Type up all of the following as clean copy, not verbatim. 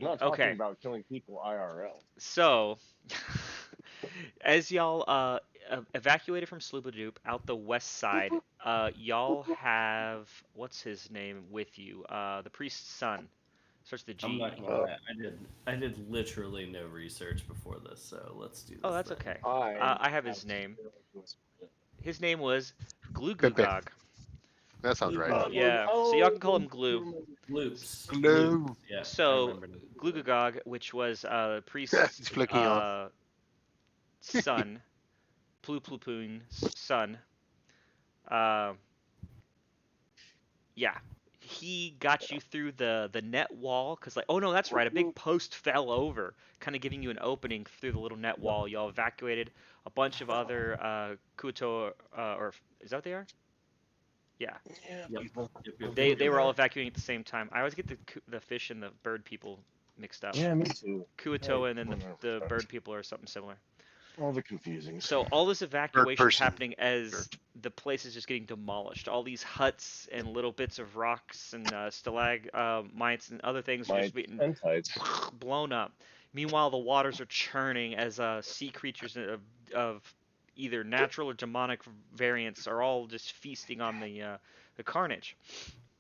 not talking Okay, about killing people IRL. so as y'all evacuated from Sloopadoop out the west side, y'all have what's his name with you? The priest's son. Starts with the I'm not G. gonna lie. I did literally no research before this, so let's do Oh, this that's thing. okay. I I have have his name. zero use for it. His name was Pepe. Gloogogog. That sounds right. Yeah, so y'all can call him Glue. Loops. Hello. Yeah, I So remember now. Gloogogog, which was He's priest's flicking off. son, Pluplupoon's son. Uh, yeah, he got you through the net wall because like, oh no, that's right, a big post fell over, kind of giving you an opening through the little net wall. Y'all evacuated a bunch of other Kuto, or is that what they are? Yeah, Yeah, Yep. people. they were all evacuating at the same time. I always get the fish and the bird people mixed up. Yeah, me too. Kuatoa and then Whatever. the bird people are something similar. All the confusing So stuff. all this evacuation is person. happening as the place is just getting demolished. All these huts and little bits of rocks and stalagmites and other things are just Mites being and tights. blown up. Meanwhile, the waters are churning as sea creatures of either natural or demonic variants are all just feasting on the carnage.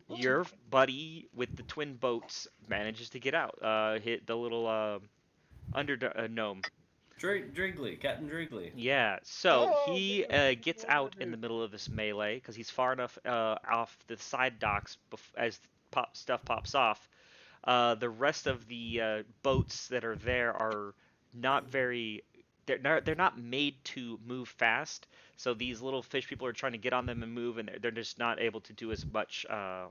Your buddy with the twin boats manages to get out. Hit the little under gnome. Driggly, Captain Driggly. Yeah, so Oh, he yeah, gets what out I in do? the middle of this melee because he's far enough off the side docks as stuff pops off. The rest of the boats that are there are not very. They're not made to move fast, so these little fish people are trying to get on them and move, and they're just not able to do as much. Uh,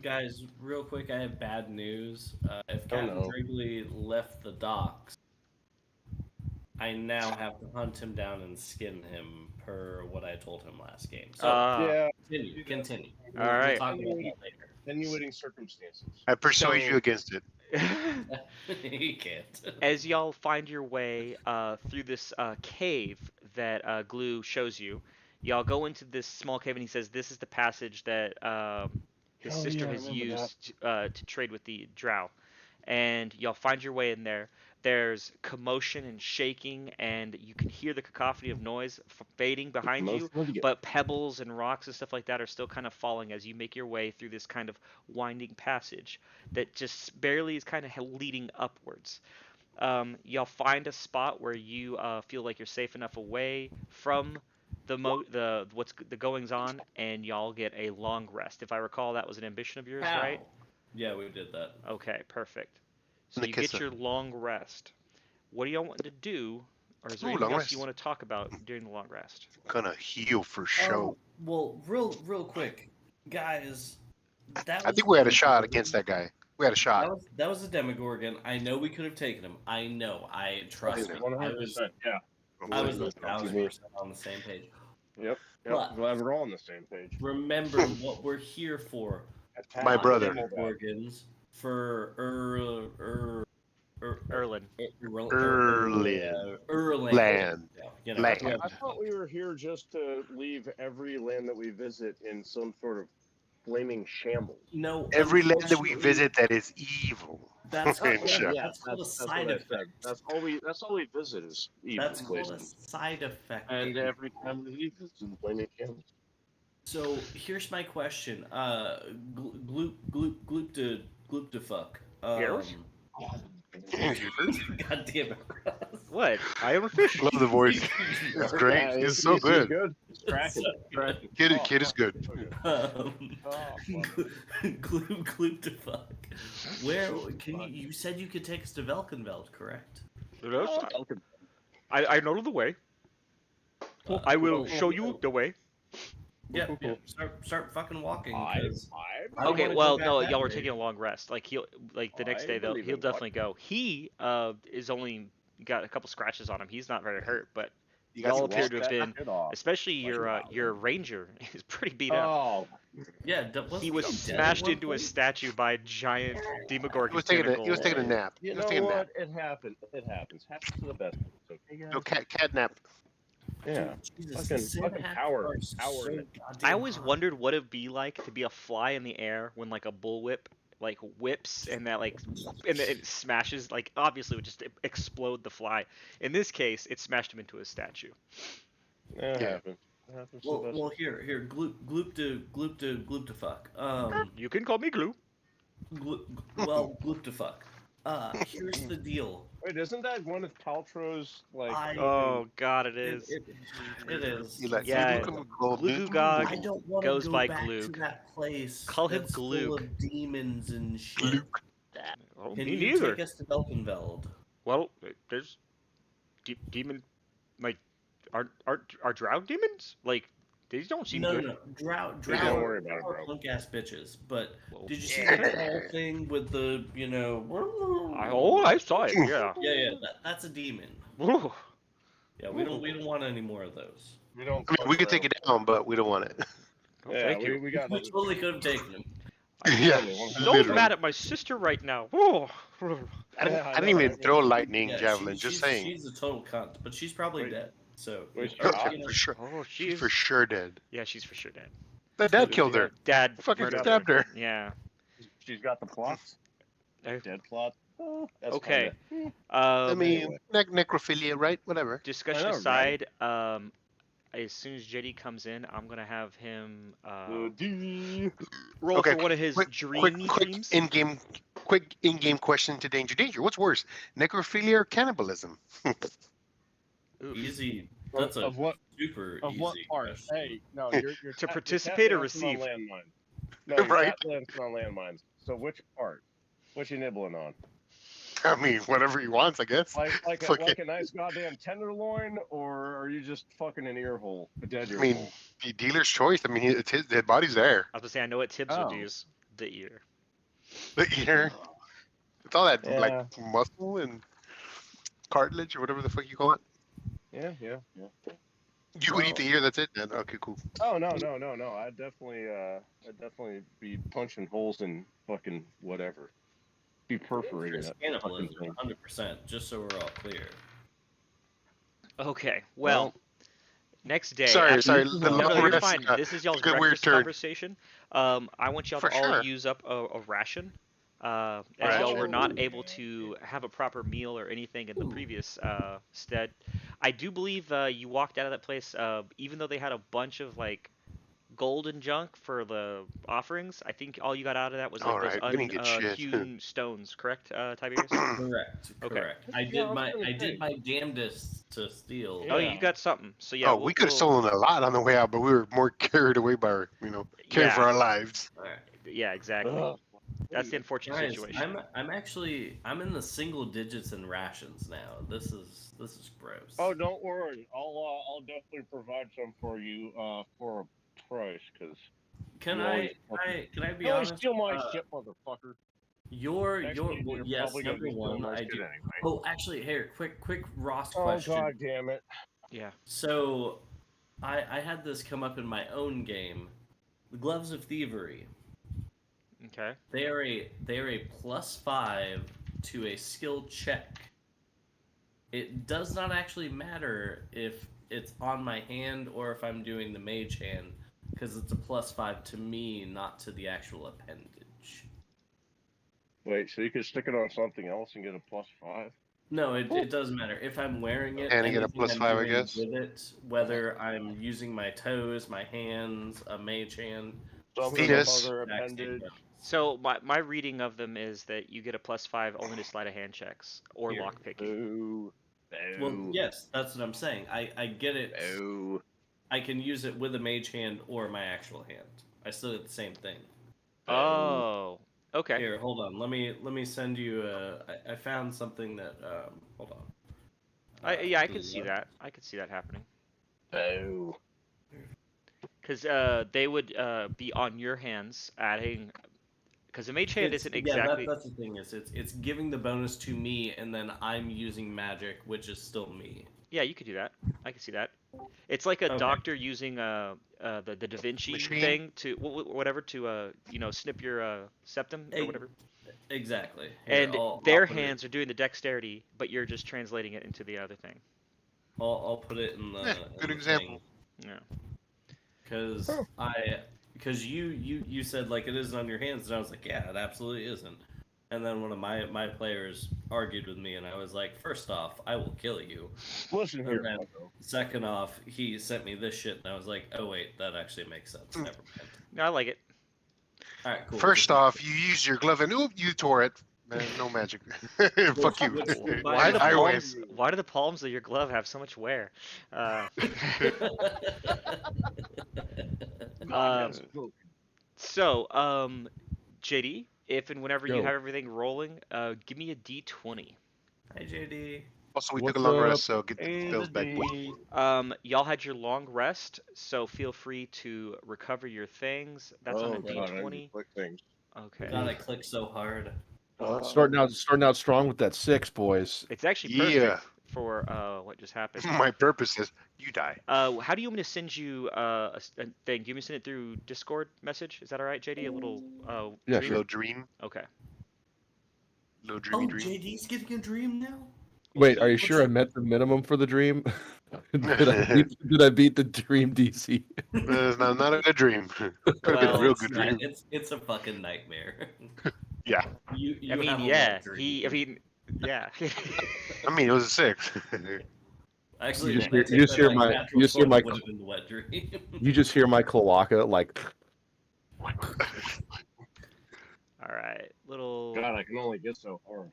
Guys, real quick, I have bad news. If Oh Captain no. Driggly left the docks, I now have to hunt him down and skin him per what I told him last game. So uh, Yeah. continue, continue. all We'll right. talk about that later. Extenuating circumstances. I persuade you So against it. He can't. as y'all find your way through this cave that Glue shows you, y'all go into this small cave, and he says this is the passage that his Oh sister yeah, I has remember that. used to trade with the Drow. And y'all find your way in there. There's commotion and shaking, and you can hear the cacophony of noise fading behind you, Emotionally get but pebbles and rocks and stuff like that are still kind of falling as you make your way through this kind of winding passage that just barely is kind of leading upwards. You'll find a spot where you feel like you're safe enough away from the what's the goings on, and y'all get a long rest. If I recall, that was an ambition of yours, right? How? Yeah, we did that. Okay, perfect. So And the you get kisser. your long rest. What do y'all want to do, or is there Ooh, anything long else you rest. want to talk about during the long rest? Gonna heal for show. Well, real quick, guys. That I was think a we had a shot against Demogorgon. that guy. We had a shot. That was a Demogorgon. I know we could have taken him. I know. I trust me. One hundred percent. Yeah. I was Excuse me. 1,000% on the same page. Yep. But Glad we're all on the same page. remember what we're here for. Attack My Not brother. Demogorgons for Erlin. Erlang. Land. Yeah, you know, Land. whoever. I thought we were here just to leave every land that we visit in some sort of flaming shambles. No, Every land that we unfortunately, visit that is evil. That's And called, sure. that's called a That's side what I effect. said. That's all we visit is evil That's called a places. side effect. And every time we leave, it's in flaming shambles. So here's my question. Gloop to fuck. Yours? God damn it. What? I am a fish. Love the voice. It's great. It's so good. Good. It's cracking. Cracking. Kid is good. Gloop to fuck. Where can you said you could take us to Velkenveld, correct? I know the way. I will show you the way. Yeah. Start fucking walking. 'cause I don't Okay, wanna well, go back no, that y'all were way. taking a long rest. Like the next I day though, believe he'll in definitely go. He is only got a couple scratches on him. He's not very hurt, but You got y'all some appear to have been, off. especially your ranger, is pretty beat up. Oh, Yeah, He was dead at smashed one into a point? statue by a giant He Demogorgon was taking tentacle. a nap. you He was know taking a nap. what? It happens. It happens. Happens to the best of us. Okay, guys. No cat nap. Yeah. Jesus, Fucking Synapse power. are so Power. goddamn I always hot. wondered what it'd be like to be a fly in the air when like a bullwhip like whips and that like and it smashes, like obviously would just explode the fly. In this case, it smashed him into a statue. That Yeah. happens. It happens to the best. Well, here, gloop to fuck. You can call me Glue. Gloop to fuck. Here's the deal. Wait, isn't that one of Paltrow's like? Oh God, it is. It is. You like, Yeah, look at me, Gold Meat. Glugog I don't want goes to go by back Glug. to that place. Call him that's full Glug. of demons and shit. Glug. Oh, Can me you neither. take us to Belkenveld? Well, there's demon, like, are drow demons? Like, these don't seem good. No. Drow don't worry about it, are bro. punk ass bitches. But Whoa. did you see the whole thing with the I saw it. Yeah. Yeah. That's a demon. Woo. Yeah, we don't want any more of those. We don't. I mean, we could take it down, but we don't want it. Oh, Yeah, thank you. we got. We totally could have taken them. Yeah, So literally. mad at my sister right now. Whoa. I Yeah, I didn't know, even right? throw lightning Yeah, javelin. Just saying. She's a total cunt, but she's probably Wait. dead. So Wait, or, stop. you know, For sure. Oh, She's for sure dead. Yeah, she's for sure dead. The dad killed her. Dad Fucking murdered stabbed her. Yeah. She's got the plots. Eh. Dead plot. Oh, that's Okay. kinda- I mean, anyway. necrophilia, right? Whatever. Discussion I know, aside, as soon as JD comes in, I'm gonna have him roll Okay, for one of his quick dreamy themes. quick in-game question to Danger. What's worse, necrophilia or cannibalism? Oof. easy. That's a of what super of easy what part? question. Hey, no, you're To tap- participate you're or tap dancing on receive? landmines. No, you're Right. tap dancing on landmines. So which part? What you nibbling on? I mean, whatever he wants, I guess. Fuck Like it. a nice goddamn tenderloin, or are you just fucking an ear hole, a dead ear I mean, hole? the dealer's choice. I mean, it's his dead body's there. I was gonna say I know what Tibbs Oh. would use. The ear. The ear. It's all that Yeah. like muscle and cartilage or whatever the fuck you call it. Yeah. You would eat the ear. That's it. Then okay, cool. Oh no. I'd definitely be punching holes in fucking whatever. Be perforating It's it. cannibalism, 100%. Just so we're all clear. Okay. Well, next day. Sorry. after- The No, level you're that's, fine. This is y'all's good weird breakfast turn. conversation. I want y'all For to all sure. use up a ration. As Ration. y'all were not able to have a proper meal or anything in the previous stead. I do believe you walked out of that place, even though they had a bunch of like gold and junk for the offerings. I think all you got out of that was like Alright, we didn't get those shit. hewn stones, correct, Tiberius? Correct. Okay. Correct. I Yeah, did I was my gonna say. damnedest to steal. Oh, Yeah. you got something. So yeah. Oh, we could have stolen a lot on the way out, but we were more carried away by our, caring for Yeah. our lives. All right. Yeah, exactly. Ugh. That's the unfortunate Guys, situation. I'm in the single digits in rations now. This is gross. Oh, don't worry. I'll definitely provide some for you for a price, because Can you I always be you always honest? steal my shit, motherfucker. Your Next well, week, you're yes, probably gonna number be stealing one, my I shit do. anyway. Oh, actually, here, quick Ross Oh question. god damn it! Yeah. So, I had this come up in my own game, the Gloves of Thievery. Okay. They are a +5 to a skill check. It does not actually matter if it's on my hand or if I'm doing the mage hand, because it's a +5 to me, not to the actual appendage. Wait, so you could stick it on something else and get a +5? No, it doesn't matter. If I'm wearing it, And you get a anything I'm +5, I doing guess. with it, whether I'm using my toes, my hands, a mage hand, Something Penis. other exact same appendage. thing. So my reading of them is that you get a +5 only to sleight of hand checks or Here. lock picking. Boo. Well, Boo. yes, that's what I'm saying. I get it. Boo. I can use it with a mage hand or my actual hand. I still get the same thing. Oh. Okay. Here, hold on. Let me send you. I found something that. Hold on. Yeah, I can see that. I could see that happening. Boo. Because they would be on your hands, adding. Because a mage hand isn't exactly. Yeah, that's the thing. It's giving the bonus to me, and then I'm using magic, which is still me. Yeah, you could do that. I can see that. It's like a Okay. doctor using the Da Vinci Machine? thing to whatever to snip your septum or Hey, whatever. Exactly. Here, And I'll their put it- hands are doing the dexterity, but you're just translating it into the other thing. I'll put it in the. Yeah, good example. Yeah. Because because you said like it isn't on your hands, and I was like, yeah, it absolutely isn't. And then one of my players argued with me, and I was like, first off, I will kill you. Listen here, And then bucko. second off, he sent me this shit, and I was like, oh wait, that actually makes sense. Never mind. No, I like it. All right, cool. First off, you use your glove and oop, you tore it. Man, no magic. Fuck you. Why do the I win. palms? Why do the palms of your glove have so much wear? Um, so, JD, if and whenever you Yo. have everything rolling, give me a D20. Hi, JD. Also, we What's took a long up? rest, so get the spells back. Boy. Y'all had your long rest, so feel free to recover your things. That's on a God, I D20. need quick things. Okay. God, I clicked so hard. Starting out strong with that 6, boys. It's actually Yeah. perfect for what just happened. My purpose is you die. How do you want me to send you a thing? Do you want me to send it through Discord message? Is that all right, JD? A little Yeah, dream? sure. Little dream. Okay. Little dreamy dream. JD's getting a dream now? Wait, are you sure I met the minimum for the dream? did I beat the dream DC? It's not a good dream. Could have been a Well, real it's good not. dream. It's a fucking nightmare. Yeah. You I mean, have a yeah. wet dream. Yeah. I mean, it was a 6. Actually, You just then I hear- take you just that hear back. my- Natural you just hear 20 my- would have been the wet dream. You just hear my cloaca like. All right. Little God, I can only get so hard.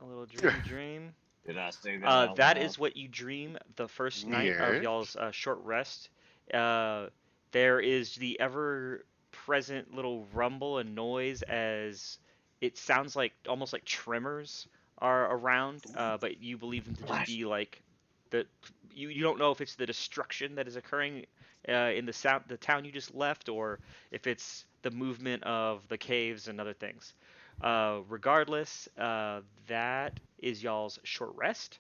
a little dream. Did I say that? Out That loud? is what you dream the first night Yeah. of y'all's short rest. There is the ever-present little rumble and noise as it sounds like almost like tremors are around, but you believe them to just be like the you don't know if it's the destruction that is occurring in the town you just left, or if it's the movement of the caves and other things. Regardless, that is y'all's short rest.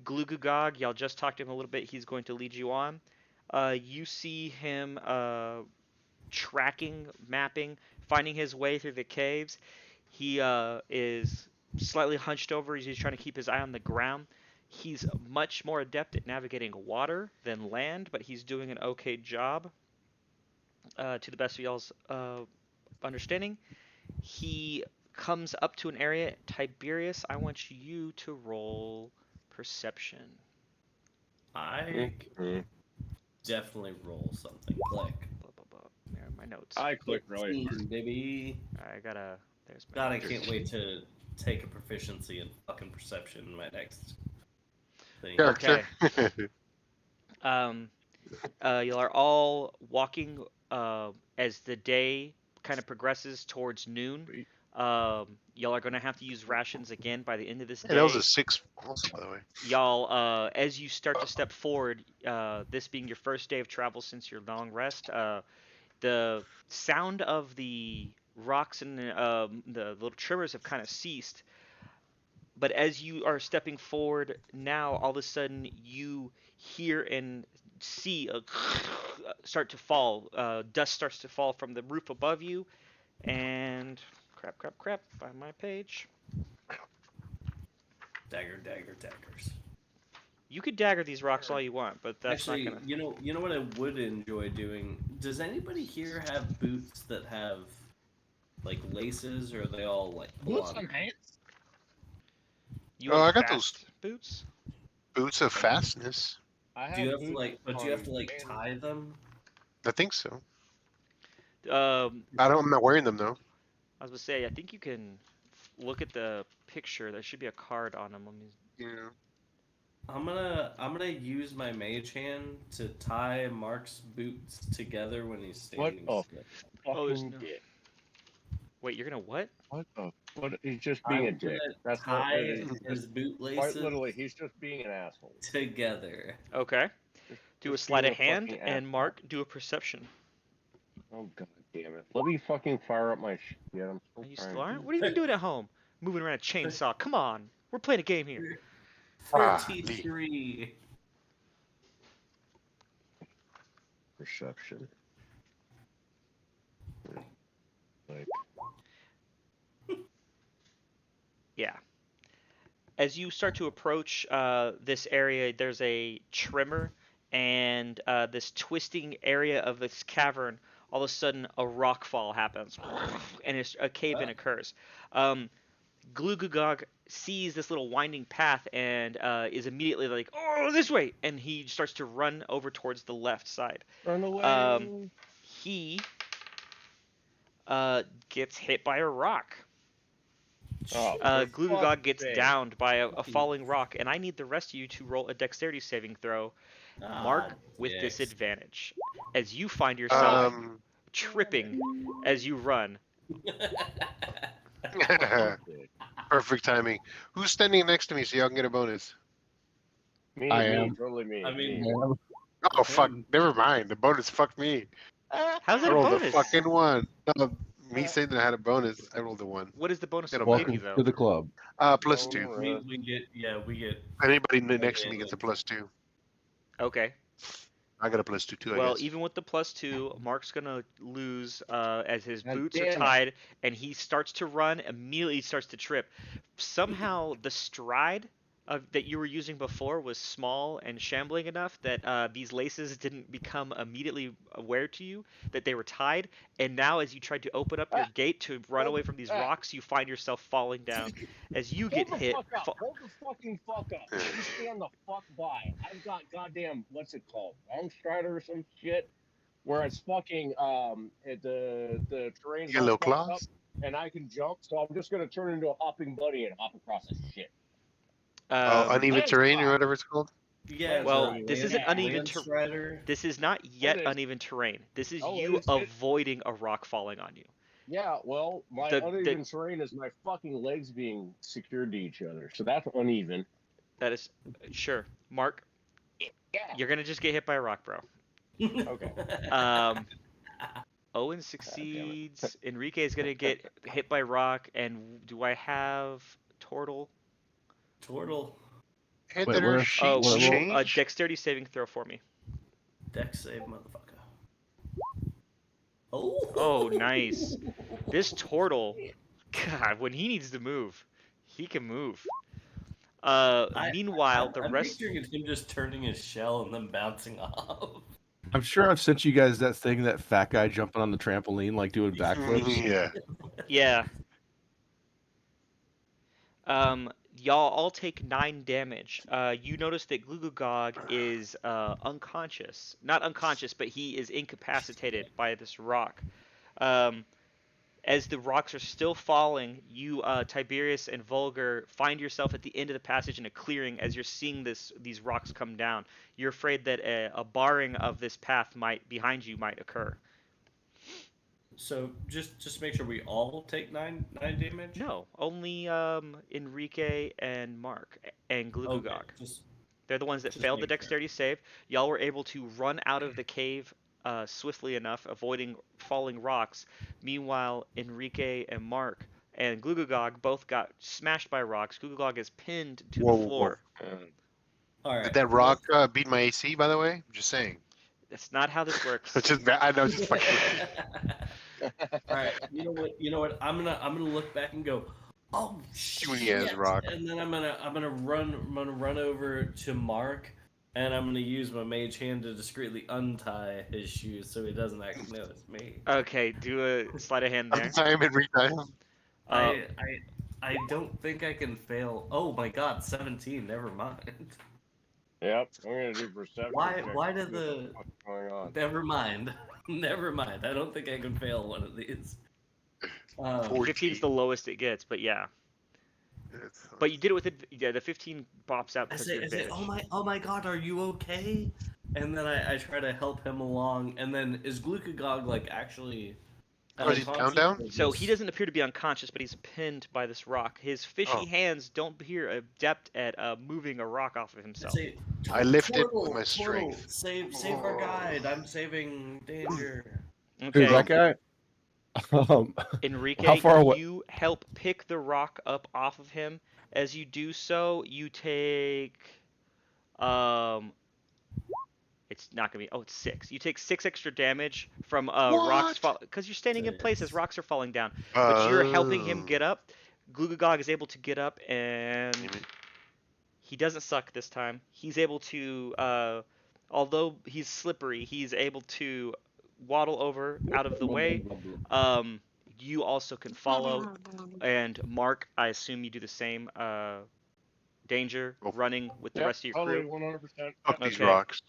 Glugugog, y'all just talked to him a little bit. He's going to lead you on. You see him tracking, mapping, finding his way through the caves. He is slightly hunched over. He's trying to keep his eye on the ground. He's much more adept at navigating water than land, but he's doing an okay job to the best of y'all's understanding. He comes up to an area. Tiberius, I want you to roll perception. I Mhm. definitely roll something. Click. Blah, blah, blah. There are my notes. I click really 15, hard. baby. I gotta. There's my. God, I notes. can't wait to take a proficiency in fucking perception in my next thing. Character. Y'all are all walking as the day kind of progresses towards noon. Y'all are going to have to use rations again by the end of this Hey, day. that was a 6 also, by the way. Y'all, as you start to step forward, this being your first day of travel since your long rest, the sound of the rocks and the little tremors have kind of ceased. But as you are stepping forward now, all of a sudden you hear and see a start to fall. Dust starts to fall from the roof above you, and crap. Find my page. Dagger, daggers. You could dagger these rocks all you want, but that's Actually, not gonna. you know what I would enjoy doing? Does anybody here have boots that have like laces, or are they all like Boots on? and pants. You Oh, want I got fast boots. Boots of fastness. I Do you have to boots like? But do you have to on like pants. tie them? I think so. Um, I'm not wearing them though. I was gonna say, I think you can look at the picture. There should be a card on them. Let me. Yeah. I'm gonna use my mage hand to tie Mark's boots together when he's What standing the still. Oh, there's fucking no- dick? Wait, you're gonna what? What the? What? He's just being a I'm dick. gonna That's what tie it is. his boot Quite laces literally, he's just being an asshole. together. Okay. Do a Just sleight being of hand, fucking and asshole. Mark, do a perception. Oh god damn it! Let me fucking fire up my shit. I'm so Oh, you trying still to aren't? do What are you even doing at home? Moving around a chainsaw. Come on. We're playing a game here. Ah, Lee. 33. perception. Like, Yeah. As you start to approach this area, there's a tremor and this twisting area of this cavern all of a sudden a rock fall happens, and a cave-in occurs. Glugugog sees this little winding path and is immediately like, "Oh, this way!" And he starts to run over towards the left side. Run away. He gets hit by a rock. Oh, for Glugugog fuck's gets sake. downed by a falling rock, and I need the rest of you to roll a dexterity saving throw. Mark with dicks. disadvantage, as you find yourself Um, tripping as you run. perfect timing. Who's standing next to me so y'all can get a bonus? Me, I me, am. totally me. I mean, me. Oh fuck! Him. Never mind. The bonus fucked me. How's I that a rolled a bonus? fucking one. No, me saying that I had a bonus. I rolled a one. What is the bonus It'll give Welcome you though? to the club. Plus Oh, two. we get Anybody next to me gets a plus two. Okay. I got a plus two, I Well, guess. even with the +2, Mark's gonna lose as his God boots damn are it. tied, and he starts to run. Immediately starts to trip. Somehow the stride that you were using before was small and shambling enough that these laces didn't become immediately aware to you that they were tied. And now, as you tried to open up your gate to run away from these rocks, you find yourself falling down. As you get Hold the hit, fuck up. Hold the fucking fuck up. You stand the fuck by. I've got goddamn, what's it called? Long strider or some shit. Where it's fucking, the terrain's You got all little fucked up, claws? and I can jump, so I'm just gonna turn into a hopping bunny and hop across this shit. Uneven Land terrain slide. or whatever it's called. Yeah. Well, the this Land- isn't uneven Landstrider. This is not yet is. uneven terrain. This is Oh, you it is. avoiding a rock falling on you. Yeah, well, my The- uneven terrain is my fucking legs being secured to each other, so that's uneven. That is sure, Mark. Yeah. You're gonna just get hit by a rock, bro. Okay. Owen succeeds. Enrique is gonna get hit by rock. And do I have Tortle? Turtle. Hey, Wait, there where- are sheets where- where- A change. dexterity saving throw for me. Dex save, motherfucker. Oh. Oh, nice. This Tortle, God, when he needs to move, he can move. Meanwhile, the I'm rest. picturing him just turning his shell and then bouncing off. I'm sure I've sent you guys that thing, that fat guy jumping on the trampoline, like doing backflips. Yeah. Yeah. Y'all all take 9 damage. You notice that Glugugog is unconscious. Not unconscious, but he is incapacitated by this rock. As the rocks are still falling, you, Tiberius and Vulgar, find yourself at the end of the passage in a clearing as you're seeing these rocks come down. You're afraid that a barring of this path behind you might occur. So just make sure we all take nine damage. No, only Enrique and Mark and Glugugog. Okay, just They're the ones that Just failed the make sure. dexterity save. Y'all were able to run out of the cave swiftly enough, avoiding falling rocks. Meanwhile, Enrique and Mark and Glugugog both got smashed by rocks. Glugugog is pinned to Whoa, the whoa, floor. all right. Did that rock beat my AC, by the way? I'm just saying. That's not how this works. I know, just fucking. All right. You know what? I'm gonna look back and go, oh Puny ass shit! rock. And then I'm gonna run over to Mark, and I'm gonna use my mage hand to discreetly untie his shoes so he doesn't actually notice me. Okay, do a sleight of hand there. Time and retime. I don't think I can fail. Oh my god, 17. Never mind. Yep, I'm gonna do perception. Why check why to did see what the fuck's going on? Never mind. Never mind. I don't think I can fail one of these. 15's the lowest it gets, but yeah. But you did it with it. Yeah, the 15 pops out I because say, of your advantage. oh my god, are you okay? And then I try to help him along, and then is Glucagon like actually? Oh, is he unconscious down? or So just- he doesn't appear to be unconscious, but he's pinned by this rock. His fishy Oh. hands don't appear adept at moving a rock off of I himself. say, I lift it Turtle, with my Turtle, strength. Save our guide. I'm saving danger. Who's Okay, that guy? Enrique, How far away? you help pick the rock up off of him. As you do so, you take it's not gonna be. Oh, it's 6. You take 6 extra damage from rocks fall because you're standing in place as Six. rocks are falling down. But you're helping him Oh. get up. Glugagog is able to get up, and Damn it. he doesn't suck this time. He's able to, although he's slippery, he's able to waddle over out of the way. You also can follow, and Mark, I assume you do the same. Danger, running with the Yep, rest of your totally, crew. 100%. Up these Okay. rocks.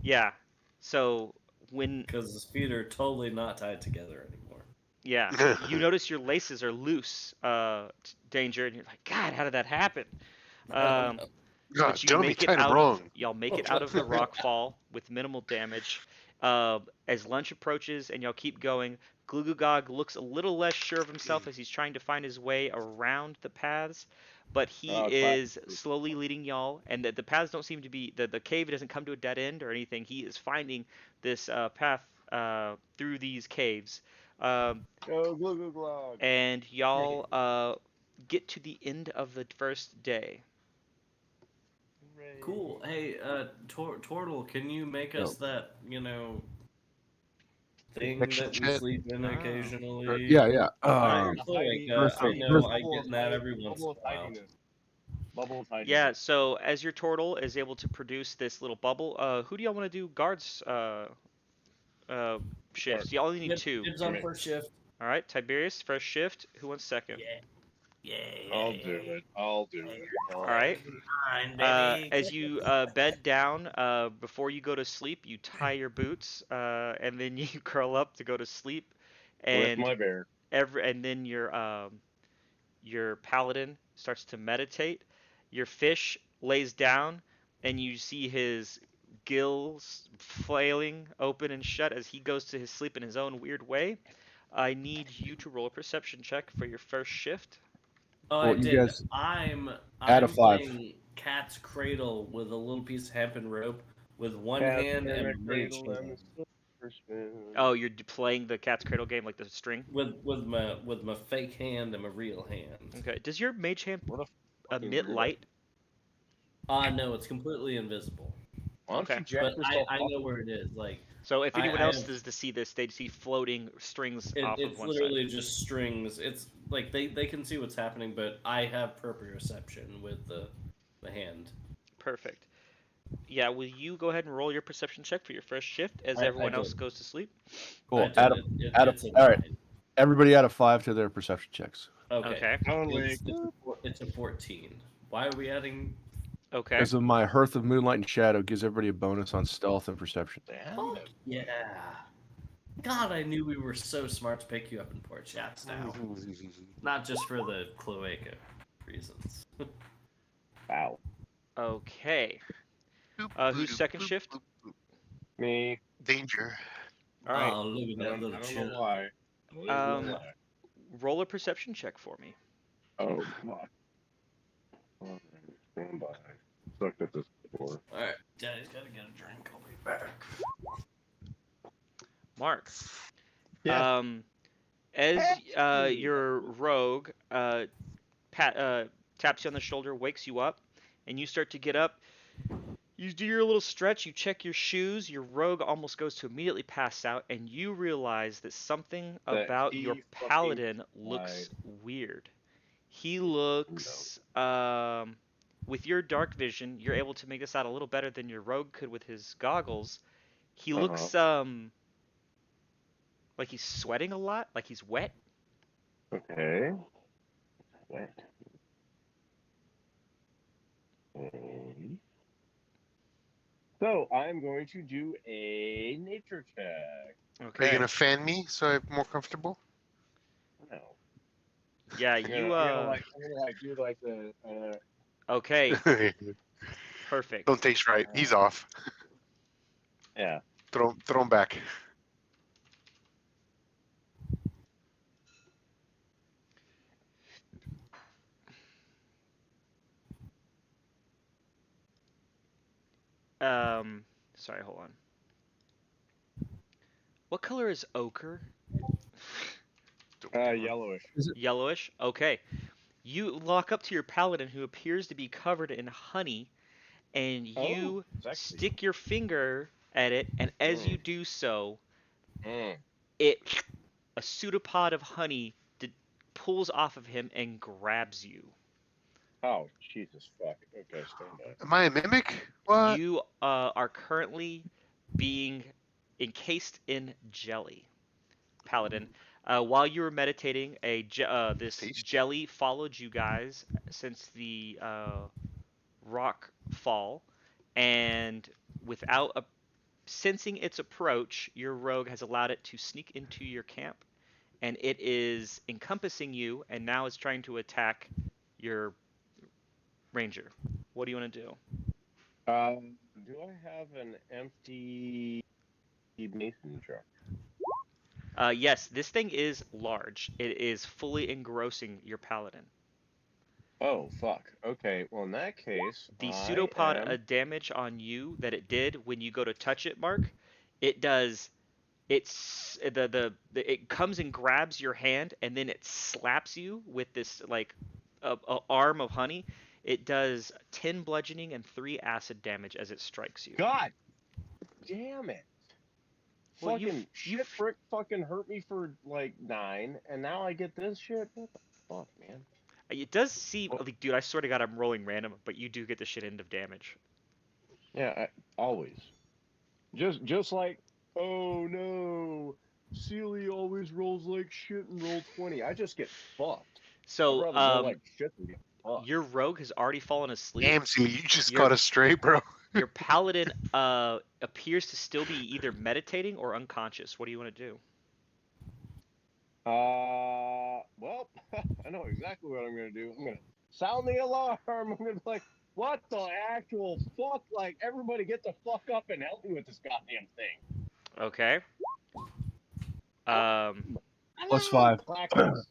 Yeah. So when Because his feet are totally not tied together anymore. yeah, you notice your laces are loose, Danger, and you're like, God, how did that happen? Um, God, but you tell me, make it tied them out. wrong. Y'all make it out of the rock fall with minimal damage. As lunch approaches and y'all keep going, Glugugog looks a little less sure of himself as he's trying to find his way around the paths, but he is slowly leading y'all, and the paths don't seem to be the cave doesn't come to a dead end or anything. He is finding this path through these caves. Um, Go, glug, glug. and y'all get to the end of the first day. Cool. Hey, Tortle, can you make us that, thing Protection that we chat. sleep in Oh. occasionally? Yeah. I know Earth- I get that every once in a while. Bubble tidiness. Yeah, so as your turtle is able to produce this little bubble, who do y'all want to do guards shifts? Y'all only need two. Dibs on first shift. All right, Tiberius, first shift. Who wants second? Yeah. I'll do it. All right. Fine, baby. As you bed down, before you go to sleep, you tie your boots, and then you curl up to go to sleep, With and my bear. and then your paladin starts to meditate. Your fish lays down, and you see his gills flailing open and shut as he goes to his sleep in his own weird way. I need you to roll a perception check for your first shift. Oh, Well, I you did. guys I'm add a 5. playing cat's cradle with a little piece of hemp and rope with one Cat hand in and a a mage cradle and a hand. silver spoon. Oh, you're playing the cat's cradle game like the string. With my fake hand and my real hand. Okay. Does your mage hand What a fucking emit weirdo. light? No, it's completely invisible. Why don't Okay. you jack But yourself I off? know where it is. Like So if anyone else have- does to see this, they'd see floating strings off of it's one literally side. just strings. It's like they can see what's happening, but I have proprioception with the hand. Perfect. Yeah, will you go ahead and roll your perception check for your first shift as I everyone else did. goes to sleep? Cool. I did Add a, it. add a, It's a all right. 9. Everybody add a 5 to their perception checks. Okay. Only. It's a 14. Why are we adding? Okay. Because of my Hearth of Moonlight and Shadow gives everybody a bonus on stealth and perception. Fuck yeah. God, I knew we were so smart to pick you up in Port Chats now. Not just for the cloaca reasons. Wow. Okay. Who's second shift? Me. Danger. All right. Oh, look at I that don't, little I don't chip. know why. I don't know why. Roll a perception check for me. Oh, fuck. Alright, stand by. Sucked at this before. Alright, Daddy's gotta get a drink. I'll be back. Mark. Yeah. As your rogue taps you on the shoulder, wakes you up, and you start to get up. You do your little stretch, you check your shoes, your rogue almost goes to immediately pass out, and you realize that something That about he your fucking paladin looks lied. weird. He looks, with your dark vision, you're able to make this out a little better than your rogue could with his goggles. He looks, like he's sweating a lot, like he's wet. Okay. Wait. Okay. So I'm going to do a nature check. Are you Okay. gonna fan me so I'm more comfortable? No. Yeah, I'm you, gonna do like the okay, perfect. Don't taste right. He's off. yeah. Throw him back. Sorry, hold on. What color is ochre? Yellowish. Yellowish? Okay. You lock up to your paladin who appears to be covered in honey, and you sexy. stick your finger at it, and as you do so, Mm. a pseudopod of honey pulls off of him and grabs you. Oh, Jesus fuck. Okay, stand by. Am I a mimic? What? You are currently being encased in jelly. Paladin. While you were meditating, this Taste. jelly followed you guys since the rock fall, and without sensing its approach, your rogue has allowed it to sneak into your camp, and it is encompassing you, and now is trying to attack your ranger. What do you want to do? Do I have an empty mason jar? Yes, this thing is large. It is fully engrossing your paladin. Oh, fuck. Okay, well, in that case, The I pseudopod am... damage on you that it did when you go to touch it, Mark, it does. It comes and grabs your hand, and then it slaps you with this like a arm of honey. It does 10 bludgeoning and 3 acid damage as it strikes you. God damn it. Well, Fucking shit brick fucking hurt me for like 9, and now I get this shit? What the fuck, man? It does seem Well, like, dude, I swear to God, I'm rolling random, but you do get the shit end of damage. yeah, always. Just like, oh no, Sealy always rolls like shit and roll 20. I just get fucked. I'd So, rather roll like shit than get fucked. your rogue has already fallen asleep. Damn, Sealy, you just You're- caught us straight, bro. Your paladin appears to still be either meditating or unconscious. What do you want to do? Well, I know exactly what I'm gonna do. I'm gonna sound the alarm. I'm gonna be like, what the actual fuck? Like, everybody get the fuck up and help me with this goddamn thing. Okay. +5. Clackers.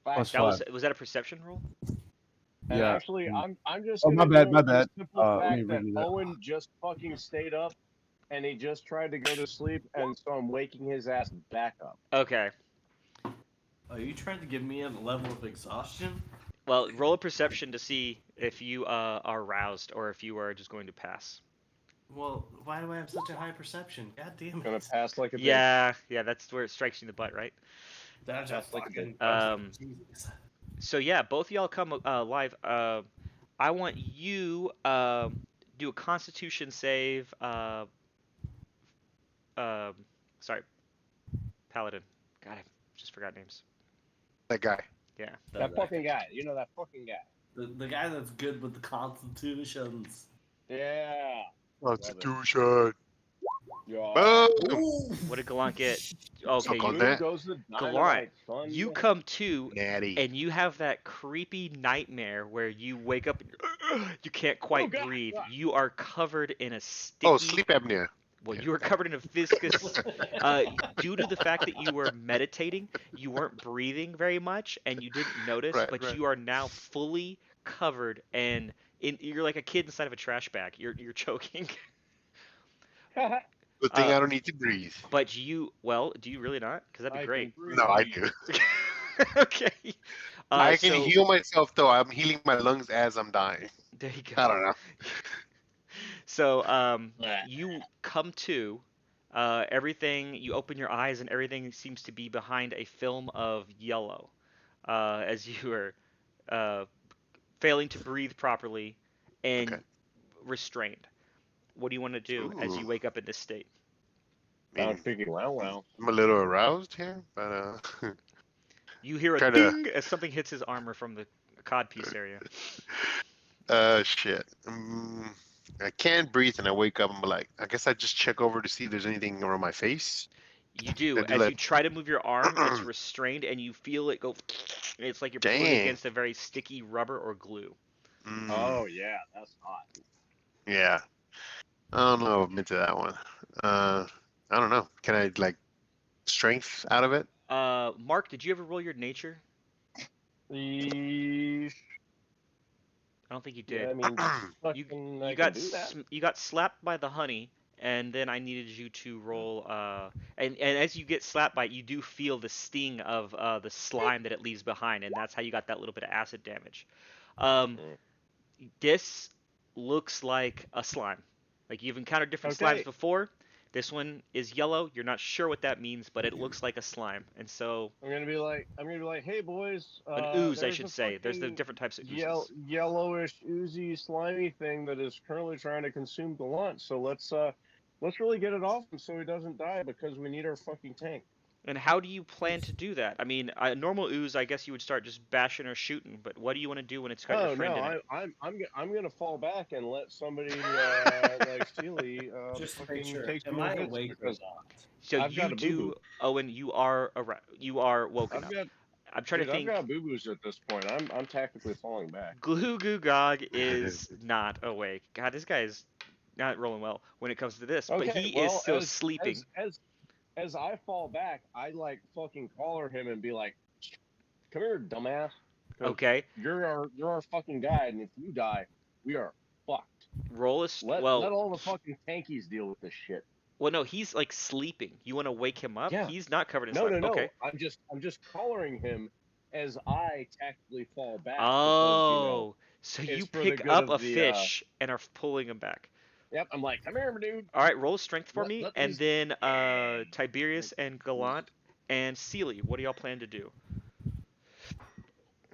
Plus That 5. was that a perception roll? And Yeah. actually, I'm just Oh, gonna my bad, go my with the bad. simple Let me fact that redo that. Owen just fucking stayed up, and he just tried to go to sleep, and so I'm waking his ass back up. Okay. Are you trying to give me a level of exhaustion? Well, roll a perception to see if you are roused or if you are just going to pass. Well, why do I have such a high perception? God damn Gonna it. pass like a bitch. Yeah, that's where it strikes you in the butt, right? That's That's like a fucking Jesus. So yeah, both of y'all come live. I want you do a Constitution save. Sorry, Paladin. God, I just forgot names. That guy. Yeah. That fucking guy. You know that fucking guy. The guy that's good with the constitutions. Yeah. Constitution. Yeah. Boom. What did Gallant get? Okay, Suck on you, that. Goes the Gallant, dynamite, son. you come to Natty. and you have that creepy nightmare where you wake up and you can't quite God, breathe. God. You are covered in a sticky. Oh, sleep apnea. Well, Yeah. you were covered in a viscous. Due to the fact that you were meditating, you weren't breathing very much, and you didn't notice. Right, but right. you are now fully covered, and you're like a kid inside of a trash bag. You're choking. Good thing I don't need to breathe. But do you really not? Because that'd be I great. can breathe. No, I do. Okay. I can so, heal myself though. I'm healing my lungs as I'm dying. There you go. I don't know. So you come to everything. You open your eyes, and everything seems to be behind a film of yellow, as you are failing to breathe properly and Okay. restrained. What do you want to do as you Ooh. wake up in this state? I I'm mean, thinking, wow. I'm a little aroused here, but You hear a Try to- ding as something hits his armor from the codpiece area. shit. I can't breathe, and I wake up. I'm like, I guess I just check over to see if there's anything around my face. You do. I do As like- you try to move your arm, it's restrained, and you feel it go. It's like you're pulling Dang. against a very sticky rubber or glue. Mm, Oh yeah, that's hot. yeah. I don't know. I'm into that one. I don't know. Can I like strength out of it? Mark, did you ever roll your nature? Yeesh. I don't think you Yeah, did. I mean, You fucking, I you can got do that. you got slapped by the honey, and then I needed you to roll. And as you get slapped by it, you do feel the sting of the slime that it leaves behind, and that's how you got that little bit of acid damage. This looks like a slime. Like you've encountered different Okay. slimes before. This one is yellow. You're not sure what that means, but it looks like a slime. And so I'm gonna be like, hey boys. an ooze, I there's should a say. There's the fucking different types of oozes. yellowish, oozy, slimy thing that is currently trying to consume the lunch. So let's Let's really get it off him so he doesn't die because we need our fucking tank. And how do you plan to do that? I mean, a normal ooze, I guess you would start just bashing or shooting, but what do you want to do when it's got your Oh friend no, in it? I'm gonna fall back and let somebody like Steely Just to make fucking sure, take am some I hits awake or because not? So I've got you a boo boo. do, Owen. You are woken I've up. got I'm trying to Dude, I've think. got boo boos at this point. I'm tactically falling back. Glue Goo Gog is not awake. God, this guy is not rolling well when it comes to this, but Okay, he is well still sleeping. as I fall back, I like fucking collar him and be like, "Come here, dumbass," because Okay, you're our fucking guide, and if you die, we are fucked. Let all the fucking tankies deal with this shit. well, no, he's like sleeping. You want to wake him up? Yeah. He's not covered in No, slime. no, Okay. no. I'm just collaring him as I tactically fall back because Oh, so it's you for the pick good up of a the. fish and are pulling him back. Yep. I'm like, come here, my dude. All right, roll strength for me, Let and these. then Tiberius and Gallant and Seely, what do y'all plan to do?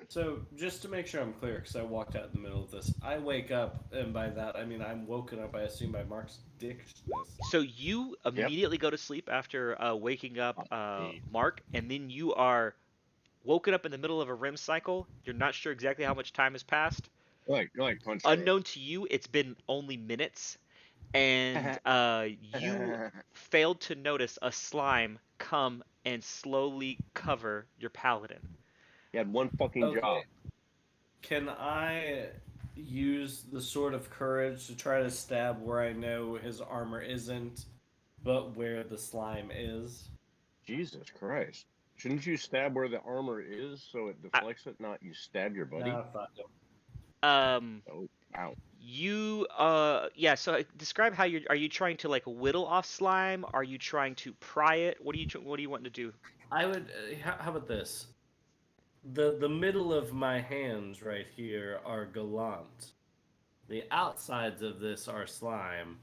So, just to make sure I'm clear, because I walked out in the middle of this, I wake up, and by that I mean I'm woken up, I assume, by Mark's dickness. So you Yep. immediately go to sleep after waking up Oh, Mark, and then you are woken up in the middle of a REM cycle. You're not sure exactly how much time has passed. like punch drunk. Unknown to you, it's been only minutes, and you failed to notice a slime come and slowly cover your paladin. He had one fucking job. Okay. Can I use the Sword of Courage to try to stab where I know his armor isn't, but where the slime is? Jesus Christ. Shouldn't you stab where the armor is so it deflects it, not you stab your buddy? Nah, fuck him. Oh, wow. You yeah, so describe how are you trying to like whittle off slime? Are you trying to pry it? What do you want to do? I would. How about this? The middle of my hands right here are gallant. The outsides of this are slime.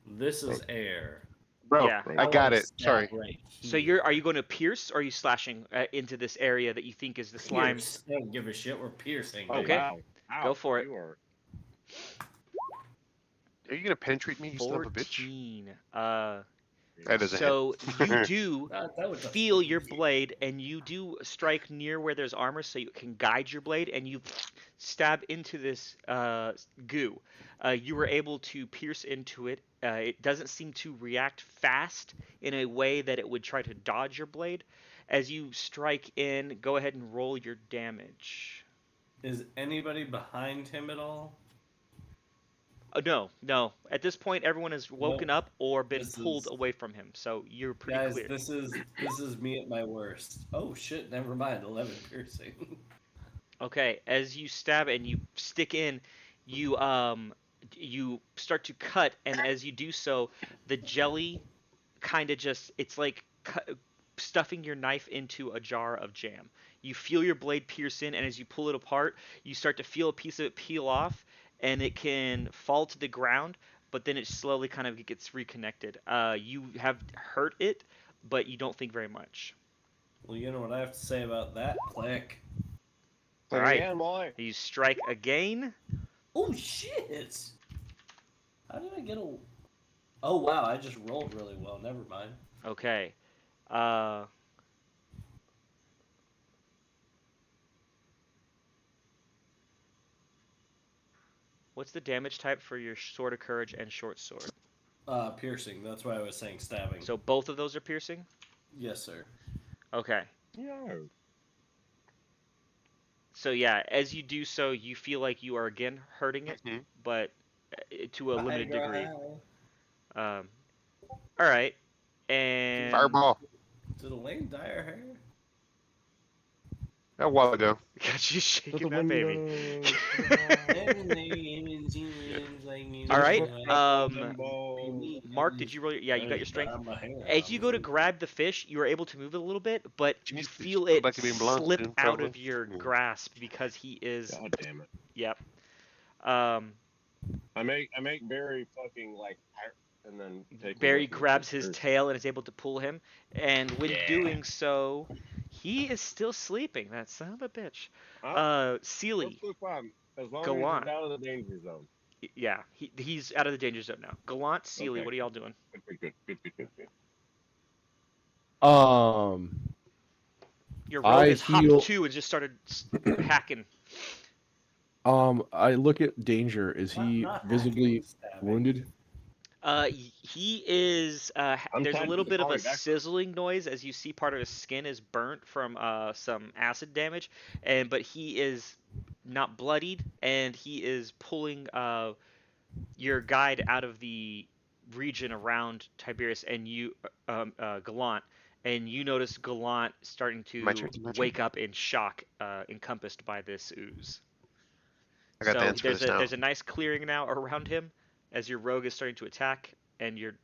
This is air. Bro, Yeah. I got wanna it. stab Sorry. Right So here. are you going to pierce or are you slashing into this area that you think is the slime? Pierce. I don't give a shit. We're piercing. Oh, Okay. wow. Ow, Go for it. You are... Are you gonna penetrate me, you son of a bitch? 14. That doesn't So hit. you do That would just feel be your easy. blade, and you do strike near where there's armor, so you can guide your blade, and you stab into this goo. You were able to pierce into it. It doesn't seem to react fast in a way that it would try to dodge your blade. As you strike in, go ahead and roll your damage. Is anybody behind him at all? No. At this point, everyone has woken Nope. up or been This pulled is- away from him, so you're pretty Guys, clear. this is me at my worst. Oh shit! Never mind. 11 piercing. Okay, as you stab and you stick in, you start to cut, and as you do so, the jelly kind of just it's like stuffing your knife into a jar of jam. You feel your blade pierce in, and as you pull it apart, you start to feel a piece of it peel off, and it can fall to the ground, but then it slowly kind of gets reconnected. You have hurt it, but you don't think very much. Well, you know what I have to say about that? Click. All right. Again, boy. You strike again. Oh shit! How did I get a? Oh wow! I just rolled really well. Never mind. Okay. What's the damage type for your Sword of Courage and Short Sword? Piercing. That's why I was saying stabbing. So both of those are piercing? Yes, sir. Okay. Yeah. So yeah, as you do so, you feel like you are again hurting it, Mhm. but to a limited degree. Hi. All right. And Fireball. Did Elaine dye her hair? A while ago. got you To the shaking that baby. All All right. Ball. Mark, did you roll? Yeah, you got your strength. As you go to grab the fish, you are able to move it a little bit, but She you needs to feel go it back to being blonde slip soon, out probably. of your Mm. grasp because he is. God damn it. Yep. I make Barry fucking like, and then take. Barry grabs his tail and is able to pull him, and when Yeah. doing so, he is still sleeping. That son of a bitch. That's Seely, fine. As long go as on. he's out of the danger zone. Yeah, he's out of the danger zone now. Gallant, Sealy, Okay. what are y'all doing? Good. Your rogue I has hopped heal. too and just started hacking. I look at Danger. Is he Not visibly hacking, stabbing. wounded? He is. I'm There's a little technically bit of a calling back. sizzling noise as you see part of his skin is burnt from some acid damage, but he is not bloodied, and he is pulling your guide out of the region around Tiberius and you, Gallant, and you notice Gallant starting My to turn. My turn. wake up in shock, encompassed by this ooze. I got the So answer for this now. there's a nice clearing now around him as your rogue is starting to attack, and your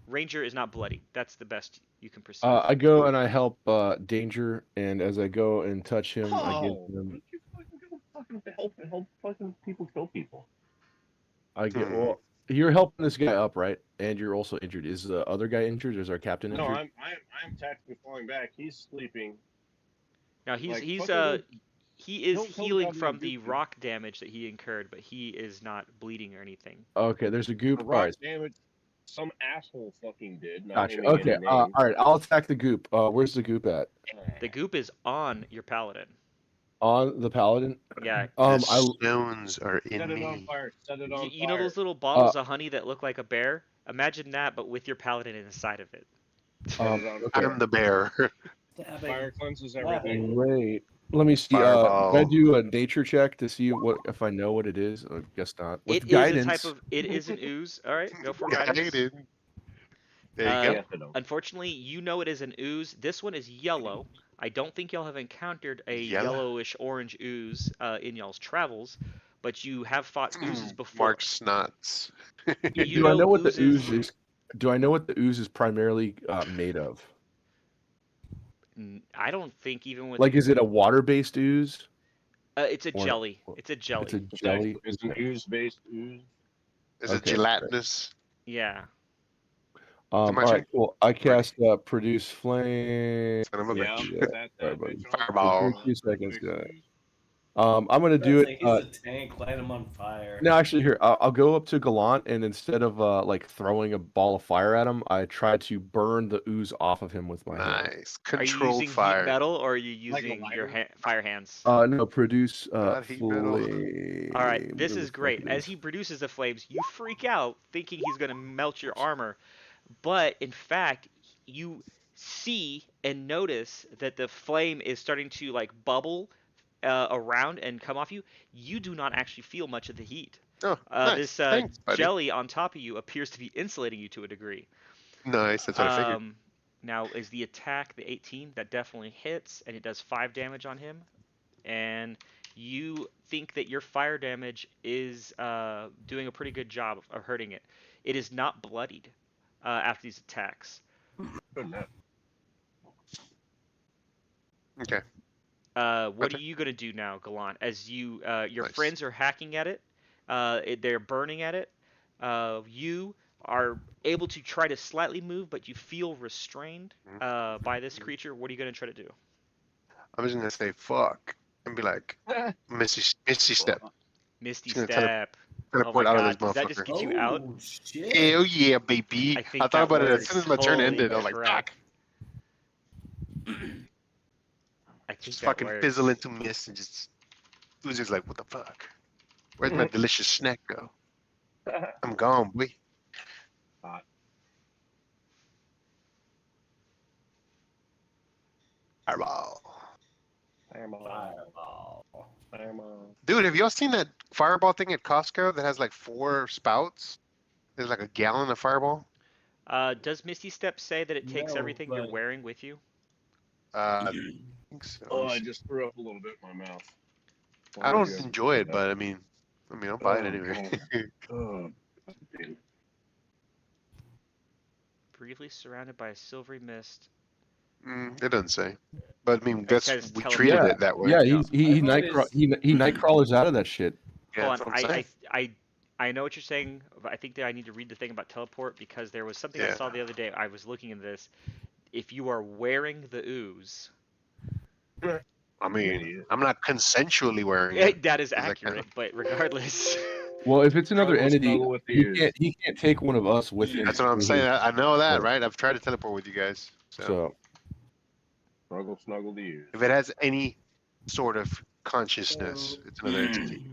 ranger is not bloody. That's the best you can perceive. I go and I help Danger, and as I go and touch him, I give Oh, him. you fucking go fucking help fucking people kill people. Well, you're helping this guy up, right? And you're also injured. Is the other guy injured? Is our captain No, injured? I'm technically falling back. He's sleeping. Now he is don't healing goddamn from the goofy. rock damage that he incurred, but he is not bleeding or anything. Okay, there's a goop. The All rock right, damage some asshole fucking did. Not gotcha. naming Okay, any all names. right. I'll attack the goop. Where's the goop at? The goop is on your paladin. On the paladin. Yeah. The I stones are in Set it on me. fire. Set it on You know fire. those little bottles of honey that look like a bear? Imagine that, but with your paladin inside of it. Set it on okay. I'm the bear. Stabbing. Fire cleanses everything. Great. Let me see. Can Fireball. I do a nature check to see what if I know what it is? I guess not. With It guidance. is a type of. It is an ooze. All right, go for guidance. Guided. There you go. Yes, I know. Unfortunately, you know it is an ooze. This one is yellow. I don't think y'all have encountered a Yellow? yellowish orange ooze in y'all's travels, but you have fought oozes before. Mark Snots. You Do I know know what the oozes- ooze is? Do I know what the ooze is primarily made of? I don't think even with Like, is it a water-based ooze? it's a or- jelly. It's a jelly. It's a jelly. It's an ooze-based ooze. Is it Okay, gelatinous? Yeah. All my right, turn? cool. I cast produce flame. Son of a Yeah, bitch. Yeah, that sorry, buddy. bitch. Fireball. 2 seconds, guys. I'm gonna do it. He's a tank. Light him on fire. No, actually, here I'll go up to Gallant, and instead of like throwing a ball of fire at him, I try to burn the ooze off of him with my hand. Nice. Are you Controlled using fire. heat metal or are you Like a using your lighter? fire hands? No, produce Not heat metal. flame. All right, this whatever is the fuck great. it As is. he produces the flames, you freak out thinking he's going to melt your armor. But in fact, you see and notice that the flame is starting to like bubble around and come off you. You do not actually feel much of the heat. Oh, nice. This Thanks, buddy. jelly on top of you appears to be insulating you to a degree. Nice. That's what I figured. Now, is the attack the 18? That definitely hits, and it does 5 damage on him. And you think that your fire damage is doing a pretty good job of hurting it. It is not bloodied after these attacks. Good enough. Okay. What are you gonna do now, Gallant? As your Nice. friends are hacking at it, they're burning at it. You are able to try to slightly move, but you feel restrained by this creature. What are you gonna try to do? I'm just gonna say fuck and be like, Missy step. Misty Just gonna step. Oh my Teleport out of god, this does that just motherfucker. get you out? Oh, shit. Hell yeah, baby. I I think thought that about it as works. soon as my turn Holy ended. I was like, crap. fuck. I think Just that fucking works. fizzle into mist and just. It was just like, what the fuck? Where'd my delicious snack go? I'm gone, boy. Fireball. Fireball. Dude, have y'all seen that fireball thing at Costco that has like 4 spouts? There's like a gallon of fireball. Does Misty Step say that it takes No, everything you're but- wearing with you? I think so. Oh, I just threw up a little bit in my mouth. I don't enjoy it, but I mean, I'll buy it Oh, anyway. Oh, dude. Briefly surrounded by a silvery mist. It doesn't say, but I mean, that's says we teleport. treated Yeah, it that way. Yeah, I night thought he night crawlers out of that shit. Yeah, Hold that's on, what I'm saying. I know what you're saying, but I think that I need to read the thing about teleport because there was something I Yeah. saw the other day. I was looking at this. If you are wearing the ooze, I mean, I'm not consensually wearing it. that is Is that accurate. kind But regardless, Well, if it's another Struggle, entity, struggle with the he ooze. can't take one of us with him. That's what I'm through saying. his- I know that, so- right? I've tried to teleport with you guys. So Struggle, snuggle the ooze. If it has any sort of consciousness, it's another entity.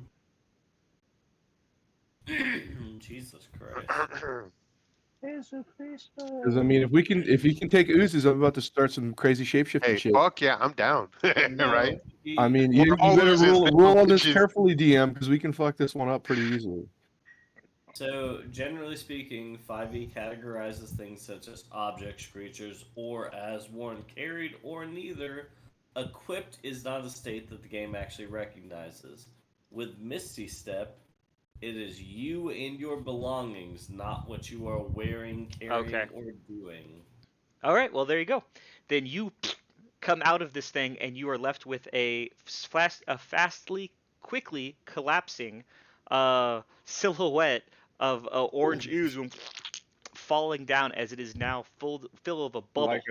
Jesus Christ. because I mean, if he can take oozes, I'm about to start some crazy shapeshifting Hey, shit. fuck yeah, I'm down. Right? I mean, We're you all better oozes now, rule on this bitches. carefully, DM, because we can fuck this one up pretty easily. So, generally speaking, 5e categorizes things such as objects, creatures, or as worn, carried, or neither. Equipped is not a state that the game actually recognizes. With Misty Step, it is you and your belongings, not what you are wearing, carrying, Okay. or doing. All right, well, there you go. Then you come out of this thing, and you are left with a quickly collapsing silhouette of orange ooze falling down as it is now full of a bubble. Like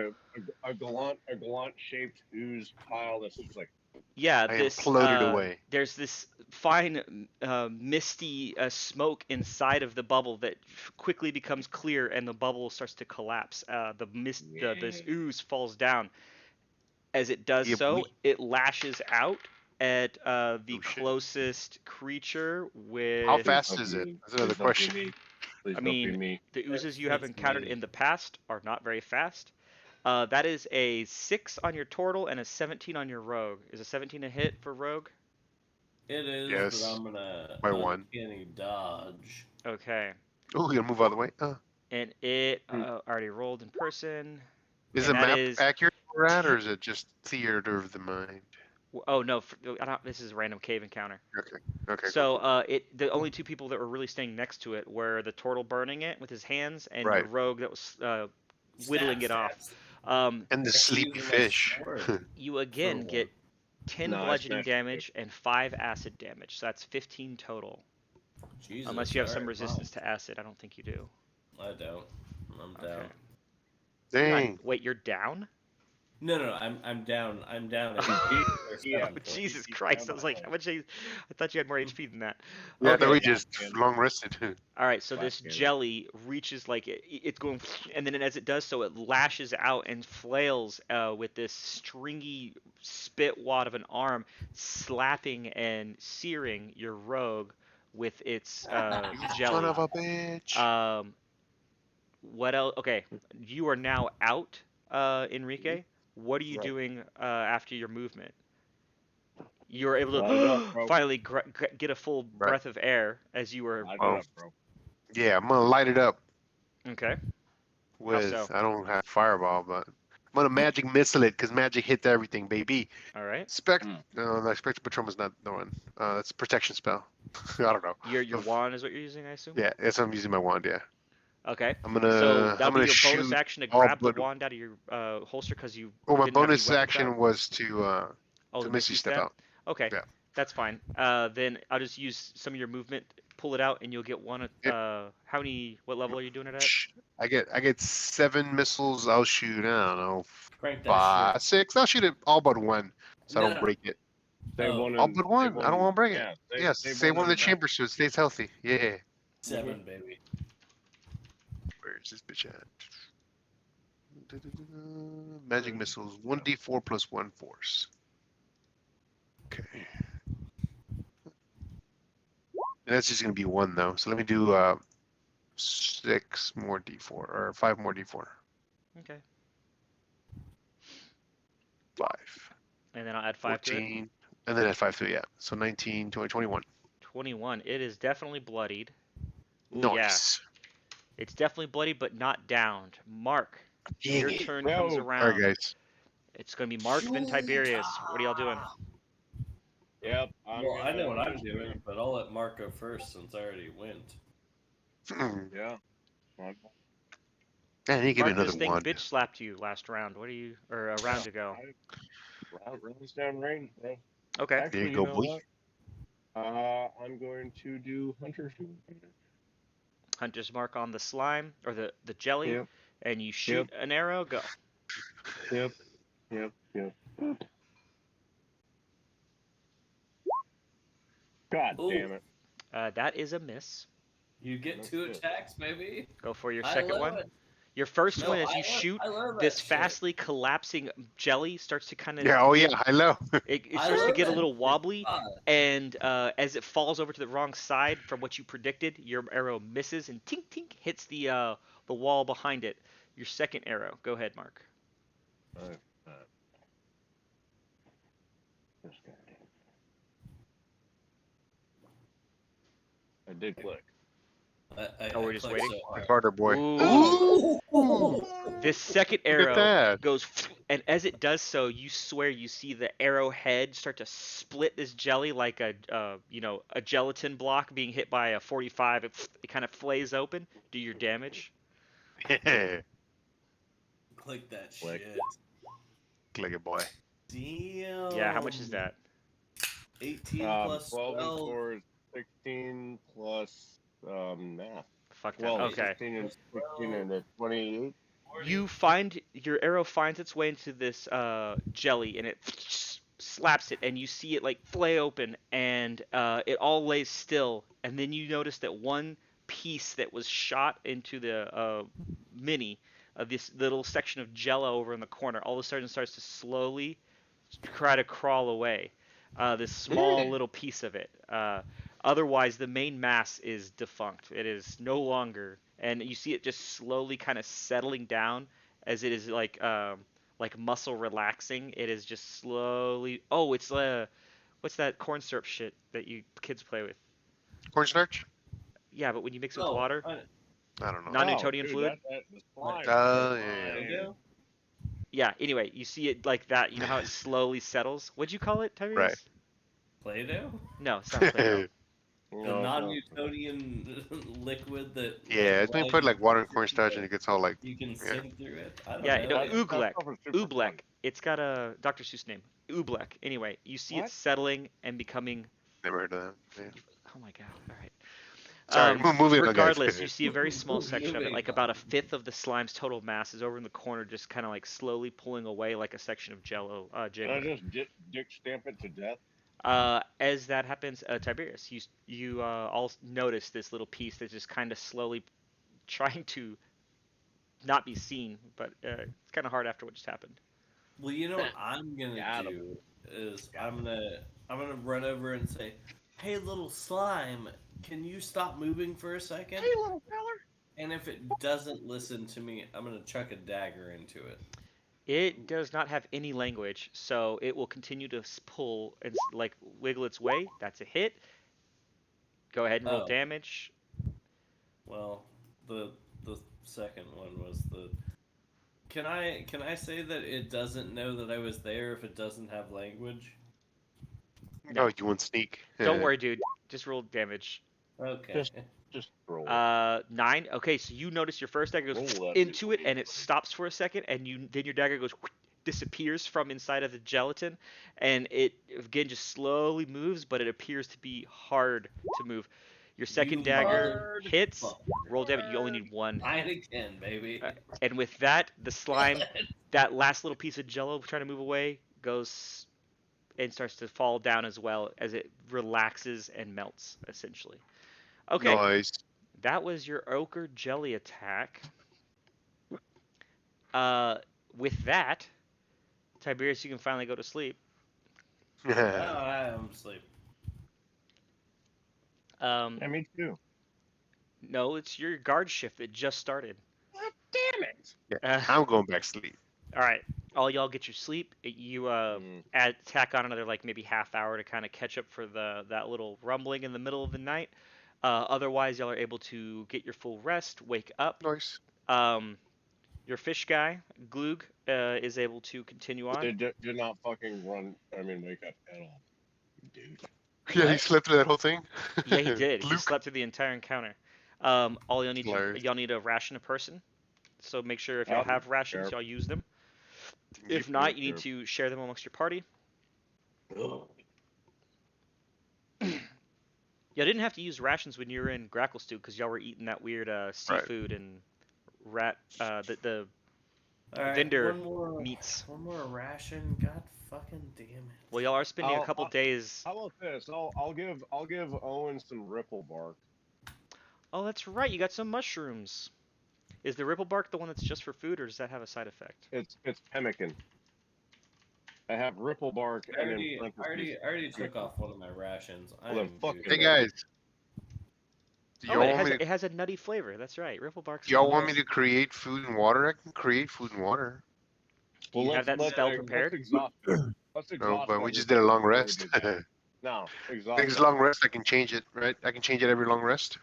a gallant shaped ooze pile that's just like Yeah, I this imploded away. there's this fine misty smoke inside of the bubble that quickly becomes clear, and the bubble starts to collapse. This ooze falls down. As it does Yeah, so, boy. it lashes out at the Oh, shit. closest creature with. How fast is it? That's another question. Please I don't be mean, me. the oozes you have That's encountered me. in the past are not very fast. That is a 6 on your turtle and a 17 on your rogue. Is a 17 a hit for rogue? It is, Yes, but I'm gonna by one. uncanny dodge. Okay. Oh, we gotta move out of the way. And it already rolled in person. Is And the that map is accurate for that, or is it just theater of the mind? Oh no! This is a random cave encounter. Okay. So cool. the only two people that were really staying next to it were the turtle burning it with his hands and your Right. rogue that was whittling it off. And the Actually sleepy using my fish. sword. You again For get 10 No, I bludgeoning smashed it. damage and 5 acid damage. So that's 15 total. Jesus, Unless you have some alright, resistance to acid, I don't think you do. wow. I don't. I'm down. Okay. You're not- Dang. wait, you're down? No, I'm down. I'm down. Yeah. Oh, Jesus Christ! I was like, how much? I thought you had more HP than that. Yeah, Okay. then we just long rested. All right, so this Black jelly reaches like it's going, and then as it does so, it lashes out and flails with this stringy spit wad of an arm, slapping and searing your rogue with its jelly. Son of a bitch. What else? Okay, you are now out, Enrique. What are you Right. doing after your movement? You were able Light it up, to bro. finally get a full Right. breath of air as you were. Light it Oh. up, bro. Yeah, I'm gonna light it up Okay. with. so? I don't have fireball, but I'm gonna magic missile it because magic hits everything, baby. All right. No, Spectre Patron was not the one. That's a protection spell. I don't know. Your wand is what you're using, I assume. Yeah, that's what I'm using my wand. Yeah, Okay. I'm gonna. So I'm that'll be gonna your shoot. bonus action to all grab the but- wand out of your holster because you. Oh, my didn't have any bonus weapons action out. was to Oh, the Misty step out. Okay, Yeah. that's fine. Then I'll just use some of your movement, pull it out, and you'll get one. How many? What level are you doing it at? I get 7 missiles. I'll shoot. I don't know. Crank that 5, 6. I'll shoot it all but one, so I don't No. break it. Save Oh, one All and- but one. save I don't want to break it. Yeah, Yes, save one in the chamber so it stays healthy. Yeah. 7, baby. Where's this bitch at? Magic missiles. 1d4 plus 1 force. Okay. And that's just gonna be 1 though. So let me do 6 more d4 or 5 more d4. Okay. 5. And then I'll add 5 to it. 14. And then add 5 to it, yeah. So 19, 20, 21. 21. It is definitely bloodied. Ooh, yeah. Nice. It's definitely bloody, but not downed. Mark, your Dang it. turn Bro. comes All around. Alright, guys. It's gonna be Mark then Tiberius. What are y'all doing? Yep. Well, I know what I'm doing, but I'll let Mark go first since I already went. Yeah. Man, he give me Mark, this another thing 1. bitch slapped you last round. What are you, or a round ago? Runs down range, bro. Okay. Actually, There you go, know boy. what? I'm going to do Hunter's Mark. Hunter's mark on the slime or the jelly, Yep. and you shoot an arrow. Go. Yep. God Ooh. damn it. That is a miss. You get That's 2 good. attacks, baby. Go for your I second love one. it. Your first No, one, as you shoot, I love that this shit. fastly collapsing jelly starts to kind of Yeah. Oh get yeah. Hello. it I starts to love get a that little shit. wobbly, God. and as it falls over to the wrong side from what you predicted, your arrow misses and tink tink hits the wall behind it. Your second arrow. Go ahead, Mark. Alright, this guy. I did click. Oh, we're just clicked waiting? so hard. Harder, boy. Ooh. Ooh. This second Look at arrow that. goes, and as it does so, you swear you see the arrow head start to split this jelly like a gelatin block being hit by a 45. It kind of flays open. Do your damage. Yeah. Click that Click. shit. Click it, boy. Damn. Yeah, how much is that? 18 plus 12 and 12. 4 is 16 plus math. Fuck that. 12, Okay. 16, and 16, and a 28. You find your arrow finds its way into this jelly and it slaps it and you see it like flay open and it all lays still and then you notice that one piece that was shot into the mini of this little section of jello over in the corner all of a sudden starts to slowly try to crawl away. This small little piece of it. Otherwise, the main mass is defunct. It is no longer, and you see it just slowly kind of settling down as it is like muscle relaxing. It is just slowly. Oh, it's what's that corn syrup shit that you kids play with? Cornstarch? Yeah, but when you mix it with Oh, water, I don't know. non-Newtonian dude, fluid. the slime. Yeah. Play-Doh? Yeah. Anyway, you see it like that. You know how it slowly settles. What'd you call it, Tiberius? Right. Play-Doh? No, it's not Play-Doh. The No, non-Newtonian liquid that Yeah, it's been put like water and cornstarch and it gets all like. you can Yeah. sing through it. I don't Yeah, know. no, Oobleck. That stuff is super Oobleck. fun. It's got a Dr. Seuss name. Oobleck. Anyway, you see it What? settling and becoming. Never heard of that. Yeah. Oh my god. All right. Sorry, moving on, guys. Regardless, you see a very small section of it, Moving like about a fifth of the slime's total mass is over in the corner, just kind of like slowly pulling away like a section of Jello. Can I Jiggler. just dick stamp it to death? As that happens, Tiberius, you all notice this little piece that's just kind of slowly trying to not be seen, but it's kind of hard after what just happened. Well, you know what I'm gonna Got 'em. do is I'm gonna run over and say, "Hey, little slime, can you stop moving for a second?" Hey, little feller. And if it doesn't listen to me, I'm gonna chuck a dagger into it. It does not have any language, so it will continue to pull and like wiggle its way. That's a hit. Go ahead and roll Oh. damage. Well, the second one was the. Can I say that it doesn't know that I was there if it doesn't have language? No. Oh, you won't sneak. Don't worry, dude. Just roll damage. Okay. Just roll. 9. Okay, so you notice your first dagger goes Roll that into it bitch. and it stops for a second, and then your dagger goes disappears from inside of the gelatin, and it again just slowly moves, but it appears to be hard to move. Your second You dagger motherfucker. hits. Roll damage. You only need 1. 9 again, baby. And with that, the slime, that last little piece of jello trying to move away, goes and starts to fall down as well as it relaxes and melts, essentially. Okay, Nice. that was your ochre jelly attack. With that, Tiberius, you can finally go to sleep. Oh, I'm asleep. Yeah, me too. No, it's your guard shift that just started. God damn it! I'm going back to sleep. All right, all y'all get your sleep. You tack on another like maybe half hour to kind of catch up for that little rumbling in the middle of the night. Otherwise, y'all are able to get your full rest, wake up. Nice. Your fish guy, Gloog, is able to continue on. Did not fucking wake up at all. Dude. Yeah, he slept through that whole thing. Yeah, he did. He Luke. slept through the entire encounter. All y'all Hilarious. need to ration a person. So make sure if y'all have rations, sure. y'all use them. If not, you need to share them amongst your party. Y'all didn't have to use rations when you were in Grackle Stew because y'all were eating that weird seafood and rat the All right, vendor one more meats. One more ration. God Fucking damn it. Well, y'all are spending a I'll- couple I'll- days. How about this? I'll give Owen some ripple bark. Oh, that's right. You got some mushrooms. Is the ripple bark the one that's just for food, or does that have a side effect? It's pemmican. I have ripple bark I and already, in I parentheses. already took off one of my rations. Well, then I'm fuck due. it. Hey guys, do Oh, y'all it want has me to? it has a nutty flavor. That's right. Ripple bark's Do y'all good. want me to create food and water? I can create food and water. Do you have that spell prepared? Let's exhaust. Let's No, exhaust. but what we just we're did a long doing before we rest. do that. No, exhaust. Next long rest, I can change it, right? I can change it every long rest.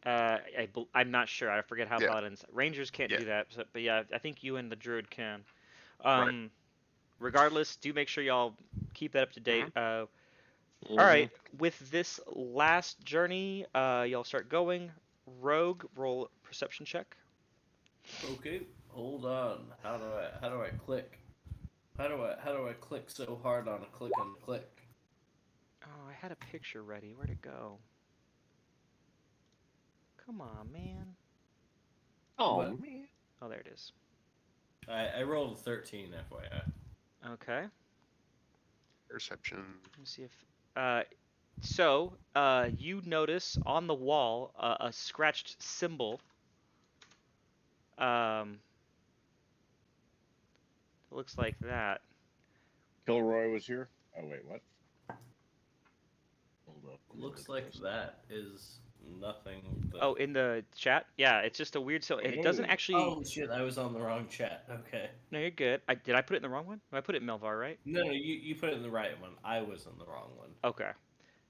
I'm not sure. I forget how Yeah. Paladins. Rangers can't Yeah. do that, but yeah, I think you and the Druid can. Right. Regardless, do make sure y'all keep that up to date. Mhm. All right, with this last journey, y'all start going. Rogue, roll perception check. Okay, hold on. How do I click? How do I click so hard on a click on the click? Oh, I had a picture ready. Where'd it go? Come on, man. Oh What? man. Oh, there it is. I rolled a 13, FYI. Okay. Perception. Let me see if. You notice on the wall a scratched symbol. It looks like that. Kilroy was here. Oh wait, what? Hold up. Looks like that is nothing. But... Oh, in the chat? Yeah, it's just a weird. So it doesn't actually. Oh shit! I was on the wrong chat. Okay. No, you're good. Did I put it in the wrong one? I put it in Melvar, right? No, you put it in the right one. I was in the wrong one. Okay.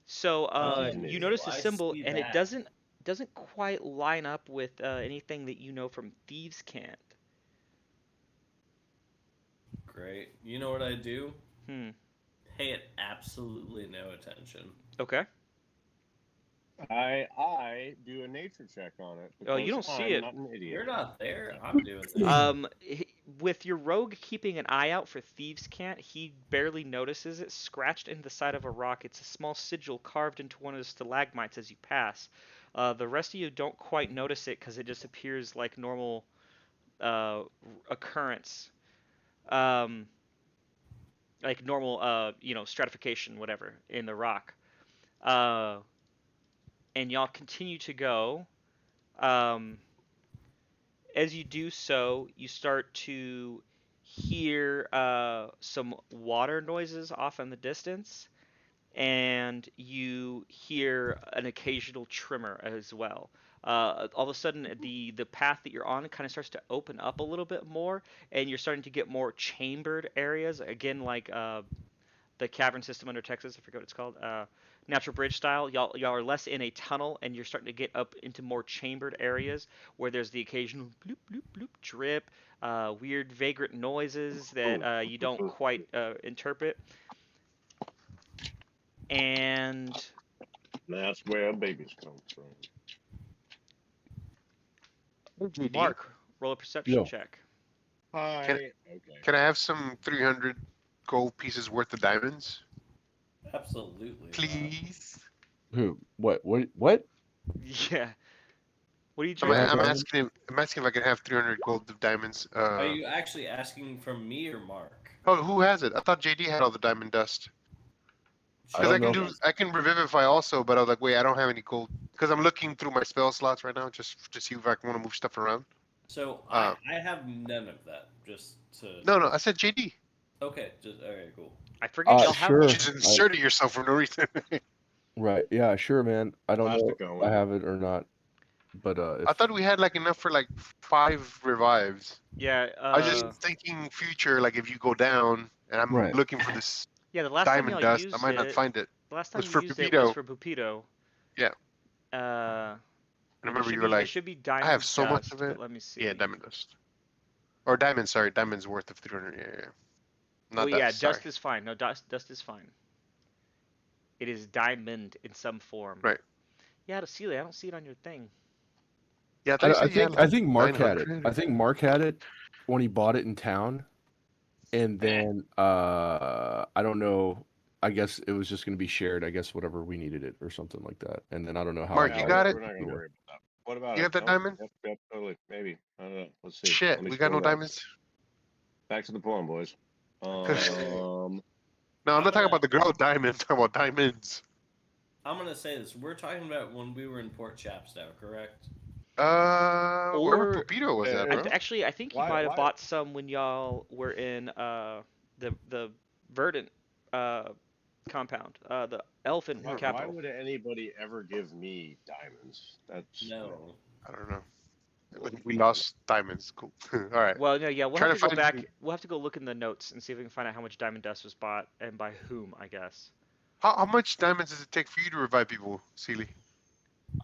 So you notice a I symbol, see and it that. doesn't quite line up with anything that you know from Thieves' Cant. Great. You know what I do? Hmm. Pay it absolutely no attention. Okay. I do a nature check on it. Oh, you because don't see I'm it. Not an idiot. You're not there. I'm doing this. With your rogue keeping an eye out for Thieves' Cant, he barely notices it. Scratched into the side of a rock, it's a small sigil carved into one of the stalagmites as you pass. The rest of you don't quite notice it because it just appears like normal occurrence. Like normal, stratification, whatever, in the rock. And y'all continue to go. As you do so, you start to hear some water noises off in the distance, and you hear an occasional tremor as well. All of a sudden, the path that you're on kind of starts to open up a little bit more, and you're starting to get more chambered areas. Again, like the cavern system under Texas. I forget what it's called. Natural bridge style. Y'all are less in a tunnel, and you're starting to get up into more chambered areas where there's the occasional bloop bloop bloop drip, weird vagrant noises that you don't quite interpret. And That's where babies come from. Mark, roll a perception Yo. check. Hi. Can- Okay. Can I have some 300 gold pieces worth of diamonds, Absolutely. please? Who? What? Yeah. What are you I'm, trying to Diamond? do? I'm asking if I can have 300 gold of diamonds. Are you actually asking from me or Mark? Oh, who has it? I thought JD had all the diamond dust. I Because don't know. I can revivify also, but I was like, wait, I don't have any gold. Because I'm looking through my spell slots right now, just to see if I want to move stuff around. So I have none of that. Just to. No, I said JD. Okay. Just okay. Cool. I forget y'all Sure. have You just inserted yourself for no reason. Right. Yeah, sure, man. I don't know Plastic if Owen. I have it or not. But if I thought we had like enough for like 5 revives. Yeah. I was just thinking future, like if you go down and I'm Right. looking for this Yeah, the last time diamond y'all dust, I used might not it, find it. the last time was you for used it was Pepito. for Pupito. Yeah. And I there remember should you be were like, there should be diamond I have so much dust, of it. but let me see. Yeah, diamond dust. Or diamond, sorry, diamond's worth of 300. Yeah. Not Well, that. yeah, Sorry. dust is fine. No, dust is fine. It is diamond in some form. Right. Yeah, to see it, I don't see it on your thing. Yeah, I think Mark had it. 900. I think Mark had it when he bought it in town, and then I don't know. I guess it was just going to be shared. I guess whatever we needed it or something like that. And then I don't know how. Mark, I you got got We're it? not gonna worry about that. What about You it? got that Nope. diamond? Yep, totally. Maybe. I don't know. Let's see. Shit, Let me we got no scroll down. diamonds. Back to the poem, boys. No, I'm not talking gonna- about the girl with diamonds. I'm talking about diamonds. I'm gonna say this. We're talking about when we were in Port Chapstow, correct? Wherever Or Pepito was at, bro. actually, I think you Why- might have why- bought some when y'all were in the Verdant compound, the Elephant Why capital. would anybody ever give me diamonds? That's No. I don't know. We lost diamonds. Cool. All right. Well, no, yeah, we'll Trying have to to go find- back. We'll have to go look in the notes and see if we can find out how much diamond dust was bought and by whom, I guess. How much diamonds does it take for you to revive people, Seely?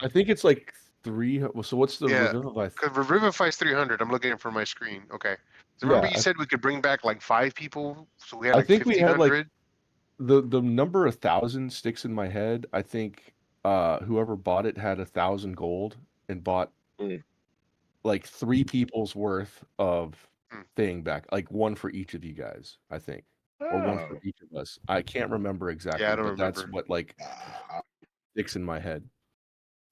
I think it's like 3. So what's the Yeah, Revivify? Because Revivify's 300. I'm looking for my screen. Okay. So remember Yeah, you said we could bring back like 5 people, so we had I like think we had, like, 1,500. the number 1,000 sticks in my head. I think whoever bought it had 1,000 gold and bought Mm. like 3 people's worth of Hmm. thing back, like 1 for each of you guys, I think, or 1 for Oh. each of us. I can't remember exactly, I don't but that's remember. what like Ah, sticks in my head.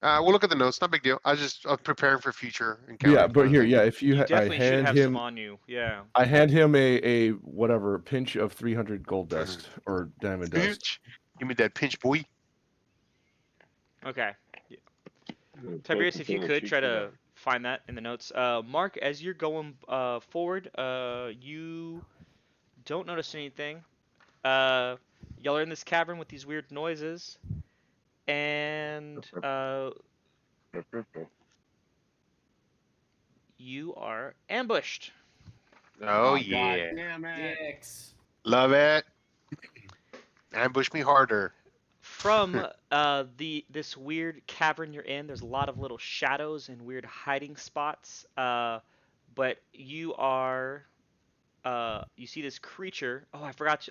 We'll look at the notes. Not big deal. I was preparing for future Yeah, encounters. but kind of here, thing. yeah, if You I definitely should hand have some him, on you. Yeah. I hand him a whatever pinch of 300 gold dust or diamond dust. Pinch. Give me that pinch, boy. Okay. Focus Tiberius, if you on the could try future to find that in the notes. Mark, as you're going forward, you don't notice anything. Y'all are in this cavern with these weird noises, and now. you are ambushed. Oh, God yeah. damn it. Dicks. Love it. Ambush me harder. From this weird cavern you're in, there's a lot of little shadows and weird hiding spots. But you are you see this creature. Oh, I forgot.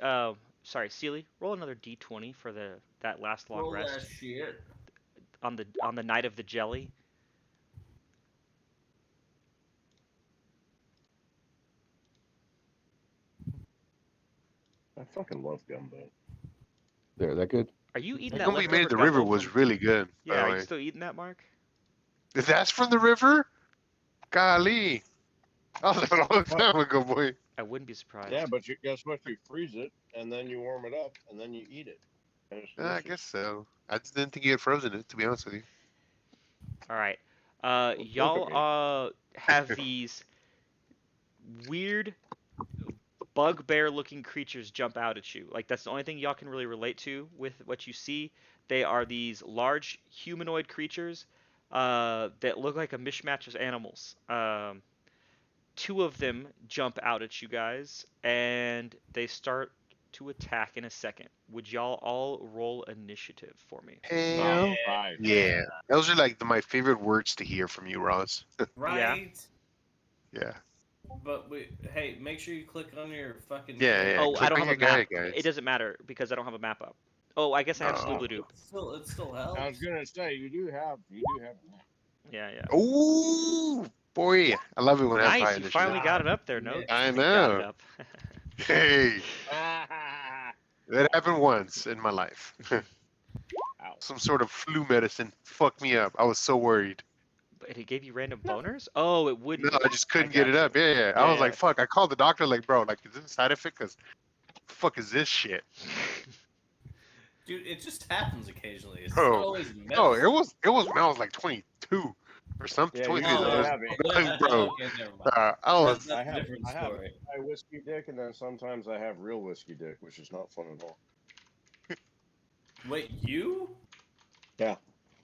Sorry, Seely. Roll another d20 for that last long Roll rest that shit. on the night of the jelly. I fucking love gumbo. There, that good? Are you eating The that one we leftover made at the river gumbo was from? really good. Yeah, by are the you way. still eating that, Mark? That's from the river? Golly. That was a long time ago, boy. I wouldn't be surprised. Yeah, but guess what? You freeze it and then you warm it up and then you eat it. And it's I delicious. guess so. I just didn't think you had frozen it, to be honest with you. All right. Well, Y'all look at me. have these weird bugbear-looking creatures jump out at you. Like that's the only thing y'all can really relate to with what you see. They are these large humanoid creatures that look like a mishmash of animals. 2 of them jump out at you guys, and they start to attack in a second. Would y'all all roll initiative for me? Hell Right. yeah. Those are like my favorite words to hear from you, Ross. Right. Yeah. But hey, make sure you click on your fucking. Yeah, yeah. Oh, I click don't on have a your map. guide, guys. It doesn't matter because I don't have a map up. Oh, I guess I have Oh. Sloobadoo. It still helps. I was gonna say you do have. Yeah, yeah. Ooh, boy. I love it when I have high Nice, you initiative. finally got it up there, Yeah. Notes. I You got it know. up. Hey, Ah, that happened once in my life. ow. Some sort of flu medicine fucked me up. I was so worried. But it gave you random boners? Oh, it No, wouldn't. I just couldn't get it gotcha. up. Yeah, yeah. I Yeah, was yeah. like, fuck. I called the doctor, like, bro, like, is this a side effect? Because, fuck is this shit? Dude, it just happens occasionally. It's Bro, not always No, medicine. it was when I was like 22 or something. Yeah, 23. usually Oh, I was- have it. bro. Okay, never mind. I was That's I a have different I have story. my whiskey dick, and then sometimes I have real whiskey dick, which is not fun at all. Wait, you? Yeah.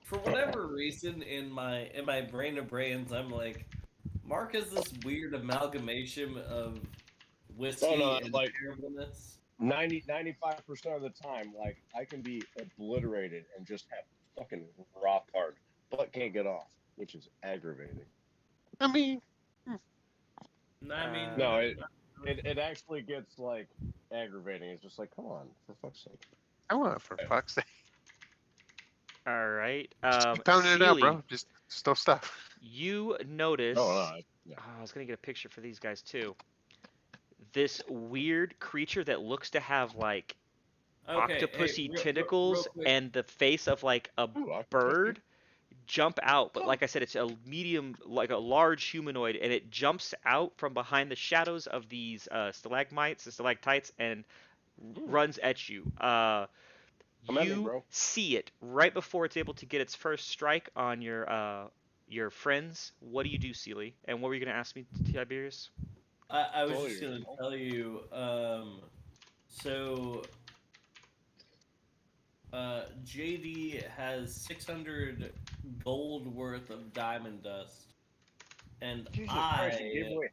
For whatever reason, in my brain of brains, I'm like, Mark is this weird amalgamation of whiskey No, and like- terribleness. 95% of the time, like I can be obliterated and just have fucking rock hard, but can't get off, which is aggravating. I mean, I mean, No, it actually gets like aggravating. It's just like, come on, for fuck's sake. I want for fuck's sake. All right. Keep pounding it out, Seely, bro. Just don't stop. you notice. No, yeah. Oh, I was gonna get a picture for these guys too. This weird creature that looks to have like okay, octopusy hey, tentacles real quick. and the face of like a Ooh, octopus. bird jump out. But like I said, it's a medium, like a large humanoid, and it jumps out from behind the shadows of these stalagmites and stalactites and runs at you. at me, You bro. see it right before it's able to get its first strike on your friends. What do you do, Seely? And what were you gonna ask me, Tiberius? I was Totally just gonna yourself. tell you. So JD has 600 gold worth of diamond dust, and Jesus Christ, you gave away.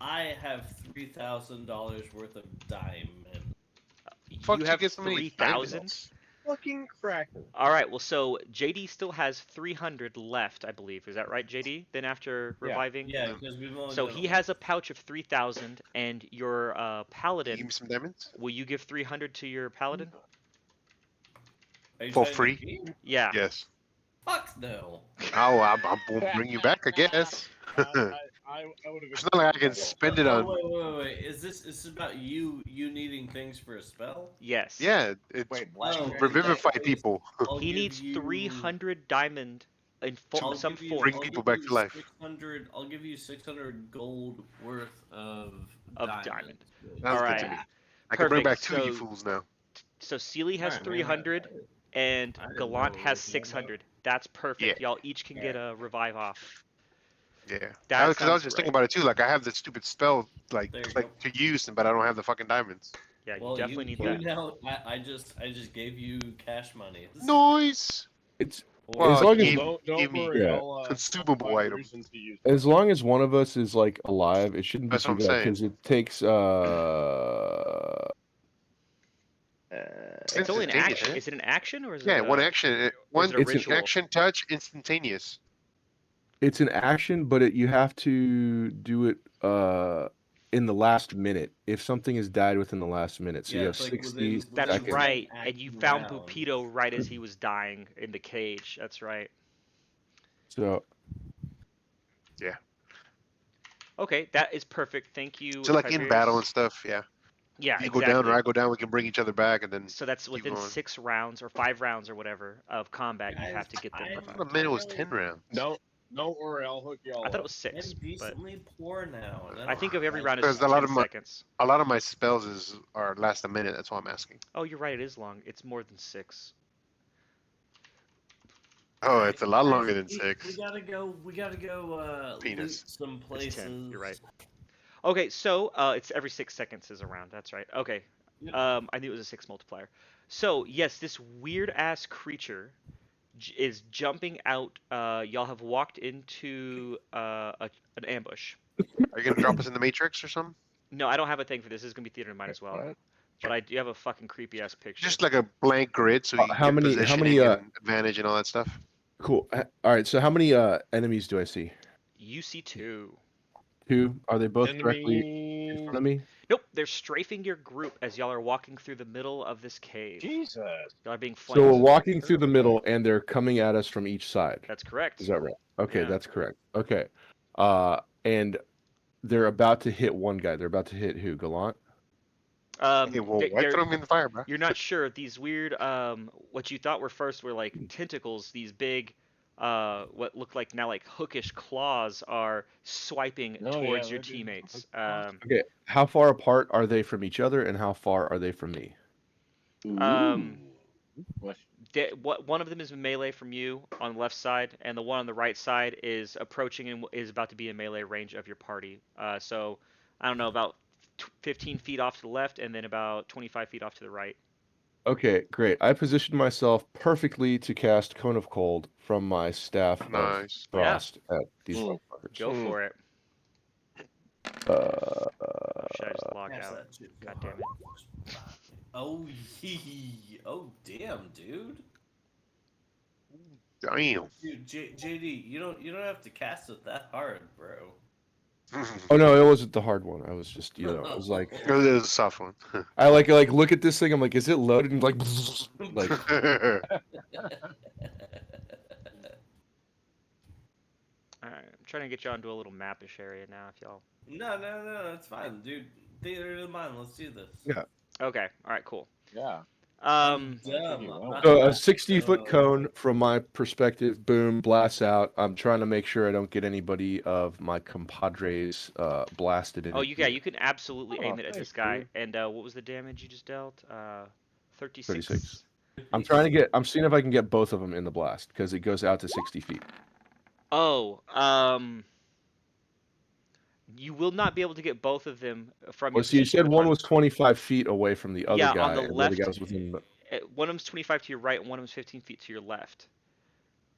I have $3,000 worth of diamond. You Fuck, you have get so many 3,000. diamonds. Fucking cracker. All right. Well, so JD still has 300 left, I believe. Is that right, JD? Then after Yeah. reviving. Yeah, because we've only So done he it has a pouch of 3,000, and your Can you give paladin. me some diamonds? Will you give 300 to your paladin? Are you For trying to free? cheat? Yeah. Yes. Fuck no. Oh, I will bring you back, I guess. I would have. It's not like I can spend it on. Wait. Is this about you needing things for a spell? Yes. Yeah, it's Wait, black Oh, man. in that revivify case, people. I'll He give needs you 300 diamond in I'll some give you form Bring people back to life. 600. I'll give you 600 gold worth of of diamond. diamond. Sounds All good right. to me. I can bring back Perfect. two of you fools now. So Seely has Alright, man, 300 and I didn't Gallant know it has was that 600. That's perfect. Yeah. Y'all each can get a revive off. Yeah. That Because I was sounds just great. thinking about it too. Like I have the stupid spell like There you like to use, but I don't have the fucking diamonds. Yeah, you Well, definitely need you that. now. I just gave you cash money. Noise. It's Or- as Well, long as Don't give me worry. yeah, I'll consumable find a item. reason to use. as long as one of us is like alive, it shouldn't be That's too what I'm bad saying. because it takes It's only an instantaneous, action. eh? Is it an action or is Yeah, it one action. or is One it a It's an ritual? action touch, instantaneous. it's an action, but you have to do it in the last minute. If something has died within the last minute, so you Yeah, have it's like 60 That's seconds. right. 10 And you action found rounds. Bupito right as he was dying in the cage. That's right. So Yeah. Okay, that is perfect. Thank you, So like in battle and Tiberius. stuff, yeah. Yeah, If you go down or exactly. I go down, we can bring each other back and then So that's keep within going. 6 rounds or 5 rounds or whatever of combat you Guys, have to get them I I'm, thought revived. a minute I'm was really 10 rounds. Don't worry. I'll hook y'all I thought it up. was I'm 6, but decently poor now. And I think of every round Because as a lot 10 of my seconds. a lot of my spells are last a minute. That's why I'm asking. Oh, you're right. It is long. It's more than 6. Oh, it's a lot Guys, longer than we 6. gotta go. We gotta go. Loot Penis. some It's places. 10. You're right. Okay, so it's every 6 seconds is a round. That's right. Okay. Yep. I knew it was a 6 multiplier. So yes, this weird ass creature is jumping out. Y'all have walked into an ambush. Are you gonna drop us in the Matrix or something? No, I don't have a thing for this. This is gonna be theater of mine as well. Alright. But I do have a fucking creepy ass picture. Just like a blank grid, so you How get many- positioning and advantage and all that stuff. cool. All right. So how many enemies do I see? You see 2. 2. Are they both directly in Enemy. front of me? Nope, they're strafing your group as y'all are walking through the middle of this cave. Jesus. Y'all are being So we're flanked. walking through the middle, and they're coming at us from each side. That's correct. Is that right? Okay, Yeah. that's correct. Okay. And they're about to hit one guy. They're about to hit who? Gallant? Hey, well, why they're- throw me in the fire, bro? You're not sure. These weird, what you thought were first were like tentacles. These big, what look like now like hookish claws are swiping Oh, towards yeah, your they're doing teammates. Okay. How far apart are they from each other, and how far are they from me? One of them is in melee from you on the left side, and the one on the right side is approaching and is about to be in melee range of your party. So I don't know, about 15 feet off to the left, and then about 25 feet off to the right. Okay, great. I positioned myself perfectly to cast Cone of Cold from my staff of Nice. frost at these Mm. motherfuckers. Go for it. Uh, Oh, should I just log Cash out? that shit. God damn it. Oh, oh, damn, dude. Damn. Dude, JD, you don't have to cast it that hard, bro. oh no, it wasn't the hard one. I was just, I was like, It was a soft one. I like look at this thing. I'm like, is it loaded? And like, like Alright, I'm trying to get you onto a little mapish area now, if y'all. No, that's fine, dude. Theater of the mind. Let's do this. Yeah. Okay, alright, cool. Yeah. Um, Dumb. you I'm will. not So a dumb. 60-foot cone from my perspective, boom, blasts out. I'm trying to make sure I don't get anybody of my compadres blasted in oh, it. you can absolutely Oh, aim it at thanks, this guy. dude. And what was the damage you just dealt? 36. 36. I'm seeing if I can get both of them in the blast because it goes out to 60 feet. Oh, you will not be able to get both of them from your Well, see, you position said with one one. was 25 feet away from the other Yeah, on guy, the and the other guy left, was within. one of them's 25 to your right, and one of them's 15 feet to your left.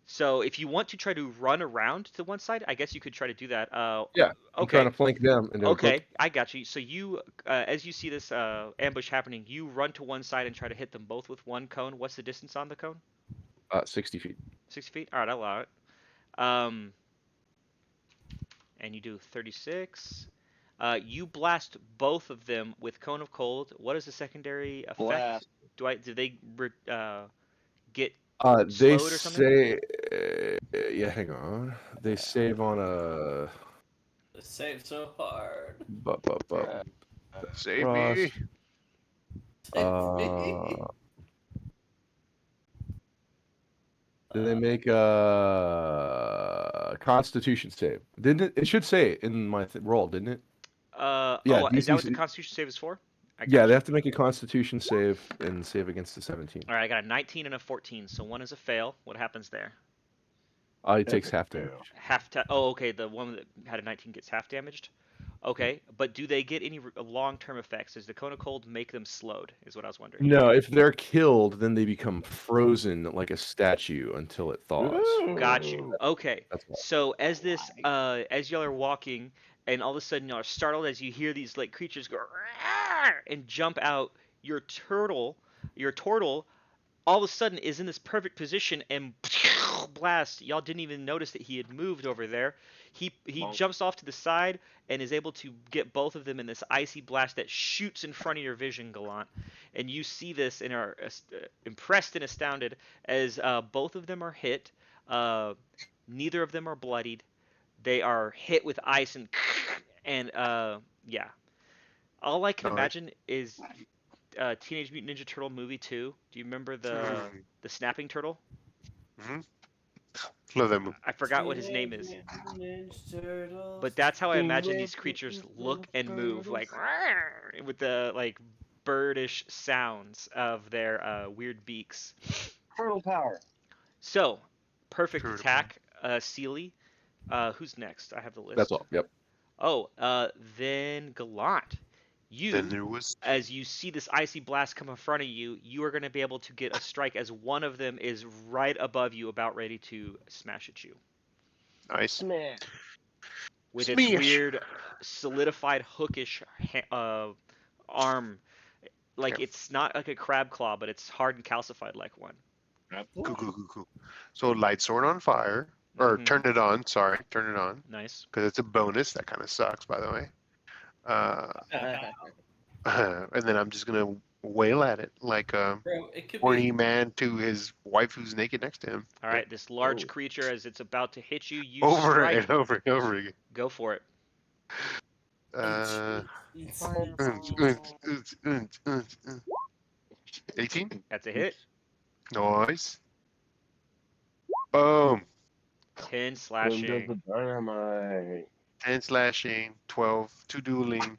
So if you want to try to run around to one side, I guess you could try to do that. Yeah, I'm trying Okay, to flank them and do a quick okay, I got you. So you, as you see this ambush happening, you run to one side and try to hit them both with one cone. What's the distance on the cone? 60 feet. 60 feet. All right, I'll allow it. Um, and you do 36. You blast both of them with Cone of Cold. What is the secondary effect? Blast. Do they get They slowed or something? say, yeah, hang on. They save on a. Save so hard. Save Cross. me. Did they make a Constitution save? Didn't it? It should say it in my roll, didn't it? Yeah, Oh, is that what DC's the Constitution save is for? I Yeah, got they you. have to make a Constitution save and save against the 17. All right, I got a 19 and a 14, so one is a fail. What happens there? He takes half damage. Oh, okay. The one that had a 19 gets half damaged. Okay, but do they get any long-term effects? Does the Cone of Cold make them slowed? Is what I was wondering. No, if they're killed, then they become frozen like a statue until it thaws. Got you. Okay. That's all. So as y'all are walking, and all of a sudden y'all are startled as you hear these like creatures go "Rawr!" and jump out. Your turtle, all of a sudden is in this perfect position and blast. Y'all didn't even notice that he had moved over there. He jumps off to the side and is able to get both of them in this icy blast that shoots in front of your vision, Gallant. And you see this and are impressed and astounded as both of them are hit. Neither of them are bloodied. They are hit with ice and yeah. All I can Nice. imagine is Teenage Mutant Ninja Turtle movie 2. Do you remember the snapping turtle? Mm-hmm. Love that movie. I forgot what his name is. But that's how I imagine these creatures look and move, like "Rawr!" with the like birdish sounds of their weird beaks. Turtle power. So, perfect Turtle attack, Sealy. Who's next? I have the list. That's all. Yep. Oh, then Gallant. Then there was As you see this icy blast come in front of you, you are going to be able to get a strike as one of them is right above you, about ready to smash at you. nice. Smash. With its Smash. weird, solidified, hookish arm. Like, Okay. it's not like a crab claw, but it's hard and calcified like one. Cool. So light sword on fire, or Mhm. turn it on. Sorry, turn it on Nice. because it's a bonus. That kind of sucks, by the way. And then I'm just gonna wail at it like a Bro, it could horny be. man to his wife who's naked next to him. All right, this large Oh. creature, as it's about to hit you, you Over strike. and over and over again. Go for it. 18. That's a hit. Nice. Boom. 10 Boom, slashing. does the dynamite. 10 slashing, 12, 2 dueling,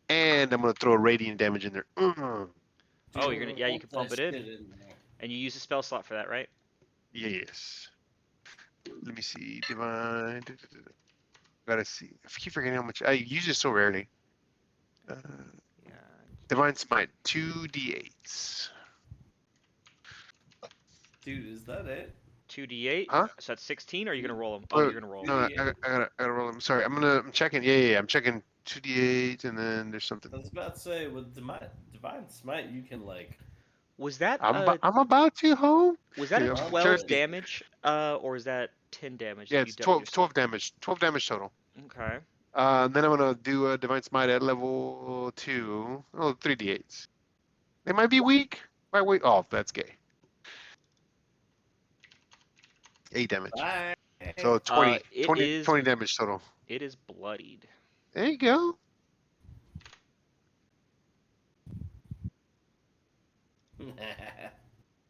and I'm gonna throw radiant damage in there. Oh, you're gonna you can pump it in. And you use a spell slot for that, right? Yes. Let me see. Divine. Gotta see. I keep forgetting how much I use it so rarely. Yeah. Divine Smite, 2d8s. Dude, is that it? 2d8. Huh? So that's 16. Or are you gonna roll them? Oh, you're gonna roll. No, I gotta roll them. Sorry, I'm checking. Yeah, I'm checking 2d8, and then there's something. I was about to say, with Divine Smite, you can, like... Was that I'm about to home. was that Yeah, a I'm 12 thirsty. damage? Or is that 10 damage? Yeah, that it's you dealt 12 damage. 12 damage total. Okay. And then I'm gonna do a Divine Smite at level 2. Oh, 3d8s. They might be weak. Might wait. Oh, that's gay. 8 damage. Bye. So 20, it 20, is- 20 damage total. It is bloodied. There you go.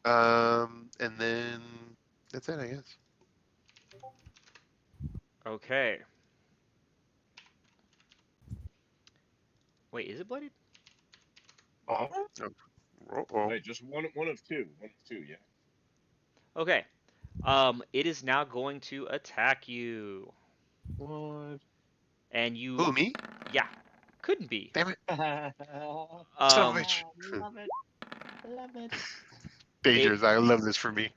And then that's it, I guess. Okay. Wait, is it bloodied? Oh, Uh-oh. wait, just one of two. One of two, yeah. Okay. It is now going to attack you. What? And you, Who, me? yeah, couldn't be. Damn it. Oh, Son of Um, a bitch. love it. Love it. Dangerous. I love this for me.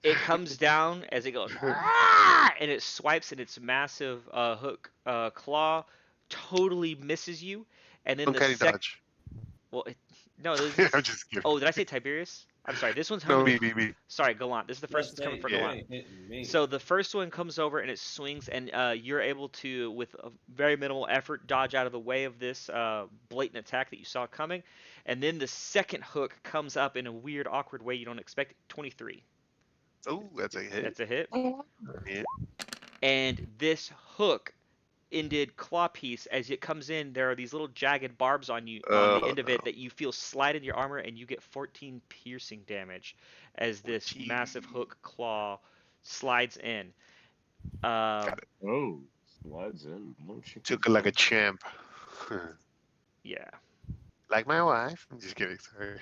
it comes down as it goes, "Ah!" and it swipes, and its massive hook claw totally misses you. And then the Uncanny sec, dodge. well, no, I'm just kidding. oh, did I say Tiberius? I'm sorry. This one's No, coming. me. Sorry, Gallant. This is the first Let's one's coming say for you Yeah. Gallant. ain't hitting me. So the first one comes over and it swings, and you're able to, with a very minimal effort, dodge out of the way of this blatant attack that you saw coming. And then the second hook comes up in a weird, awkward way you don't expect. 23. Oh, that's a hit. That's a hit. Yeah. And this hook ended claw piece, as it comes in, there are these little jagged barbs on you on the end of No. it that you feel slide in your armor, and you get 14 piercing damage as this massive hook claw slides in. Got it. Oh, slides in. Took it like a champ. Yeah. Like my wife. I'm just kidding. Sorry.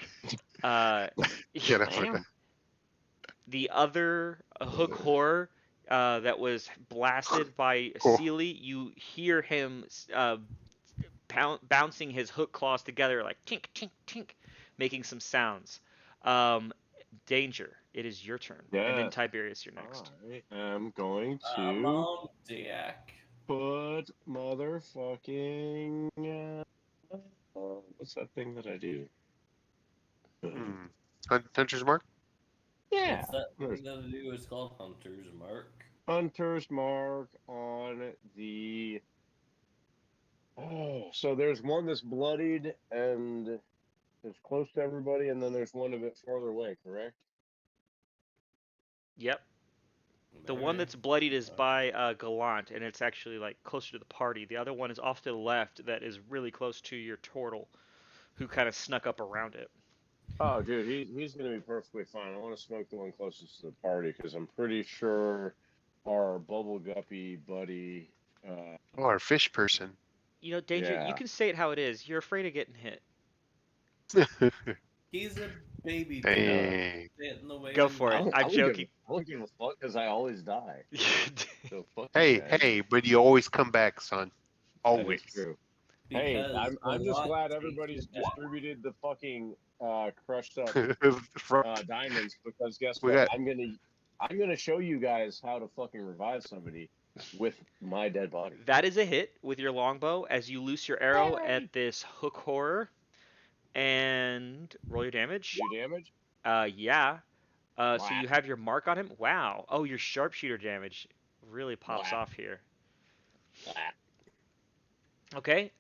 Uh, Get up with that. the other hook horror that was blasted by Cool. Sealy, you hear him bouncing his hook claws together like tink, tink, tink, making some sounds. Danger, it is your turn. And then Yes. Tiberius, you're next. I am going I'm to on deck. put motherfucking. What's that thing that I do? Hmm. Hunter's mark? Yeah. What's that There's thing that I do? It's called Hunter's Mark. Hunter's mark on the. Oh, so there's one that's bloodied and is close to everybody, and then there's one a bit farther away, correct? Yep. The one Maybe. that's bloodied is by Gallant, and it's actually like closer to the party. The other one is off to the left, that is really close to your turtle, who kind of snuck up around it. Oh, dude, he's gonna be perfectly fine. I want to smoke the one closest to the party because I'm pretty sure our bubble guppy buddy. Oh, our fish person. You know, Danger, you Yeah. can say it how it is. You're afraid of getting hit. He's a baby. Dang. Get in the way Go of for it. me. I'm joking. I don't give a fuck because I always die. So fuck Hey, you guys. hey, but you always come back, son. That is Always. true. Hey, Because I'm just Gallant glad takes everybody's your back. distributed the fucking crushed up Front. diamonds because guess We what? got- I'm gonna show you guys how to fucking revive somebody with my dead body. That is a hit with your longbow as you loose your arrow Yay! at this hook horror. And roll your damage. Do damage? Yeah. So Wow. you have your mark on him. Wow. Oh, your sharpshooter damage really pops Wow. off here. Ah. Okay.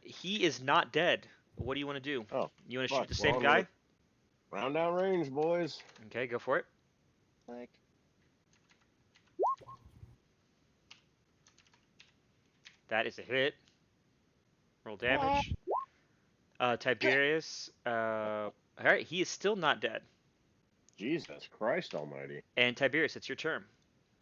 He is not dead. What do you want to do? Oh, You want to fuck. shoot the Well, same I'm guy? gonna round down range, boys. Okay, go for it. Like. That is a hit. Roll damage. Tiberius. All right, he is still not dead. Jesus Christ Almighty. And Tiberius, it's your turn.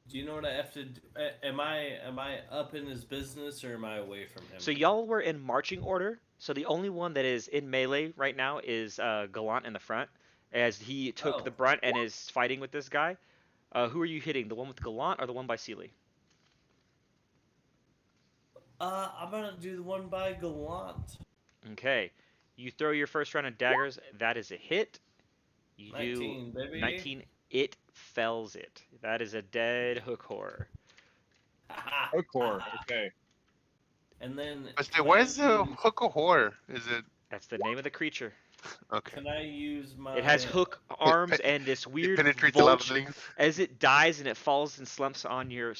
Do you know what I have to do? Am I up in his business or am I away from him? So y'all were in marching order. So the only one that is in melee right now is Gallant in the front, as he took the brunt and is fighting with this guy. Who are you hitting? The one with Gallant or the one by Sealy? I'm gonna do the one by Gallant. Okay. You throw your first round of daggers. That is a hit. You 19, do baby. 19. It fells it. That is a dead hook horror. Hook horror. Okay. And then. What is the hook of horror? Is it That's the name of the creature. okay? Can I use my? It has hook arms and this It weird penetrates a lot of vulture. things. As it dies and it falls and slumps on your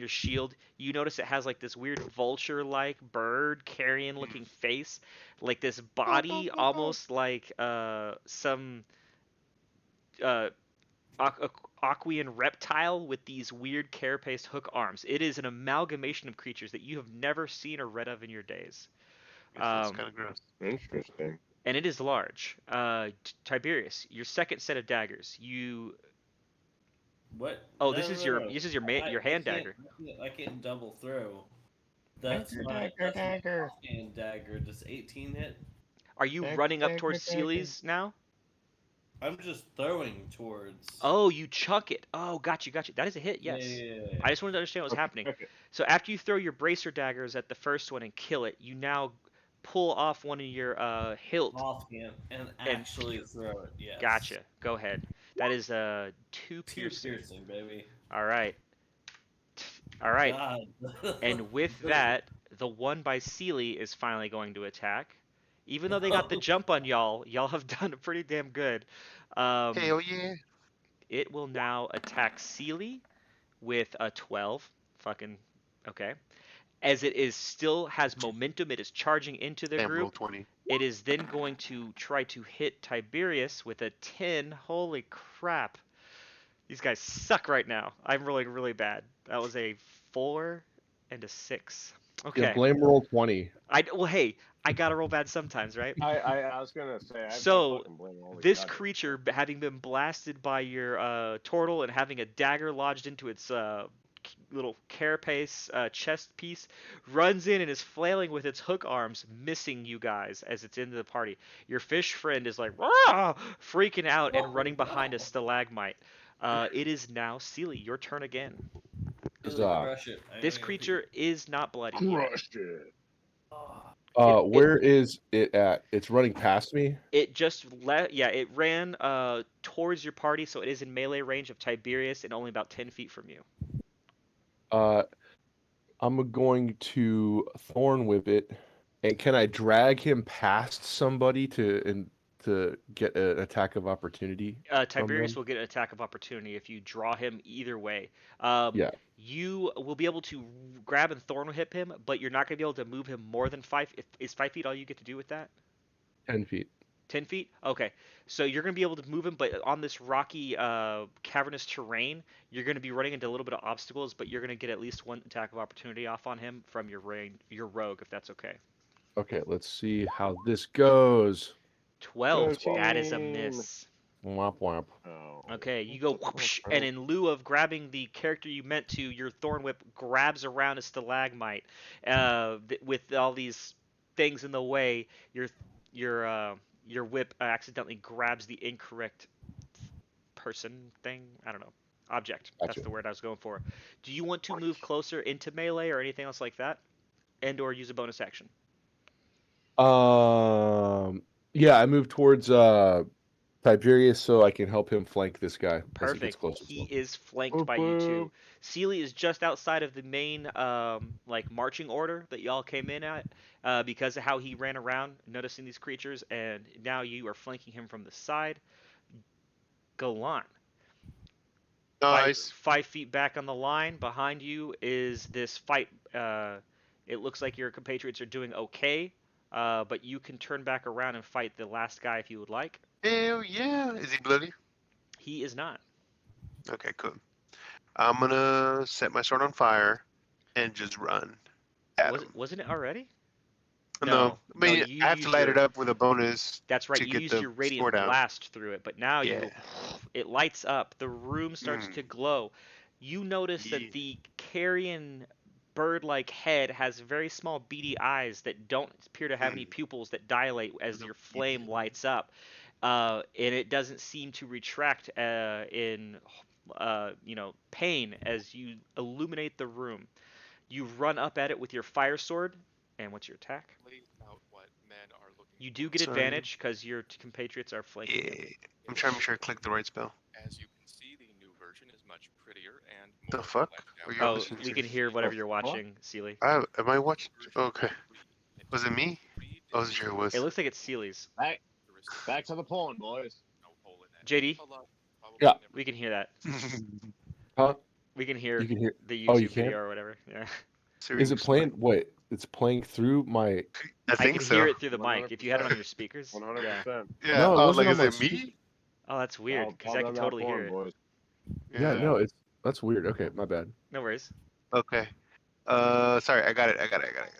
shield, you notice it has like this weird vulture-like bird carrion-looking face, like this body, almost like some Aquayan reptile with these weird carapace hook arms. It is an amalgamation of creatures that you have never seen or read of in your days. Guess that's kind of gross. Interesting. and it is large. Tiberius, your second set of daggers. You. What? Oh, No, this no, is no, your no. this is your hand dagger. I can't double throw. That's my offhand dagger. Does 18 hit? Are you running up towards Sealy's now? I'm just throwing towards. Oh, you chunk it. Oh, got you. That is a hit, Yeah, yes. yeah. I just wanted to understand what was happening. Okay. So after you throw your bracer daggers at the first one and kill it, you now pull off one of your hilt. Offhand and actually throw it. Yes. Gotcha. Go ahead. That is 2 piercing. 2 piercing, baby. All right. All right. God. And with that, the one by Sealy is finally going to attack. Even though they got the jump on y'all have done pretty damn good. Hell yeah. It will now attack Sealy with a 12. Fucking okay. As it is still has momentum, it is charging into the Damn, roll group. 20. It is then going to try to hit Tiberius with a 10. Holy crap. These guys suck right now. I'm rolling really bad. That was a 4 and a 6. Okay. Yeah, blame roll 20. Well, hey, I gotta roll bad sometimes, right? I was gonna say. So, fucking blame all these this goddamn creature, having been blasted by your turtle and having a dagger lodged into its little carapace chest piece, runs in and is flailing with its hook arms, missing you guys as it's into the party. Your fish friend is like, "Rah!" freaking out and running behind a stalagmite. It is now Sealy, your turn again. Crush it. This creature is not bloody. crushed it. Where is it at? It's running past me. It just it ran towards your party, so it is in melee range of Tiberius and only about 10 feet from you. I'm going to thorn whip it, and can I drag him past somebody to get an attack of opportunity? Tiberius will get an attack of opportunity if you draw him either way. Yeah. You will be able to grab and thorn whip him, but you're not going to be able to move him more than 5. Is 5 feet all you get to do with that? 10 feet. 10 feet? Okay. So you're going to be able to move him, but on this rocky, cavernous terrain, you're going to be running into a little bit of obstacles, but you're going to get at least 1 attack of opportunity off on him from your rogue, if that's okay. Okay, let's see how this goes. 12. 13. That is a miss. Womp womp. Oh. Okay, you go whoosh, and in lieu of grabbing the character you meant to, your thorn whip grabs around a stalagmite. With all these things in the way, your whip accidentally grabs the incorrect person thing. I don't know, object. Gotcha. That's the word I was going for. Do you want to move closer into melee or anything else like that, and/or use a bonus action? Yeah, I move towards Tiberius so I can help him flank this guy as he gets Perfect. closer. He is flanked by you two. Sealy is just outside of the main marching order that y'all came in at because of how he ran around noticing these creatures, and now you are flanking him from the side. Galan. Nice. 5 feet back on the line behind you is this fight. It looks like your compatriots are doing okay, but you can turn back around and fight the last guy if you would like. Hell yeah. Is he bloody? He is not. Okay, cool. I'm gonna set my sword on fire and just run at him. Wasn't it already? No, I mean, you I have to light it up with a bonus. That's right. to You get used the your radiant sword out. blast through it, but now Yeah. it lights up. The room starts to glow. You notice Yeah. that the carrion bird-like head has very small beady eyes that don't appear to have any pupils that dilate as your flame lights up, and it doesn't seem to retract in pain as you illuminate the room. You run up at it with your fire sword, and what's your attack? You do get Sorry. advantage because your compatriots are flanking you. Yeah. I'm trying to make sure I click the right spell. As you can see, the new version is much prettier and The more fuck? fleshed Are out. you Oh, listening we to? can hear whatever you're watching, Sealy. Am I watching? Okay. Was it me? I wasn't sure it was. It looks like it's Sealy's. Back to the pond, boys. JD, Yeah. we can hear that. Huh? We can hear You can hear. the Oh, YouTube you can? video or whatever. Yeah. Is it playing? Wait, it's playing through my. I I think can so. hear it through the mic. If you had it on 100%. your speakers. 100%. Yeah. Yeah. No, it I was wasn't like, on is my it me? Oh, that's weird because I can totally hear it. Boys. Yeah, no, that's weird. Okay, my bad. No worries. Okay. Sorry, I got it.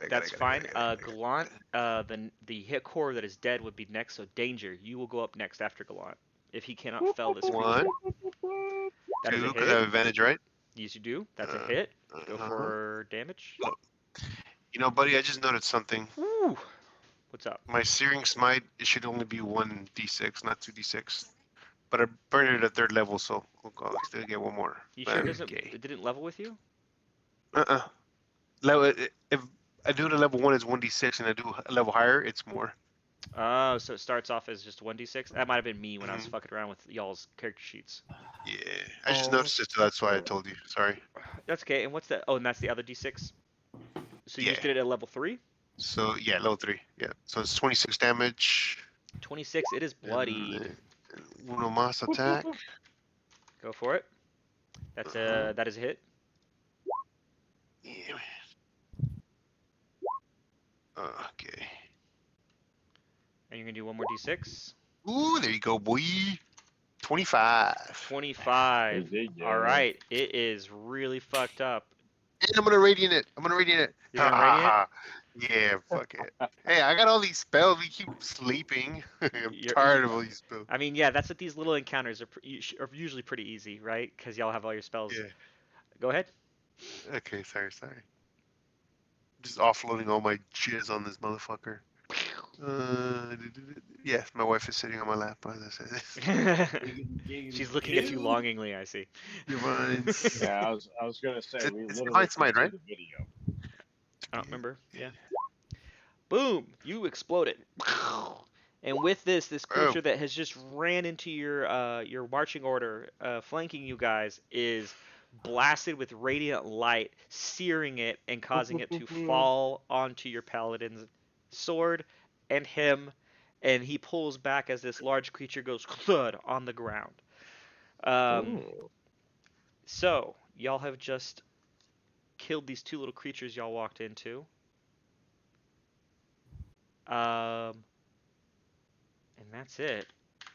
That's fine. Gallant, the hit core that is dead would be next, so Danger, you will go up next after Gallant. If he cannot fell this creature. One, That is a two, because I have hit. advantage, right? Yes, you do. That's a hit. Go for damage. You know, buddy, I just noticed something. Woo! What's up? My Searing Smite, it should only be 1d6, not 2d6. But I burned it at 3rd level, so I'll still get one more. You sure Okay. it didn't level with you? If I do it at level 1, it's 1d6, and I do a level higher, it's more. Oh, so it starts off as just 1d6? That might have been me when I was fucking around with y'all's character sheets. Yeah, I just noticed it, so that's why I told you. Sorry. That's okay. And what's that? Oh, and that's the other d6? So you just did it at level 3? So, yeah, level 3. Yeah. So it's 26 damage. 26. It is bloodied. Uno más attack. Go for it. That is a hit. Yeah, man. Okay. And you're gonna do one more d6. Ooh, there you go, boy. 25. 25. There you go. All right. It is really fucked up. And I'm gonna radiant it. You're gonna radiant? Yeah, fuck it. Hey, I got all these spells. We keep sleeping. I'm tired of all these spells. I mean, yeah, that's what these little encounters are usually pretty easy, right? Because y'all have all your spells. Yeah. Go ahead. Okay, sorry. Just offloading all my jizz on this motherfucker. Yeah, my wife is sitting on my lap. As I say. She's looking at you longingly, I see. Divines. Yeah, I was gonna say we It's literally Divine Smite, can see right? the video. I don't remember. Yeah. Boom! You exploded. And with this creature that has just ran into your marching order, flanking you guys, is blasted with radiant light, searing it and causing it to fall onto your paladin's sword and him, and he pulls back as this large creature goes thud on the ground. So y'all have just killed these two little creatures y'all walked into. And that's it.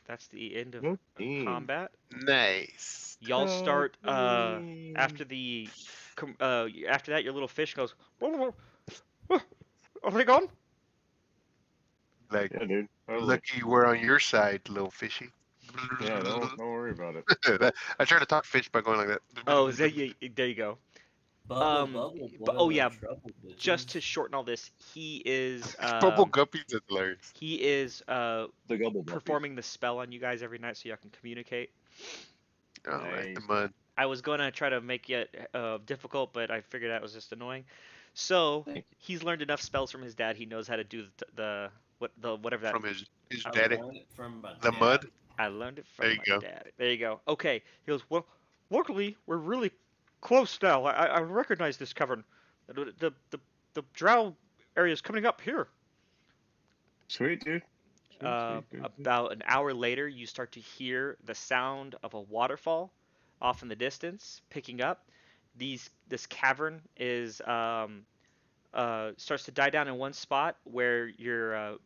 That's the end of combat. Nice. Y'all start after that. Your little fish goes. Are they gone? Like, Yeah, dude. Totally. lucky we're on your side, little fishy. Yeah, don't worry about it. I try to talk fish by going like that. Oh, there you go. Bubble, Oh yeah. trouble, Just to shorten all this, he is Bubble guppies is hilarious. he is The gobble performing the spell on you guys every night so y'all can communicate. Oh, right, the Nice. mud. I was gonna try to make it difficult, but I figured that was just annoying. So Thank you. he's learned enough spells from his dad. He knows how to do whatever that. From his I daddy. learned it from my The dad. mud. I learned it from There you my go. dad. There you go. Okay. He goes, well, luckily we're really close now. I recognize this cavern. The drow area is coming up here. Sweet, dude. Sweet. About an hour later, you start to hear the sound of a waterfall off in the distance, picking up. This cavern is starts to die down in one spot where your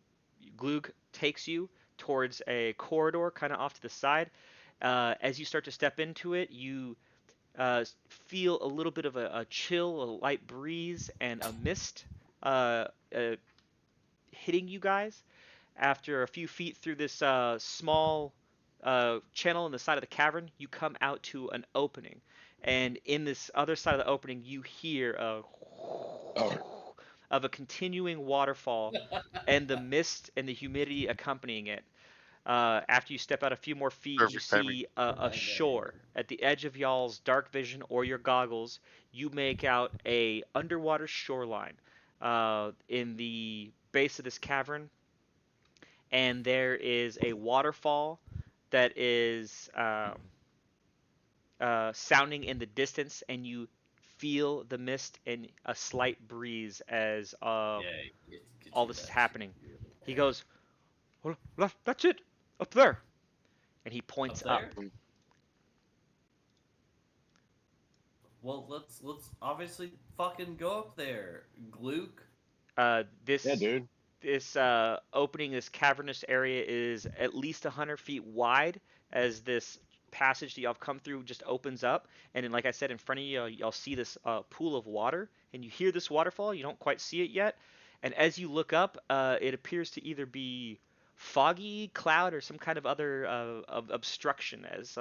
glug takes you towards a corridor, kind of off to the side. As you start to step into it, you feel a little bit of a chill, a light breeze, and a mist hitting you guys. After a few feet through this small channel in the side of the cavern, you come out to an opening. And in this other side of the opening, you hear of a continuing waterfall and the mist and the humidity accompanying it. After you step out a few more feet, you Perfect timing. see a shore. At the edge of y'all's dark vision or your goggles, you make out a underwater shoreline in the base of this cavern. And there is a waterfall that is sounding in the distance, and you feel the mist and a slight breeze as all this is happening. He goes, well, that's it, up there. And he points up. Well, let's obviously fucking go up there, Gluke. Yeah, dude. This opening, this cavernous area is at least 100 feet wide as this passage that y'all have come through just opens up, and then, like I said, in front of you, y'all see this pool of water, and you hear this waterfall. You don't quite see it yet, and as you look up, it appears to either be foggy cloud or some kind of other of obstruction as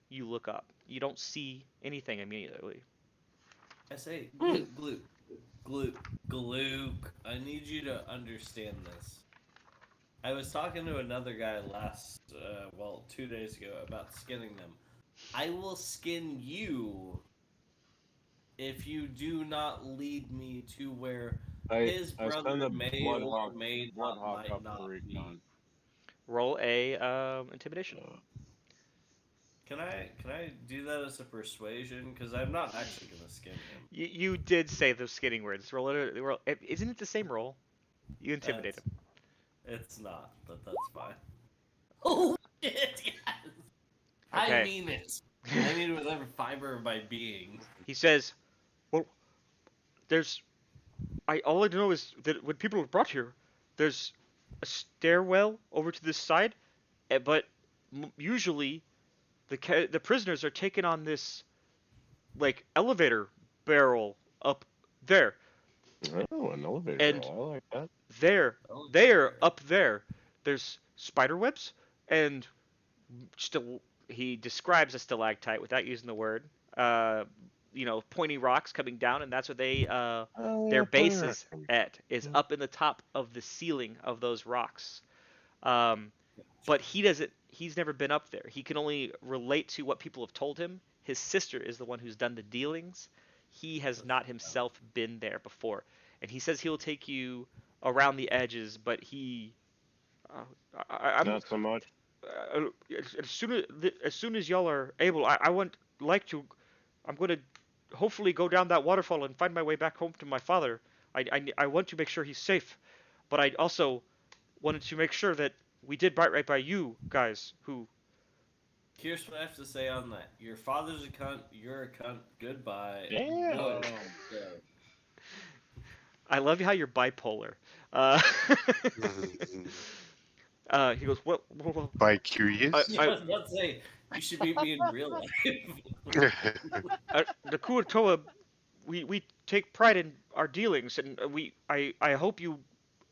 you look up. You don't see anything immediately. I say, Gloop, Gloop, Gloop, Gloop. I need you to understand this. I was talking to another guy 2 days ago about skinning them. I will skin you if you do not lead me to where his I brother send the may or may not Bloodhawk might up for not be. recon. Roll a intimidation. Can I do that as a persuasion? Because I'm not actually gonna skin him. You did say those skinning words. Roll. Isn't it the same roll? You intimidate him. It's not, but that's fine. Oh shit! Yes. Okay. I mean it. I mean it with every fiber of my being. He says, "Well, all I know is that when people are brought here, there's a stairwell over to this side, but usually the prisoners are taken on this like elevator barrel up there, Oh, an elevator and barrel. I like that. there up there, there's spider webs and still he describes a stalactite without using the word. Pointy rocks coming down, and that's what Oh, their yeah, base fire is action. at, is up in the top of the ceiling of those rocks. Um, but he's never been up there. He can only relate to what people have told him. His sister is the one who's done the dealings. He has not himself been there before, and he says he'll take you around the edges, but I'm Not so much. as soon as y'all are able, I'm going to hopefully go down that waterfall and find my way back home to my father. I want to make sure he's safe, but I also wanted to make sure that we did right by you guys who. Here's what I have to say on that. Your father's a cunt. You're a cunt. Goodbye. Damn. No. I love how you're bipolar. He goes, well, By I, curious. I was about to say you should meet me in real life. the Kuatoa, we take pride in our dealings, and I hope you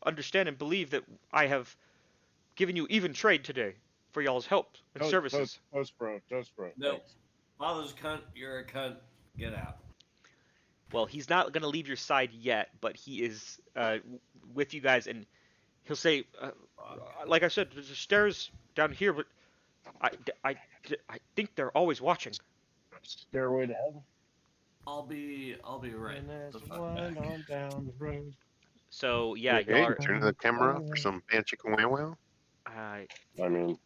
understand and believe that I have given you even trade today for y'all's help and services. Toast, bro. No. Thanks. Father's a cunt. You're a cunt. Get out. Well, he's not going to leave your side yet, but he is with you guys, and he'll say, like I said, there's stairs down here, but I, I, I think they're always watching. Stairway to heaven. I'll be right And there's the fuck one back. on down the road. So yeah, y'all Hey, are. turn the camera off for some pan chicken wow. Uh, I mean,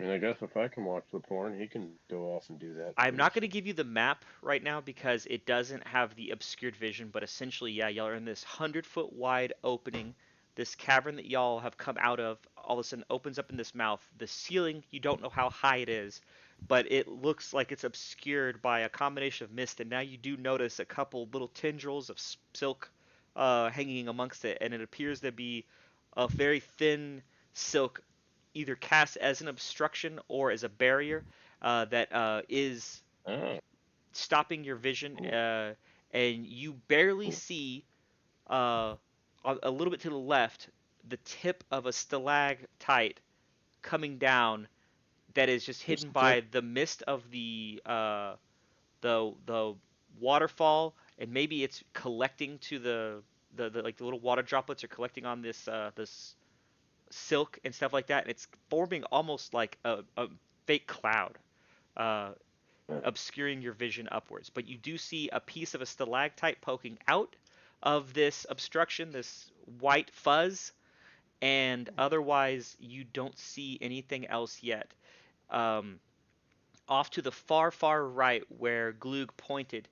I guess if I can watch the porn, he can go off and do that. I'm too, not going to so. give you the map right now because it doesn't have the obscured vision, but essentially, yeah, y'all are in this 100-foot wide opening. This cavern that y'all have come out of all of a sudden opens up in this mouth. The ceiling, you don't know how high it is, but it looks like it's obscured by a combination of mist, and now you do notice a couple little tendrils of silk hanging amongst it, and it appears to be a very thin silk, either cast as an obstruction or as a barrier that is Oh, stopping your vision, cool. and you barely see uh, a little bit to the left the tip of a stalactite coming down that is just hidden by the mist of the waterfall, and maybe it's collecting to the like the little water droplets are collecting on this silk and stuff like that, and it's forming almost like a fake cloud. Uh, Obscuring your vision upwards. But you do see a piece of a stalactite poking out of this obstruction, this white fuzz, and otherwise you don't see anything else yet. Um, Off to the far, far right where Glug pointed,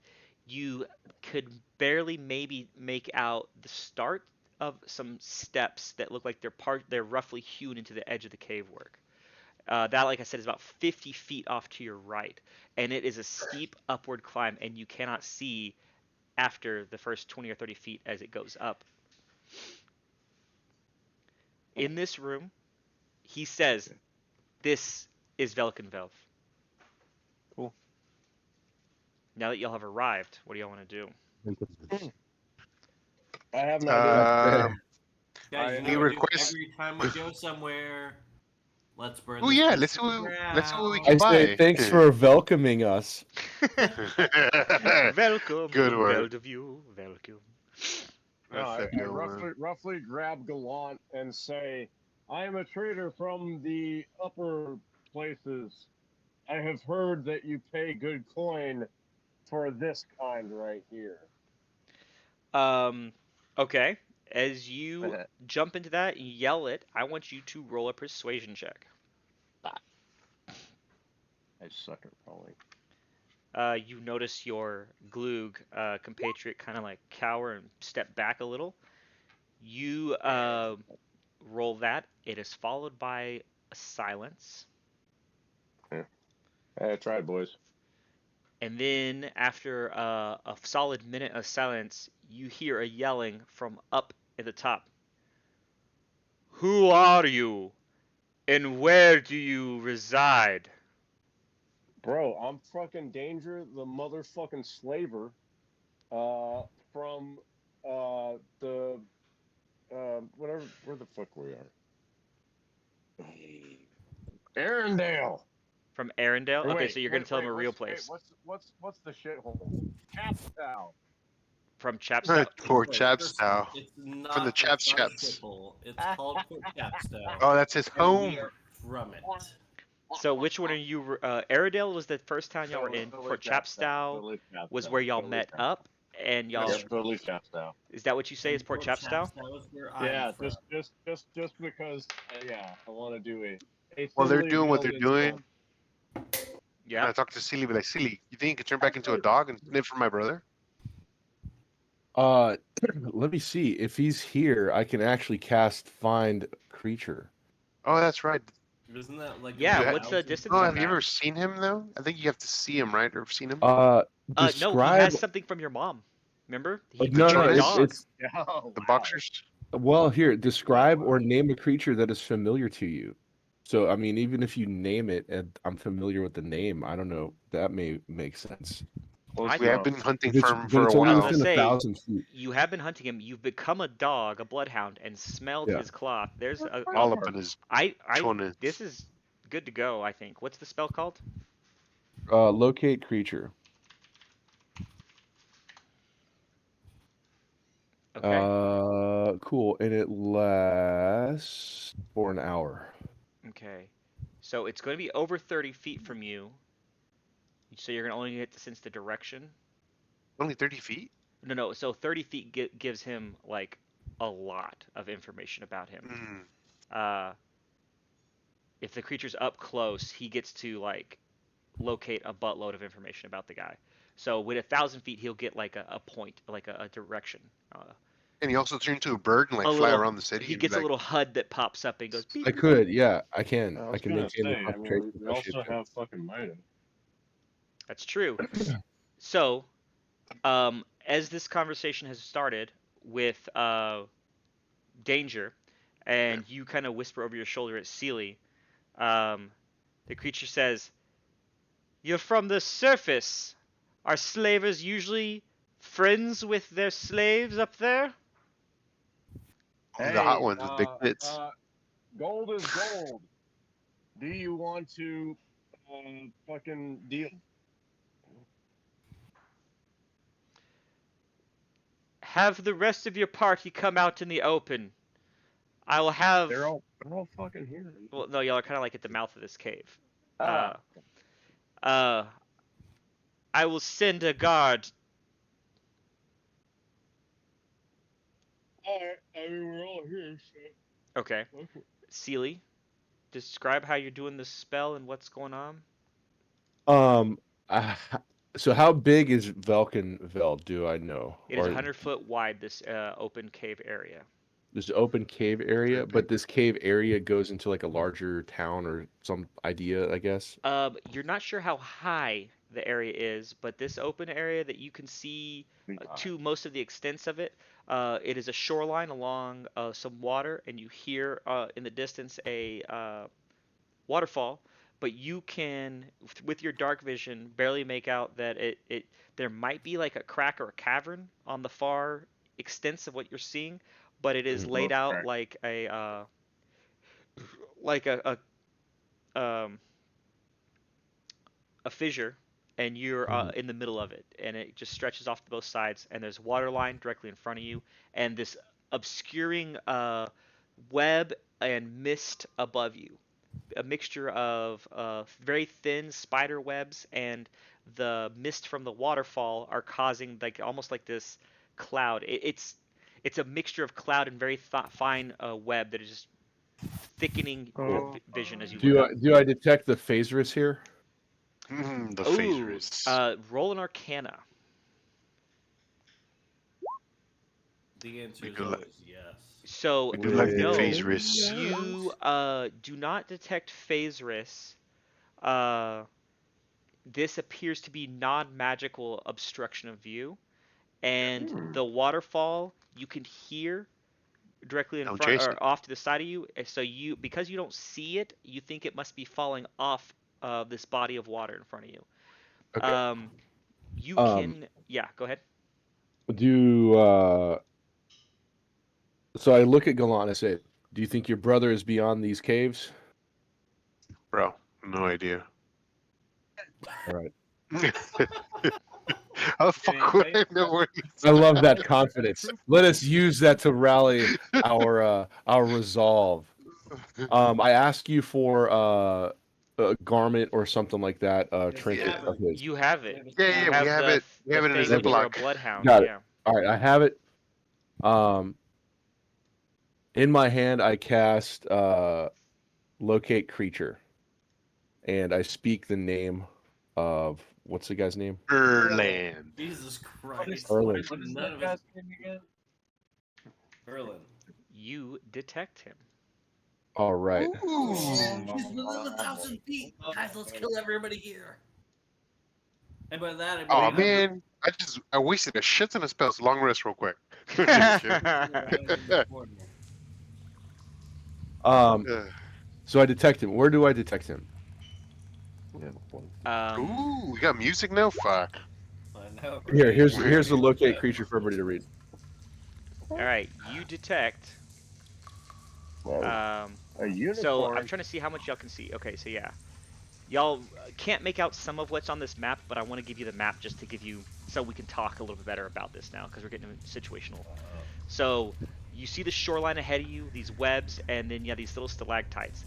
you could barely maybe make out the start of some steps that look like they're roughly hewn into the edge of the cave work. That, like I said, is about 50 feet off to your right, and it is a steep upward climb, and you cannot see after the first 20 or 30 feet as it goes up. In this room, he says, this is Velkenvelv. Cool. Now that y'all have arrived, what do y'all want to do? I have an idea. Guys, you I- know We what we do request- every time we go somewhere? Let's burn Oh this yeah, place let's to see the what we ground. can I say buy. thanks for welcoming us. Welcome, Good word. Veldeview, welcome. No, That's a I good one. roughly grab Gallant and say, I am a trader from the upper places. I have heard that you pay good coin for this kind right here. Okay. As you jump into that and yell it, I want you to roll a persuasion check. I suck at rolling. You notice your Gloog compatriot kind of like cower and step back a little. You roll that. It is followed by a silence. I tried, boys. And then after a solid minute of silence, you hear a yelling from up at the top. Who are you? And where do you reside? Bro, I'm fucking Danger, the motherfucking slaver, from, the, whatever, where the fuck we are. Arendelle. From Arendelle? Or Okay, wait, so you're going to tell him a real place. What's the shithole? Chapstow. From Chapstow? Poor Wait, Chapstow. It's not, From the it's not a Chaps. shithole. It's called Fort Chapstow. Oh, that's his and home. we are from it. So which one are you? Arendelle was the first town y'all were in. Fort Chapstow was where y'all met up, and y'all. Yep, totally Chapstow. Is that what you say? Is Port Chapstow? is where I'm Yeah, from. just because. Yeah, I want to do a. While they're thinly doing what veiled they're doing, Yeah. I talk to Silly, be like, Silly, you think you can turn back into a dog and sniff for my brother? Let me see. If he's here, I can actually cast Find Creature. Oh, that's right. Isn't that like Yeah, a what's the 1,000? distance Oh, on have you that? ever seen him though? I think you have to see him, right? Or seen him? No, he Describe. has something from your mom. Remember? He no, became no, a it's- dog. It's Oh, The wow. boxers. well here. Describe or name a creature that is familiar to you. So I mean, even if you name it and I'm familiar with the name, I don't know. That may make sense. Close We have enough. been hunting But for him it's for a only I was while. gonna within say 1,000 feet. you have been hunting him. You've become a dog, a bloodhound, and smelled Yeah. his cloth. There's a. All up in his I. chones. This is good to go. I think. What's the spell called? Locate creature. Okay. Cool, and it lasts for an hour. Okay. So it's going to be over 30 feet from you. So you're going to only get to sense the direction. Only 30 feet? No. So 30 feet gives him like a lot of information about him. Mm. If the creature's up close, he gets to like locate a buttload of information about the guy. So with 1,000 feet, he'll get like a point, like a direction. And he also turn into a bird and like A fly little. around the city. He and be gets a like, little HUD that pops up and goes. Beep, I beep, could, yeah, I can. I I was can gonna maintain the say, I mean, concentration. we also have fucking Mida. That's true. So, as this conversation has started with Danger, and you kind of whisper over your shoulder at Sealy, the creature says, "You're from the surface. Are slavers usually friends with their slaves up there?" Hey, the hot ones with big tits. Gold is gold. Do you want to fucking deal? Have the rest of your party come out in the open. I will have. They're all fucking here. Well, no, y'all are kind of like at the mouth of this cave. Ah. I will send a guard. Alright, I mean, we're all here, so. Okay. Sealy, describe how you're doing this spell and what's going on. Uh, so how big is Velkenveld, do I know? It is Or 100 foot wide, this open cave area. this open cave area, Very but big. this cave area goes into like a larger town or some idea, I guess. You're not sure how high the area is, but this open area that you can see to most of the extents of it, it is a shoreline along some water, and you hear in the distance a waterfall, but you can, with your dark vision, barely make out that it there might be like a crack or a cavern on the far extents of what you're seeing, but it is laid Both out crack. like um, a fissure, and you're in the middle of it, and it just stretches off to both sides, and there's water line directly in front of you, and this obscuring web and mist above you, a mixture of very thin spider webs, and the mist from the waterfall are causing like almost like this cloud. It's a mixture of cloud and very fine web that is just thickening your vision as you look up. Do I detect the Phaserus here? The Ooh, Phaserus. roll an Arcana. The answer We is do like- always yes. So We do like the no, Phaserus. you do not detect Phaserus. This appears to be non-magical obstruction of view, and the waterfall you can hear directly in Oh, front Jason. or off to the side of you. So you, because you don't see it, you think it must be falling off this body of water in front of you. Okay. You Um, can, yeah, go ahead. So I look at Galan and I say, "Do you think your brother is beyond these caves?" Bro, no idea. All right. How the fuck would I know where he's I love that confidence. Let us use that to rally our resolve. I ask you for a garment or something like that, trinket of his. You have it. Yeah, You we have have the it. We have it in a thing that you're a Ziploc. bloodhound. Got it. Yeah. All right, I have it. In my hand, I cast locate creature, and I speak the name of what's the guy's name? Erland. Jesus Christ. Erland. None of us. Erland. You detect him. All right. He's within 1,000 feet. Guys, let's kill everybody here. And by that, I Oh mean, man, I wasted a shit ton of spells. Long rest, real quick. So I detect him. Where do I detect him? Ooh, we got music now. Fuck. I know, Here, right? here's the locate creature for everybody to read. All right, you detect. A So unicorn. I'm trying to see how much y'all can see. Okay, so yeah, y'all can't make out some of what's on this map, but I want to give you the map just to give you, so we can talk a little bit better about this now, because we're getting situational. So you see the shoreline ahead of you, these webs, and then yeah, these little stalactites.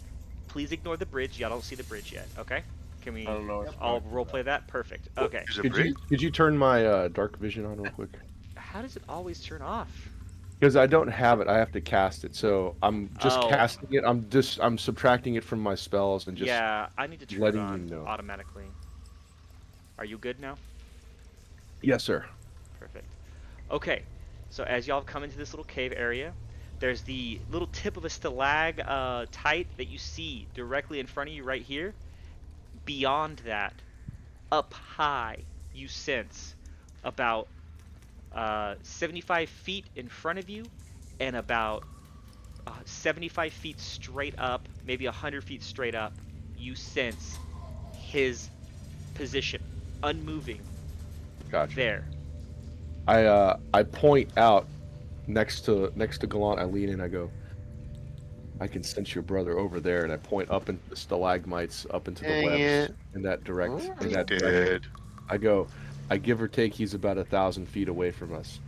Please ignore the bridge. Y'all don't see the bridge yet. Okay? Can we I don't know. all roleplay that? Perfect. Okay. There's a bridge. Could you turn my dark vision on real quick? How does it always turn off? Because I don't have it, I have to cast it. So I'm just Oh. casting it. I'm subtracting it from my spells and just Yeah, I need to turn it letting on you know. automatically. Are you good now? Yes, sir. Perfect. Okay, so as y'all come into this little cave area, there's the little tip of a stalagmite that you see directly in front of you right here. Beyond that, up high, you sense about 75 feet in front of you, and about 75 feet straight up, maybe 100 feet straight up, you sense his position, unmoving, Gotcha. there. I point out next to Gallant. I lean in. I go, I can sense your brother over there, and I point up into the stalagmites, up into the Dang webs it. in that direction. Dead. I go, I give or take, he's about 1,000 feet away from us,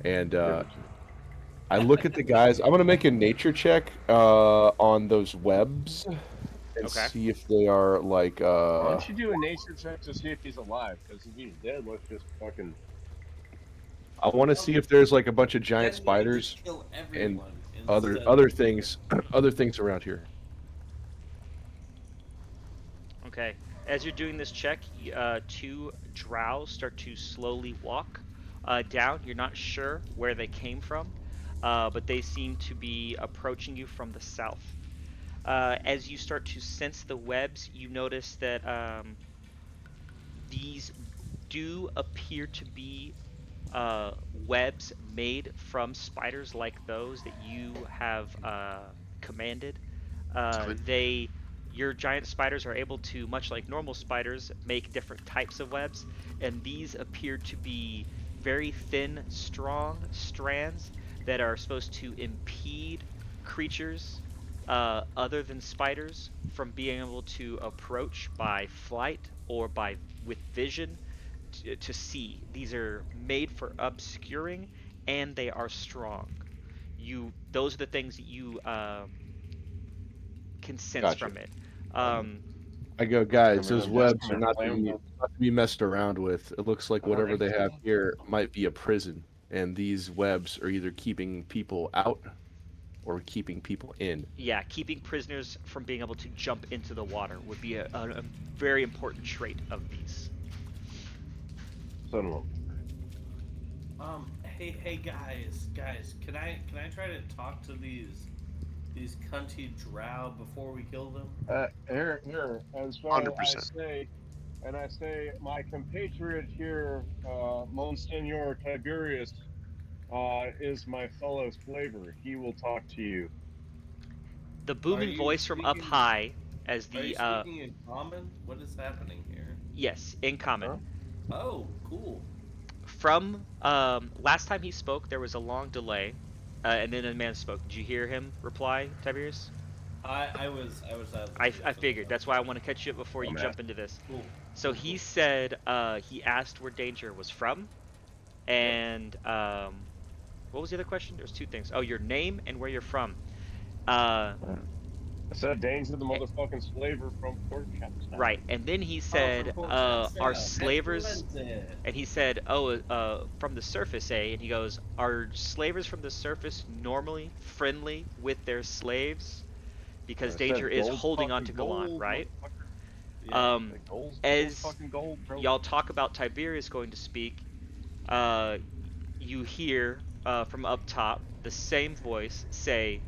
and I look at the guys. I'm gonna make a nature check on those webs and Okay. see if they are like. Why don't you do a nature check to see if he's alive? Because if he's dead, let's just fucking. I want to see if there's like a bunch of giant Then we spiders just kill everyone other instead. other things around here. Okay. As you're doing this check, two drow start to slowly walk down. You're not sure where they came from, but they seem to be approaching you from the south. As you start to sense the webs, you notice that these do appear to be webs made from spiders like those that you have commanded. They your giant spiders are able to, much like normal spiders, make different types of webs, and these appear to be very thin, strong strands that are supposed to impede creatures other than spiders from being able to approach by flight or by with vision to see. These are made for obscuring, and they are strong. Those are the things that you can sense Gotcha. from it. Uh-huh. Um, I go, guys. Come in Those and webs come are in flames. not to be messed around with. It looks like whatever they have here might be a prison, and these webs are either keeping people out or keeping people in. yeah, keeping prisoners from being able to jump into the water would be a very important trait of these. Son of Hey guys, can I try to talk to these cunty drow before we kill them? here, and so I 100%. say, my compatriot here, Monsignor Tiberius, is my fellow slaver. He will talk to you. The Are booming you voice from up speaking? high, as Are you the speaking in common? What is happening here? yes, in common. Huh? Oh, cool. From last time he spoke, there was a long delay, and then a man spoke. Did you hear him reply, Tiberius? I was out of the I loop, so figured. That's why I want to catch you up before you Dumbass. jump into this. cool. So he said he asked where danger was from, and what was the other question? There's two things. Oh, your name and where you're from. Uh, I said Dane's the motherfucking slaver from Port Chapstown. right. And then he Oh, said, from Port "Are Chapstown. slavers?" Excellent. And he said, "Oh, from the surface, eh?" And he goes, "Are slavers from the surface normally friendly with their slaves? Because I danger said is gold holding on fucking to Galant, gold, right?" motherfucker. Yeah. Gold As fucking gold, bro. y'all talk about Tiberius going to speak, you hear from up top the same voice say,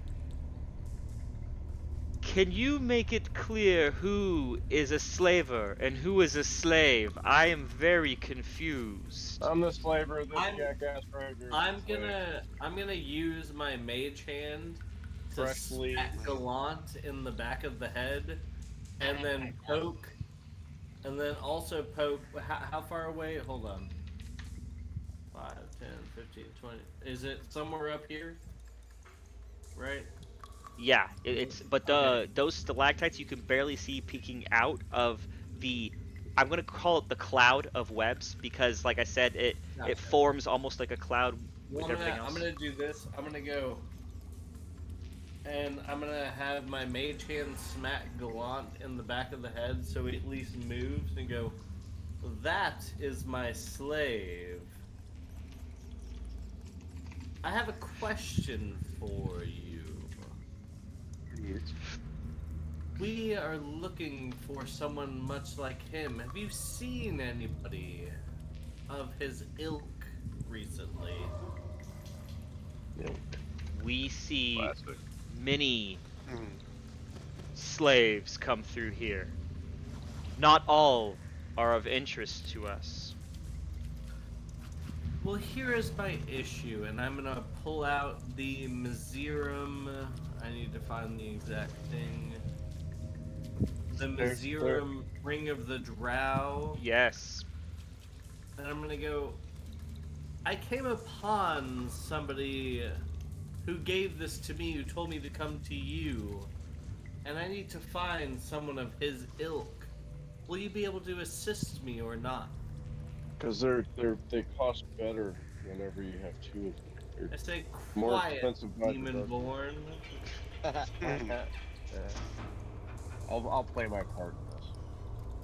"Can you make it clear who is a slaver and who is a slave? I am very confused." I'm the slaver. This I'm jackass right here is I'm the slave. gonna use my mage hand to Freshly. smack Gallant in the back of the head, and then poke, and then also poke. How far away? Hold on. 5, 10, 15, 20. Is it somewhere up here? Right? Yeah, it's but Okay. those stalactites you can barely see peeking out of the. I'm gonna call it the cloud of webs because, like I said, it Gotcha. forms almost like a cloud Well, with everything I'm else. gonna do this. I'm gonna go, and I'm gonna have my mage hand smack Gallant in the back of the head so he at least moves and go. That is my slave. I have a question for you. We are looking for someone much like him. Have you seen anybody of his ilk recently? We see Classic. many Mm. slaves come through here. Not all are of interest to us. Well, here is my issue, and I'm gonna pull out the Mizirum. I need to find the exact thing. The Mizirum Ring of the Drow. Yes. And I'm gonna go. I came upon somebody who gave this to me, who told me to come to you, and I need to find someone of his ilk. Will you be able to assist me or not? Because they cost better whenever you have two of them. I say, More quiet, expensive by the demon dozen. born. Yeah. I'll play my part in this.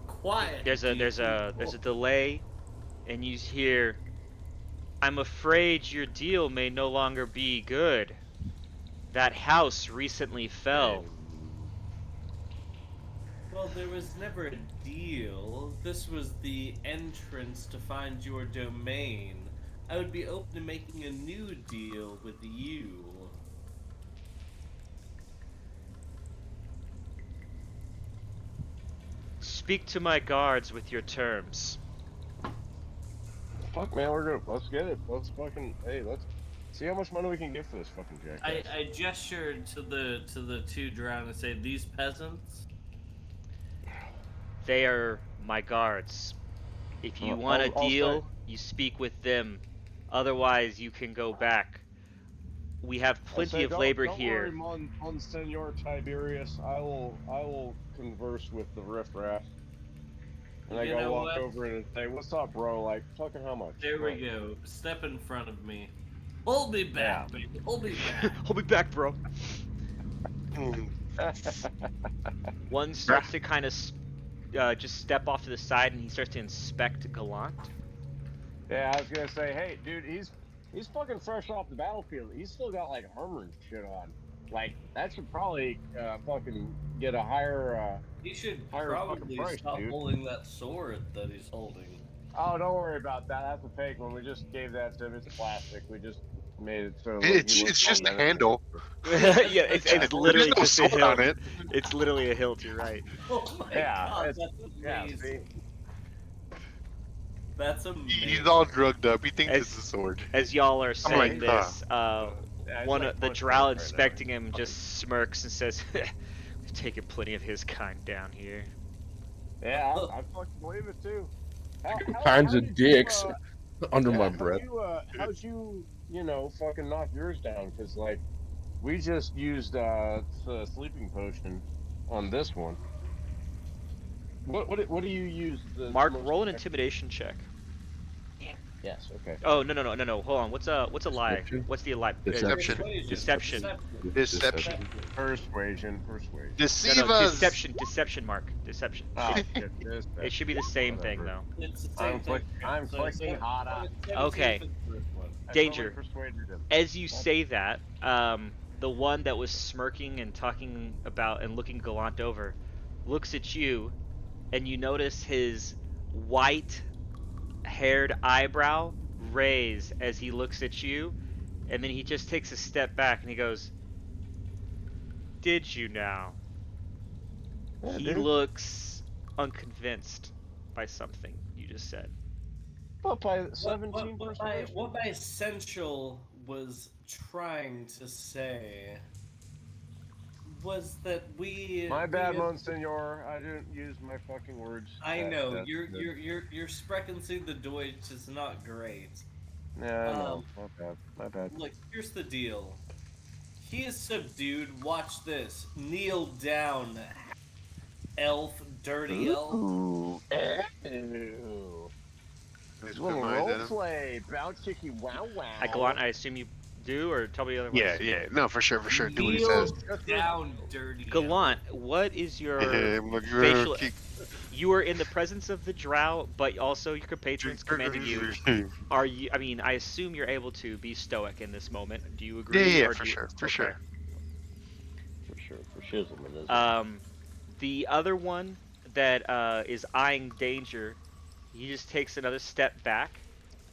Quiet. There's a delay, and you hear, "I'm afraid your deal may no longer be good. That house recently fell." Well, there was never a deal. This was the entrance to find your domain. I would be open to making a new deal with you. "Speak to my guards with your terms." Fuck man, let's get it. Let's see how much money we can get for this fucking jackass. I gestured to the two drowned and say, "These peasants They are my guards. If you Well, want a I'll say- deal, you speak with them. Otherwise, you can go back. We have I'll plenty say, of labor don't here. worry, Monsignor Tiberius. I will converse with the riffraff. And I You go know walk what? over and say, "What's up, bro? Like, fucking how much?" There we What? go. Step in front of me. Hold me back, baby. Hold me back. Hold me back, bro. Mm. One starts to kind of just step off to the side, and he starts to inspect Gallant. Yeah, I was gonna say, hey, dude, he's fucking fresh off the battlefield. He's still got like armor and shit on. Like that should probably fucking get a higher He should higher fucking probably price, stop dude. holding that sword that he's holding. Oh, don't worry about that. That's a fake one. We just gave that to him. It's plastic. We just made it so It's he looks it's all just a menacing. handle. Yeah, it's literally There's no just a sword on hilt. it. It's literally a hilt. You're right. Oh my Yeah, god, it's, that's yeah. amazing. See, That's amazing. He's all drugged up. He thinks As- it's a sword. As y'all are I'm like, saying this, yeah, it's one like of the punching drow right now. inspecting him just smirks and says, "We've taken plenty of his kind down here." Yeah, I fucking believe it too. Kinds how of did dicks You, under my yeah, breath. how'd you fucking knock yours down? Because like we just used the sleeping potion on this one. What do you use? The Mark, most roll an effective- intimidation check. Yes. Okay. Oh no! Hold on. What's a lie? Deception? What's the lie? Deception. Deception. Deception. Persuasion. No, Deceive us. deception, Mark. Deception. Oh, It, shit, this, it should be the same thing whatever. though. It's the same thing. I'm clicking harder. Okay. I Danger. totally persuaded him. As you say that, the one that was smirking and talking about and looking Gallant over looks at you, and you notice his white-haired eyebrow raise as he looks at you, and then he just takes a step back and he goes, "Did you now?" Yeah, He dude. looks unconvinced by something you just said. Up by What, 17 what, what my essential was trying to say was that My bad, we- Monsignor. I didn't use my fucking words. I know That's good. your sprechen Sie the Deutsch is not great. Yeah, no, my bad. My bad. Look, here's the deal. He is subdued. Watch this. Kneel down, elf, dirty elf. Ooh. Ew. Let's Little put mine role down. play. Bounce chicky wow wow. Gallant, I assume you do, or tell me otherwise. Yeah. No, for sure. Do what he Kneel says. down, dirty Gallant, what is your Look, facial? keep- You are in the presence of the drow, but also your compatriots commanded you. Are you? I mean, I assume you're able to be stoic in this moment. Do you agree? Yeah, or for do you- sure, for okay. sure. For sure. For shizzle, it is. The other one that is eyeing danger, he just takes another step back,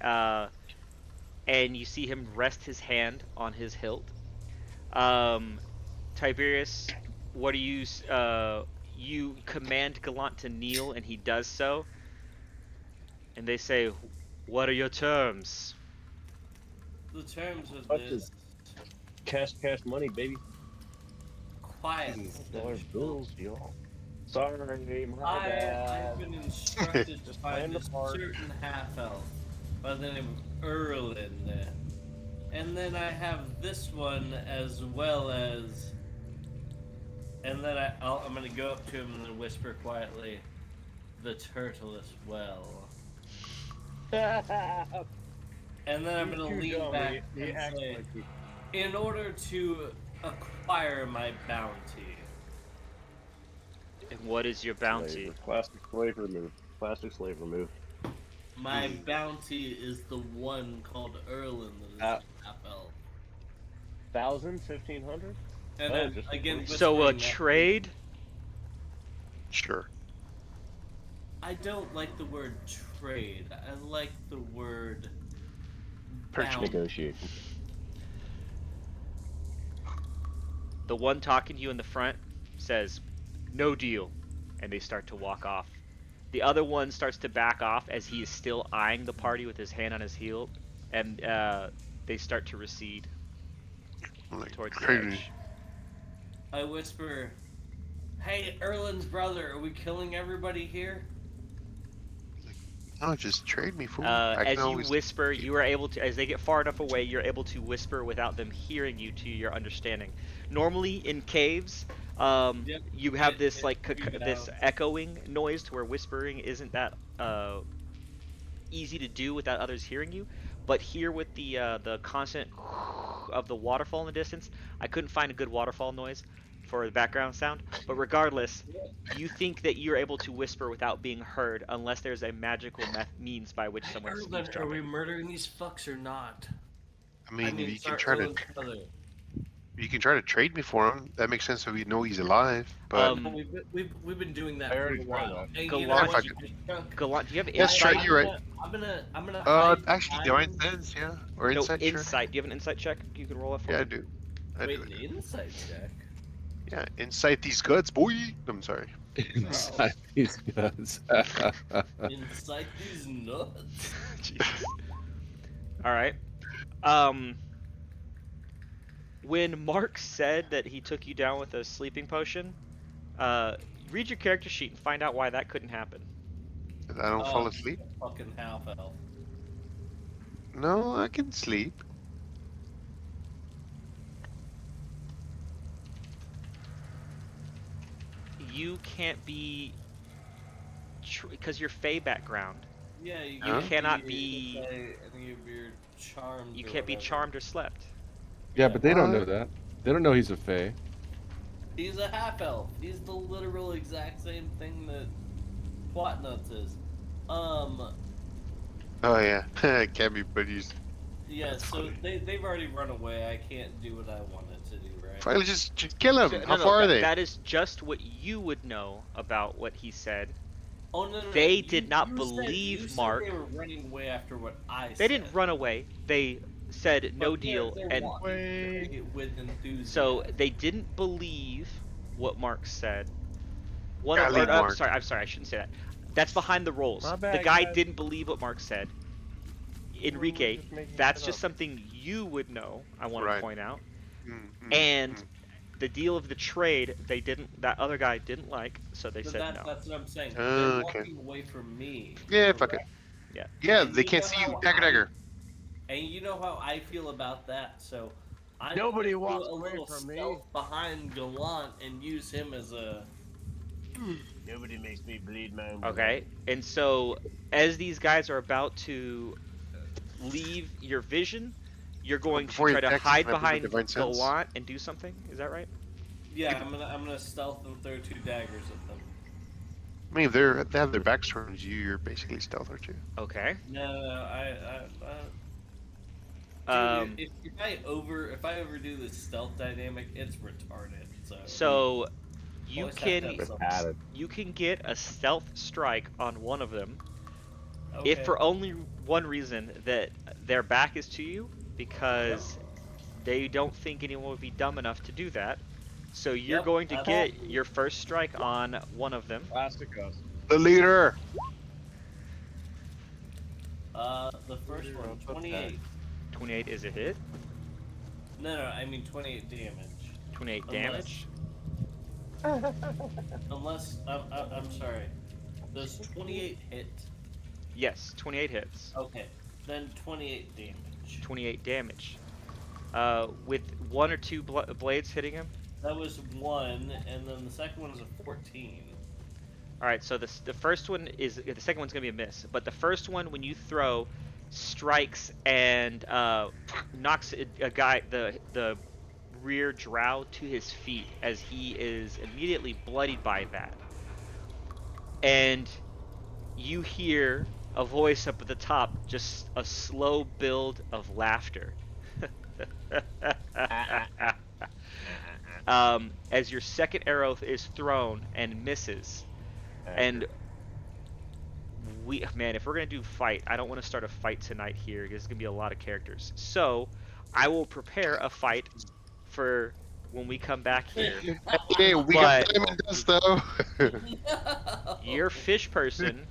and you see him rest his hand on his hilt. Tiberius, what do you? You command Gallant to kneel, and he does so. And they say, "What are your terms?" The terms of Fuck this Cash money, baby. quiet. Dollar bills, y'all. Sorry, my I've bad. been instructed to Just find playing the a part. certain half elf by the name of Erlin. And then I have this one as well as. And then I'm going to go up to him and then whisper quietly, the turtle as well. And then I'm going to lean back and say, in order to acquire my bounty. And what is your bounty? Classic slave remove. Classic slave remove. My bounty is the one called Erlin that is half elf. 1,000, 1,500? And Oh, I'm just again So a whispering that- trade? Sure. I don't like the word trade. I like the word Purchase bounty. negotiation. The one talking to you in the front says, "No deal," and they start to walk off. The other one starts to back off as he is still eyeing the party with his hand on his heel, and they start to recede Like towards the crazy. edge. I whisper, Hey, Erlen's brother, are we killing everybody here? No, just trade me, fool. I can As you always. whisper, you are able to, as they get far enough away, you're able to whisper without them hearing you to your understanding. Normally in caves, Yep. you have this It like figured this out. echoing noise to where whispering isn't that easy to do without others hearing you. But here with the constant of the waterfall in the distance, I couldn't find a good waterfall noise for the background sound. But regardless, you think that you're able to whisper without being heard unless there's a magical means by which someone's Erlen, are we eavesdropping. murdering these fucks or not? I mean, you can sorry, try to. Erlen's brother. You can try to trade me for him. That makes sense, so we know he's alive. But No, we've been doing that I for a already tried while. that. Hey, you Gallant, know if I what? could- Gallant, do you have Yes, insight? right. You're right. I'm gonna hide Actually, behind- divine sense, yeah, or No, insight, sure. insight. Do you have an insight check you can roll it for Yeah, me? I do. I Wait, do. an insight check. Yeah, insight these guts, boy. I'm sorry. Inside these guns. Inside these nuts. Jesus. All right. When Mark said that he took you down with a sleeping potion, read your character sheet and find out why that couldn't happen. I don't fall asleep. Fucking half elf. No, I can sleep. You can't be, because you're Fey background. Yeah, you Huh? cannot be- any of your charms. You or can't be whatever. charmed or slept. Yeah, but they don't know What? that. They don't know he's a fae. He's a half elf. He's the literal exact same thing that Plotnuts is. Oh yeah, can't be buddies. Yeah. That's so funny. they've already run away. I can't do what I wanted to do, right? Finally, just kill him. So- How no, far are that- they? That is just what you would know about what he said. Oh no, no, no. They you- did not you believe said, Mark. They were running away after what I said. They didn't run away. They said But no they're- deal, they're and walking away with enthusiasm. so they didn't believe what Mark said. One of, Golly, or, Mark. sorry, I'm sorry, I shouldn't say that. That's behind the rolls. My The bad, guy guys. didn't believe what Mark said. Enrique, just making that's shit just up. something you would know. I want Right. to point out. Mm. And the deal of the trade, they didn't. That other guy didn't like, so they But said no. that's what I'm saying. Oh, They're okay. walking away from me. Yeah, fuck it. Yeah. Yeah, And they you can't know see you. how Dagger, dagger. And you know how I feel about that, so I Nobody do walks a away little from me. stealth behind Gallant and use him as a. Nobody makes me bleed, man. Okay, and so as these guys are about to leave your vision, you're going to Before you try to attack, hide can I put my behind divine sense? Gallant and do something. Is that right? Yeah, I'm gonna stealth and throw 2 daggers at them. I mean, if they have their backs towards you, you're basically stealth, aren't you? Okay. No, Um, dude, if I overdo the stealth dynamic, it's retarded. so you Always have to can have some- Added. you can get a stealth strike on one of them Okay. if for only one reason, that their back is to you, because they don't think anyone would be dumb enough to do that. So you're Yep, going to that's- get your first strike on one of them. Plastic us. The leader. The first one, What's 28. 28 is a hit. No, I mean 28 damage. 28 damage. Unless, I'm sorry. Does 28 hit? Yes, 28 hits. Okay, then 28 damage. 28 damage. With one or two blades hitting him. That was 1, and then the second one is a 14. All right, so the first one is, the second one's gonna be a miss, but the first one, when you throw, strikes and knocks a guy, the rear drow, to his feet, as he is immediately bloodied by that. And you hear a voice up at the top, just a slow build of laughter. As your second arrow is thrown and misses. And man, if we're gonna do fight, I don't want to start a fight tonight here, because there's gonna be a lot of characters. So I will prepare a fight for when we come back here. Hey, we got diamond dust though. Your fish person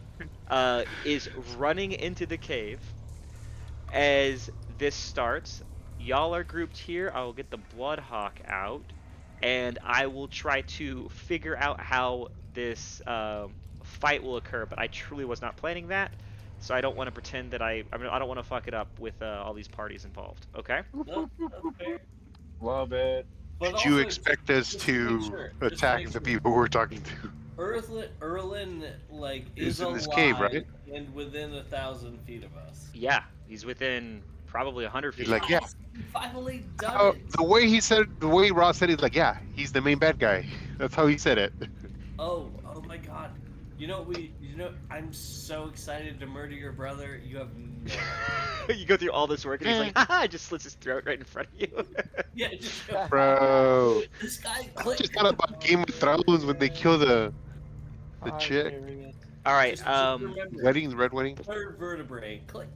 is running into the cave. As this starts, y'all are grouped here. I will get the Bloodhawk out. and I will try to figure out how this fight will occur. But I truly was not planning that, so I don't want to pretend that I mean, I don't want to fuck it up with all these parties involved. Okay? No, that's fair. Love it. But Did you also, expect us just to make sure, attack the people we're talking to? Erlin, like, He's is in this alive cave, right? and within 1,000 feet of us. Yeah, he's within probably 100 He's feet. like, yeah. We finally done Oh, it. the way he said, the way Ross said, he's like, yeah, he's the main bad guy. That's how he said it. Oh my God. I'm so excited to murder your brother. You have no idea. You go through all this work, and he's like, haha, just slits his throat right in front of you. Yeah, just Bro, this guy I clicked. just thought about Game of Thrones when they kill the chick. All right. Just remember, Wedding, red wedding. third vertebrae, click.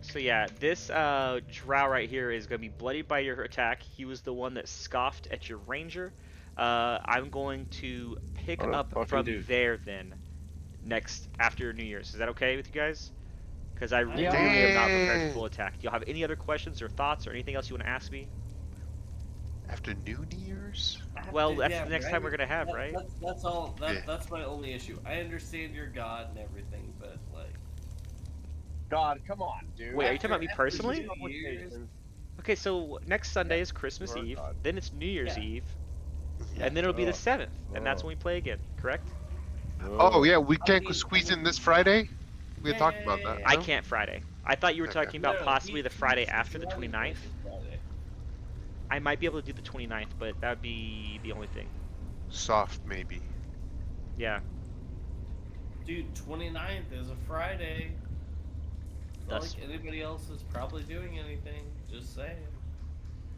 So yeah, this drow right here is gonna be bloodied by your attack. He was the one that scoffed at your ranger. I'm going to pick What a up fucking from dude. there then, next after New Year's. Is that okay with you guys? Because I really Yeah. am not prepared for Dang. full attack. Do you have any other questions or thoughts or anything else you want to ask me? After New Year's? Well, that's the next time we're gonna have, That- right? That's all. Yeah. That's my only issue. I understand your God and everything, but like, God, come on, dude. Wait, are you talking about me after personally? 2 years, Okay, so next Sunday is Christmas You are Eve, God. then it's New Year's Yeah. Eve, Yeah. and then it'll be the Oh. 7th, and that's Oh. when we play again, correct? Oh, yeah, we can't mean- squeeze in this Friday? We had Yeah, talked yeah, about yeah, that. yeah. I no? can't Friday. I thought you were Okay. talking about No, possibly the Friday he's after the running 29th. Friday. I might be able to do the 29th, but that would be the only thing. Soft, maybe. Yeah. Dude, 29th is a Friday. It's not Thus- like anybody else is probably doing anything. Just saying.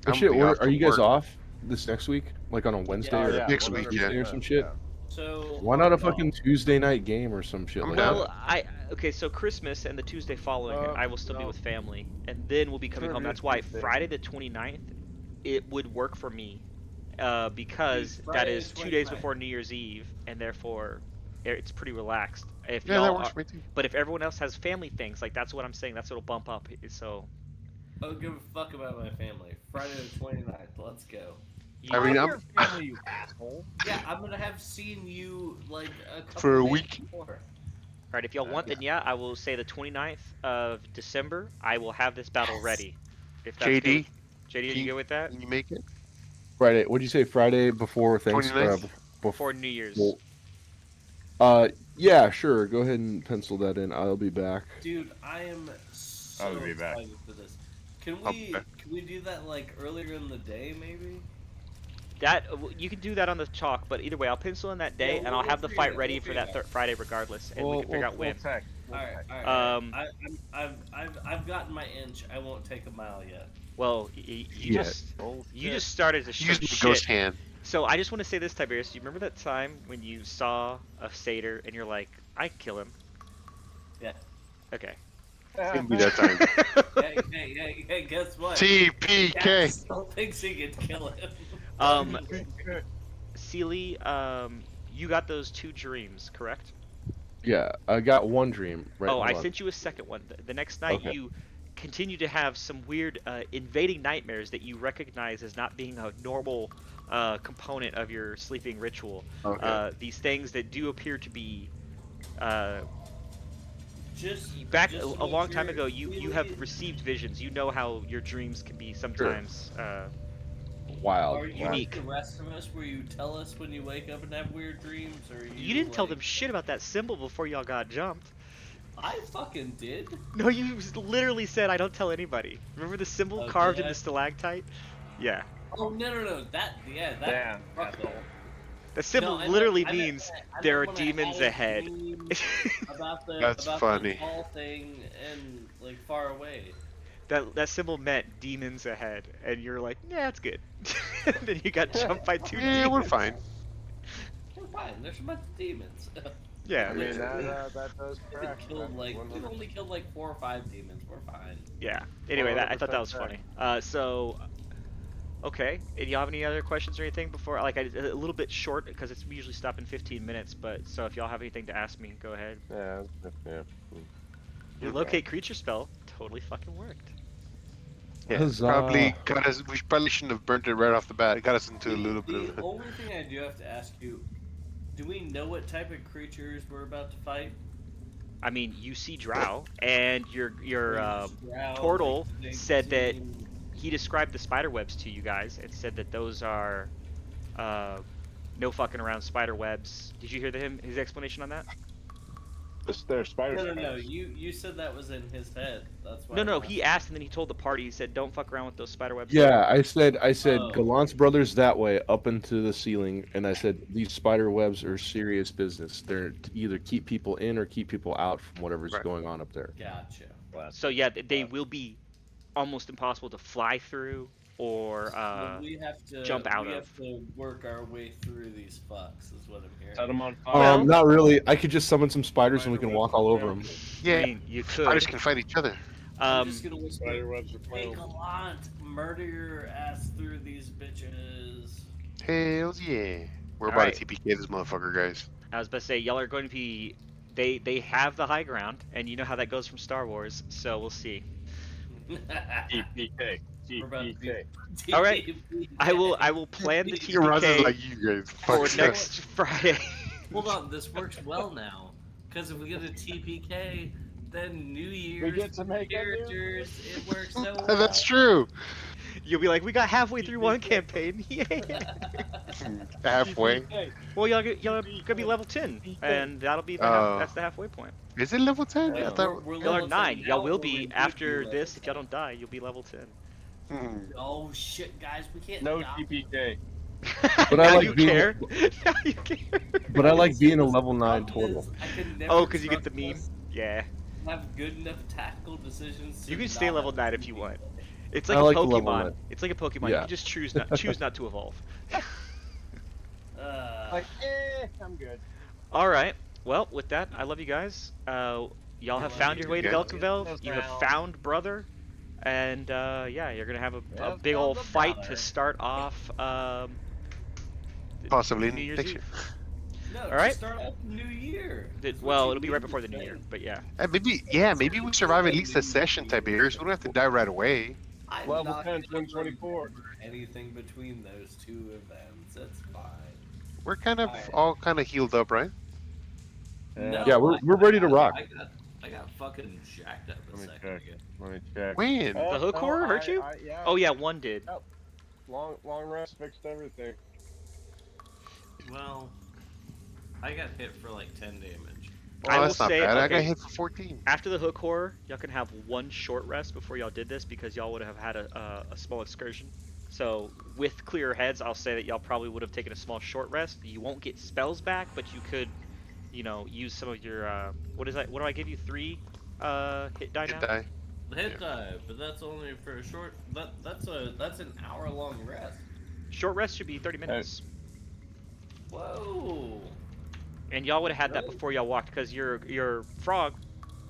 I'm Shit, gonna be off are you from guys work. off this next week? Like on a Wednesday Yeah, or yeah, Next week, Tuesday yeah. or some shit? So Why not a fucking Tuesday night game or some shit I'm like down. Well, that? okay, so Christmas and the Tuesday following, I will still be no. with family, and then we'll be coming home. Trivia That's why Tuesday. Friday the 29th, it would work for me, because Dude, that Friday is the 2 days 29th. before New Year's Eve, and therefore it's pretty relaxed. If Yeah, that y'all works are, for me too. but if everyone else has family things, like that's what I'm saying, that's what'll bump up. So I don't give a fuck about my family. Friday the 29th. Let's go. you, I mean, I'm your family, you asshole. Yeah, I'm gonna have seen you like a couple For a days week. before. Alright, if y'all want, then yeah, I will say the 29th of December. I will have this battle Yes. ready. If that's good. JD, JD, are can you you- good with that? can you make it? Friday. What'd you say? Friday before Thanksgiving? 29th? Before New Year's. Yeah, sure. Go ahead and pencil that in. I'll be back. Dude, I am so I'll be back. excited for this. Can I'll we be back. can we do that like earlier in the day maybe? That you can do that on the chalk, but either way, I'll pencil in that day, Yeah, and I'll we'll have the figure it fight out, ready we'll for figure that it out. Friday regardless, and we can figure out when. Text. All right, all right. Um, I've gotten my inch. I won't take a mile yet. Well, you Yeah. just started to Use shoot my shit. ghost hand. So I just want to say this, Tiberius. Do you remember that time when you saw a satyr and you're like, I can kill him? Yeah. Okay. It'll be that time. Hey, guess what? TPK. Cat still thinks he can kill him. Seely, you got those 2 dreams, correct? Yeah, I got one dream. Right. Oh, I hold on. sent you a second one. The next night, Okay. you continue to have some weird invading nightmares that you recognize as not being a normal component of your sleeping ritual. Okay. These things that do appear to be Just back just a make long time sure ago. You really- have received visions. You know how your dreams can be sometimes. Wild. Are you unique. like the rest of us, where you tell us when you wake up and have weird dreams, or You didn't tell like- them shit about that symbol before y'all got jumped. I fucking did. No, you literally said I don't tell anybody. Remember the symbol Oh, carved did in I? the stalactite? Yeah. Oh no, that Damn, fuck asshole. The symbol No, I meant- literally I meant- means I meant there are when I demons had a ahead. dream about the That's about funny. the tall thing and like far away. that symbol meant demons ahead, and you're like, yeah, it's good. And then you got jumped by 2 Yeah, demons. we're fine. We're fine. There's a bunch of demons. Yeah, I mean, that does We track. killed like That's we've 100%. only killed like 4 or 5 demons. We're fine. yeah. Anyway, I thought that was 100% funny. So, okay. And y'all have any other questions or anything before? Like, a little bit short because it's we usually stop in 15 minutes. But so if y'all have anything to ask me, go ahead. Yeah, yeah. Your locate creature spell totally fucking worked. Yeah, Huzzah. probably got us. We probably shouldn't have burnt it right off the bat. It got us into a little bit of. The only thing I do have to ask you: do we know what type of creatures we're about to fight? I mean, you see Drow, and your Drow, Tortle like, do they said that seem- he described the spider webs to you guys and said that those are no fucking around spider webs. Did you hear his explanation on that? They're spider No. spiders. You said that was in his head. That's why. No, I'm he asked and then he told the party. He said, "Don't fuck around with those spider webs." Yeah, I said Oh. Gallant's brothers that way up into the ceiling, and I said these spider webs are serious business. They're to either keep people in or keep people out from whatever's Right. going on up there. Gotcha. So yeah, they will be almost impossible to fly through or So we have to jump out we of. have to work our way through these fucks, is what I'm hearing. Set them on fire. Well- Not really. I could just summon some spiders and we can walk all over them. Yeah, I mean, you could. spiders can fight each other. I'm just gonna Spider whisper, webs are "Hey, flammable. Gallant, murder your ass through these bitches." Hells yeah. We're All about right. to TPK this motherfucker, guys. I was about to say, y'all are going to be. They have the high ground, and you know how that goes from Star Wars. So we'll see. TPK. We're about to be- TPK. All right. I will plan the Your Roz is TPK like you guys. for Fuck next Friday. Hold on, this works well now. Because if we get a TPK, then New Year's get to make a new- characters, it works so well. That's true. You'll be like, we got halfway through one campaign. Yeah. Halfway. TPK. Well, y'all gonna be level 10, and that'll be that's the halfway point. Is it level 10? Wait, I thought. we're Y'all are level 10 9. now, Y'all will or be we would after level this. If 10? y'all don't die, you'll be level 10. Hmm. Oh shit, guys, we can't. No die. TPK. But now I like you being- care. Now you care. But I like being a level The 9 problem total. is, I can never Oh, because you get the trust meme. us Yeah. to Have good enough tactical decisions. You to can stay not level have 9 to if you TPK. want. It's I like a like the level Pokemon. 9. It's like a Pokemon. Yeah. You can just choose not to evolve. I'm good. All right. Well, with that, I love you guys. Y'all have found your way to Yeah. Velkenvelv. You have found brother, and yeah, you're gonna have a Yes, big old found the fight brother. to start off. Possibly New Year's next Eve. year. No, All to right. start off the new year. That's what Well, you it'll be need right to before the new say. year, but yeah. Maybe we survive at least a session, Tiberius. We don't have to die right away. I'm Level not 10, gonna 24. remember anything between those two events. That's fine. We're kind of Alright. all kind of healed up, right? No, Yeah, we're ready to rock. I got fucking jacked up a Let me second check. ago. Let me check. When? The hook horror hurt you? Yeah. Oh yeah, one did. Long rest fixed everything. Well, I got hit for like 10 damage. I Oh, will that's not say, bad. I got okay. hit for 14. After the hook horror, y'all can have one short rest before y'all did this because y'all would have had a small excursion. So with clearer heads, I'll say that y'all probably would have taken a small short rest. You won't get spells back, but you could, use some of your what is that? What do I give you? 3 hit die now. Hit die. The hit dive, but that's only for a short. That's an hour-long rest. Short rest should be 30 minutes. Whoa. And y'all would have had that before y'all walked because your frog,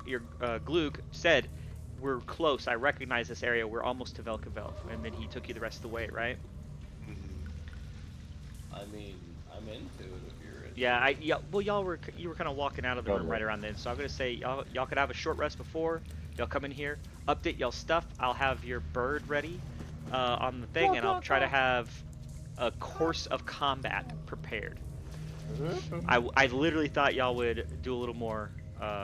your Glug said, "We're close. I recognize this area. We're almost to Velkenvelv." And then he took you the rest of the way, right? I mean, I'm into it if you're into Yeah. it. You were kind of walking out of the room right around then. So I'm gonna say y'all could have a short rest before y'all come in here. Update y'all stuff. I'll have your bird ready on the thing, and I'll try to have a course of combat prepared. I literally thought y'all would do a little more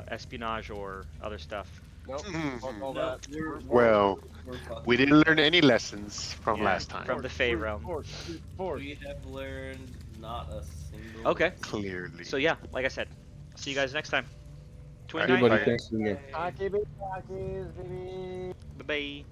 espionage or other stuff. Nope. Mhm. Fuck all No, that. Well, we're fucking- we didn't learn any lessons from Yeah, last time. from the Fey realm. Force. We have learned not a single. Okay. Clearly. So yeah, like I said, see you guys next time. Alright, 29. Everybody, bye. thanks again. Hockey, baby. Bye bye.